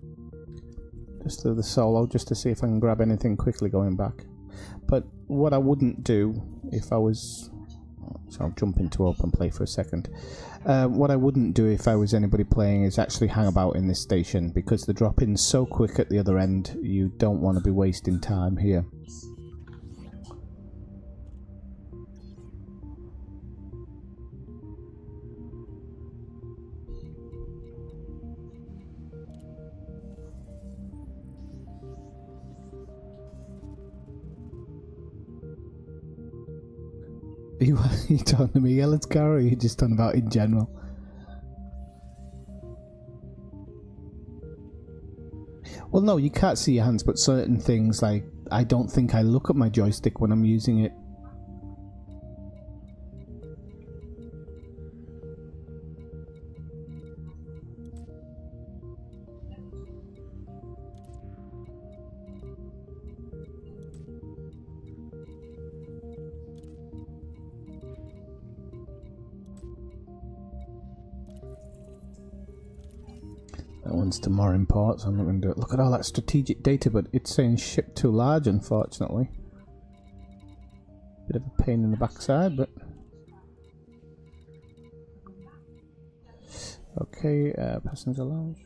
just to the solo, just to see if I can grab anything quickly going back. But what I wouldn't do if I was, so I'll jump into open play for a second. What I wouldn't do if I was anybody playing is actually hang about in this station, because the drop-in's so quick at the other end, you don't want to be wasting time here. Are you talking to me, Ellen's car, or are you just talking about in general? Well, no, you can't see your hands, but certain things, like, I don't think I look at my joystick when I'm using it. That one's to more import, so I'm not going to do it. Look at all that strategic data, but it's saying ship too large, unfortunately. Bit of a pain in the backside, but... Okay, passenger lounge.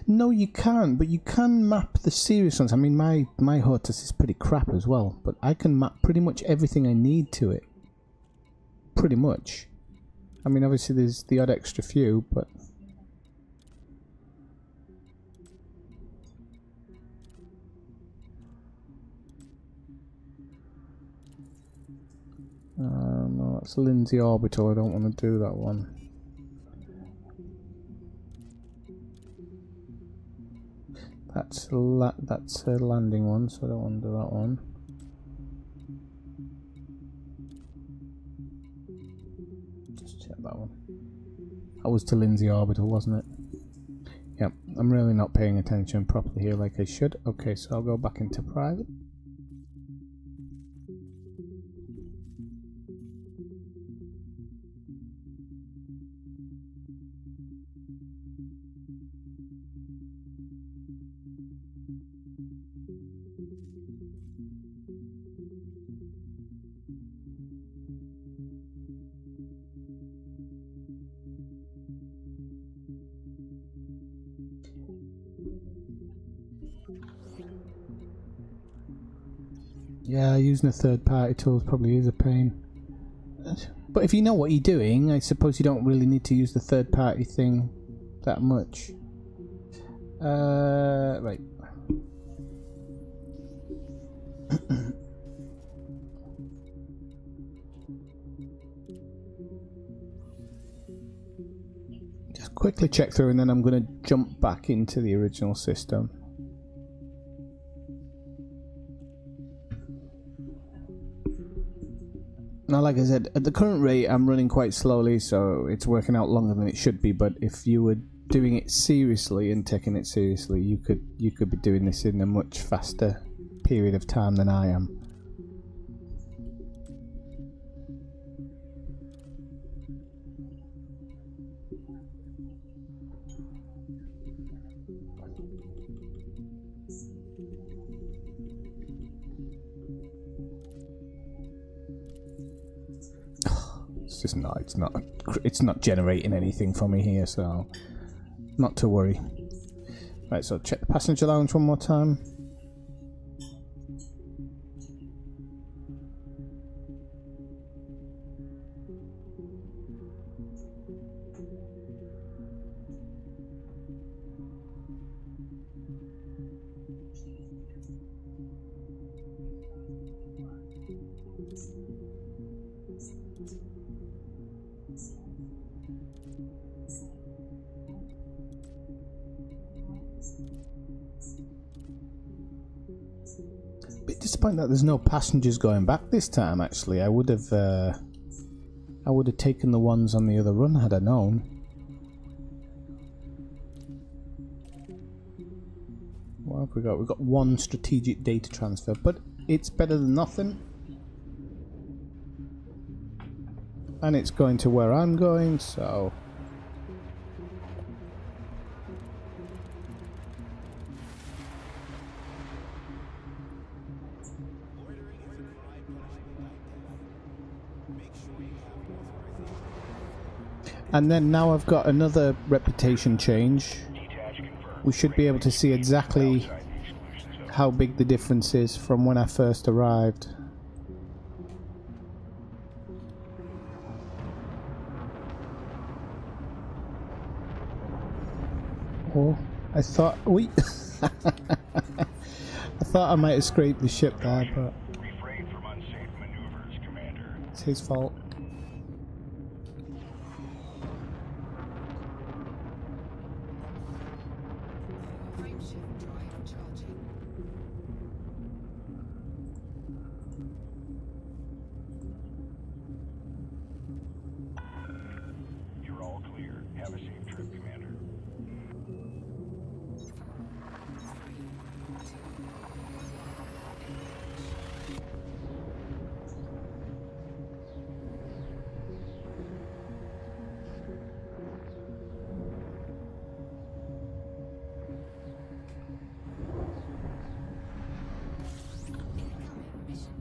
No, you can't, but you can map the serious ones. I mean, my HOTAS is pretty crap as well, but I can map pretty much everything I need to it. Pretty much. I mean, obviously there's the odd extra few, but... no, that's Lindsay Orbital. I don't want to do that one. That's a landing one, so I don't want to do that one. Just check that one. That was to Lindsay Orbital, wasn't it? Yep, I'm really not paying attention properly here like I should. Okay, so I'll go back into private. Yeah, using a third-party tool probably is a pain. But if you know what you're doing, I suppose you don't really need to use the third-party thing that much. Right. Just quickly check through, and then I'm going to jump back into the original system. Now, like I said, at the current rate I'm running quite slowly, so it's working out longer than it should be, but if you were doing it seriously and taking it seriously, you could be doing this in a much faster period of time than I am. It's not generating anything for me here, so not to worry. Right, so check the passenger lounge one more time. Bit disappointed that there's no passengers going back this time. Actually, I would have taken the ones on the other run had I known. What have we got? We've got one strategic data transfer, but it's better than nothing. And it's going to where I'm going, so... And then now I've got another reputation change. We should be able to see exactly how big the difference is from when I first arrived. Oh, I thought... Wait. thought I might have scraped the ship there, but Refrain from unsafe maneuvers, Commander. it's his fault. Frameshift drive charging. You're all clear. Have a safe trip, Commander. Incoming mission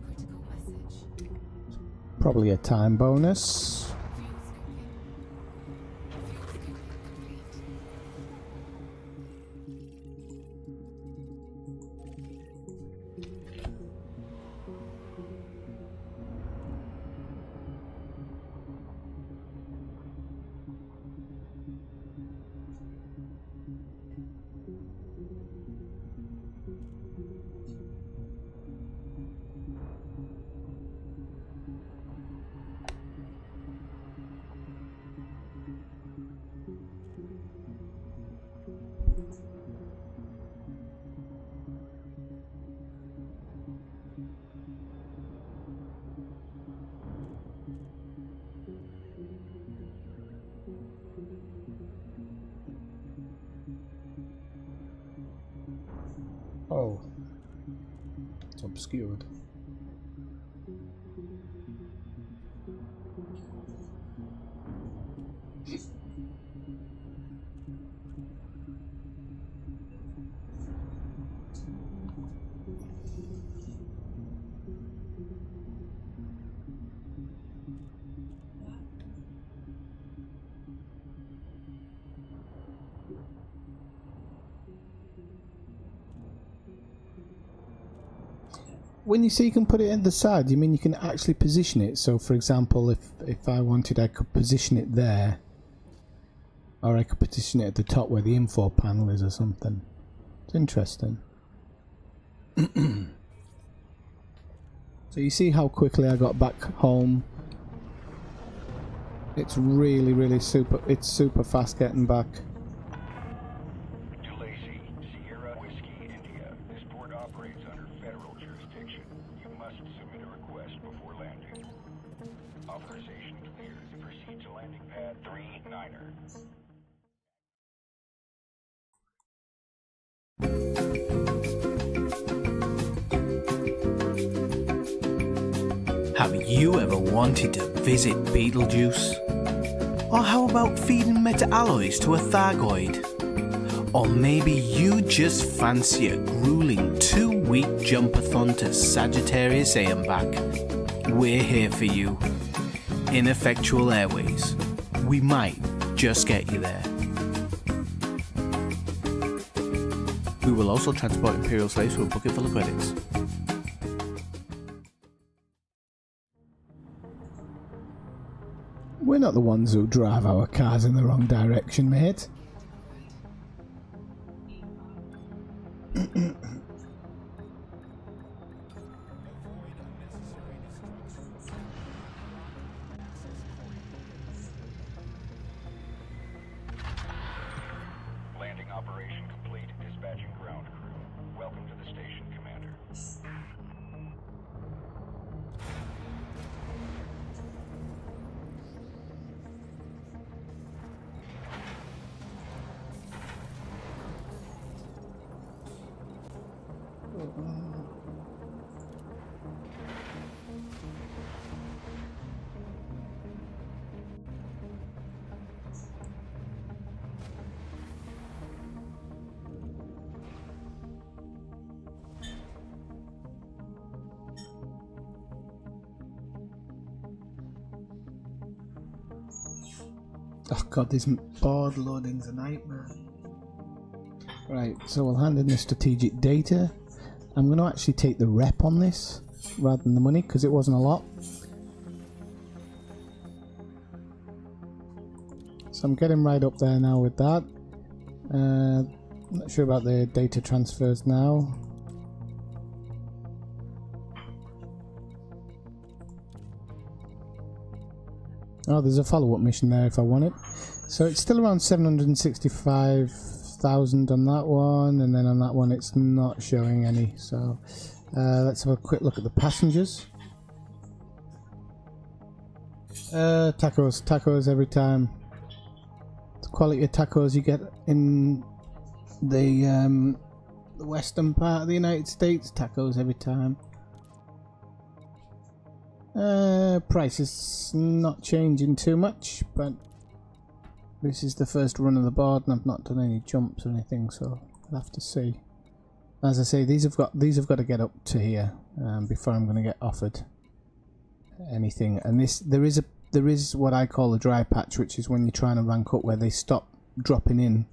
critical message. Probably a time bonus. Fuel scooping. Fuel scooping complete. Oh, it's obscured. When you say you can put it at the side, you mean you can actually position it? So, for example, if I wanted, I could position it there, or I could position it at the top where the info panel is, or something. It's interesting. So you see how quickly I got back home. It's really super. It's super fast getting back. To Lacey, Sierra Whiskey, India. This port operates under federal jurisdiction. You must submit a request before landing. Authorization cleared. Proceed to landing pad 39er. Have you ever wanted to visit Beetlejuice? Or how about feeding meta-alloys to a Thargoid? Or maybe you just fancy a grueling 2-week jumpathon to Sagittarius A and back? We're here for you. Ineffectual Airways. We might just get you there. We will also transport Imperial slaves to a bucket full of credits. We're not the ones who drive our cars in the wrong direction, mate. Landing operation complete. Dispatching ground crew. Welcome to the station, Commander. Oh god, this board loading's a nightmare. Right, so we'll hand in the strategic data. I'm going to actually take the rep on this rather than the money because it wasn't a lot. So I'm getting right up there now with that. I'm not sure about the data transfers now. Oh, there's a follow-up mission there if I want it. So it's still around 765,000 on that one, and then on that one it's not showing any. So let's have a quick look at the passengers. Tacos every time. The quality of tacos you get in the western part of the United States, tacos every time. Price is not changing too much, but this is the first run of the board and I've not done any jumps or anything, so I'll have to see. As I say, these have got to get up to here before I'm going to get offered anything. And there is what I call a dry patch, which is when you're trying to rank up where they stop dropping in.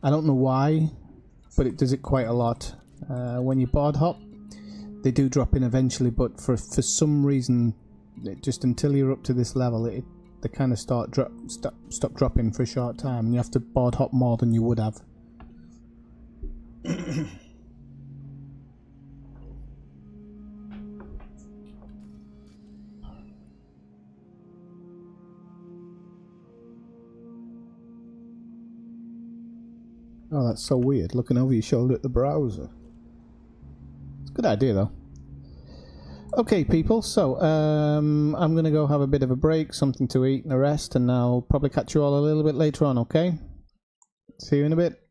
I don't know why, but it does it quite a lot. When you board hop, they do drop in eventually, but for some reason, just until you're up to this level, they kind of stop dropping for a short time, and you have to board hop more than you would have. Oh, that's so weird, looking over your shoulder at the browser. It's a good idea, though. Okay, people, so I'm going to go have a bit of a break, something to eat and a rest, and I'll probably catch you all a little bit later on, okay? See you in a bit.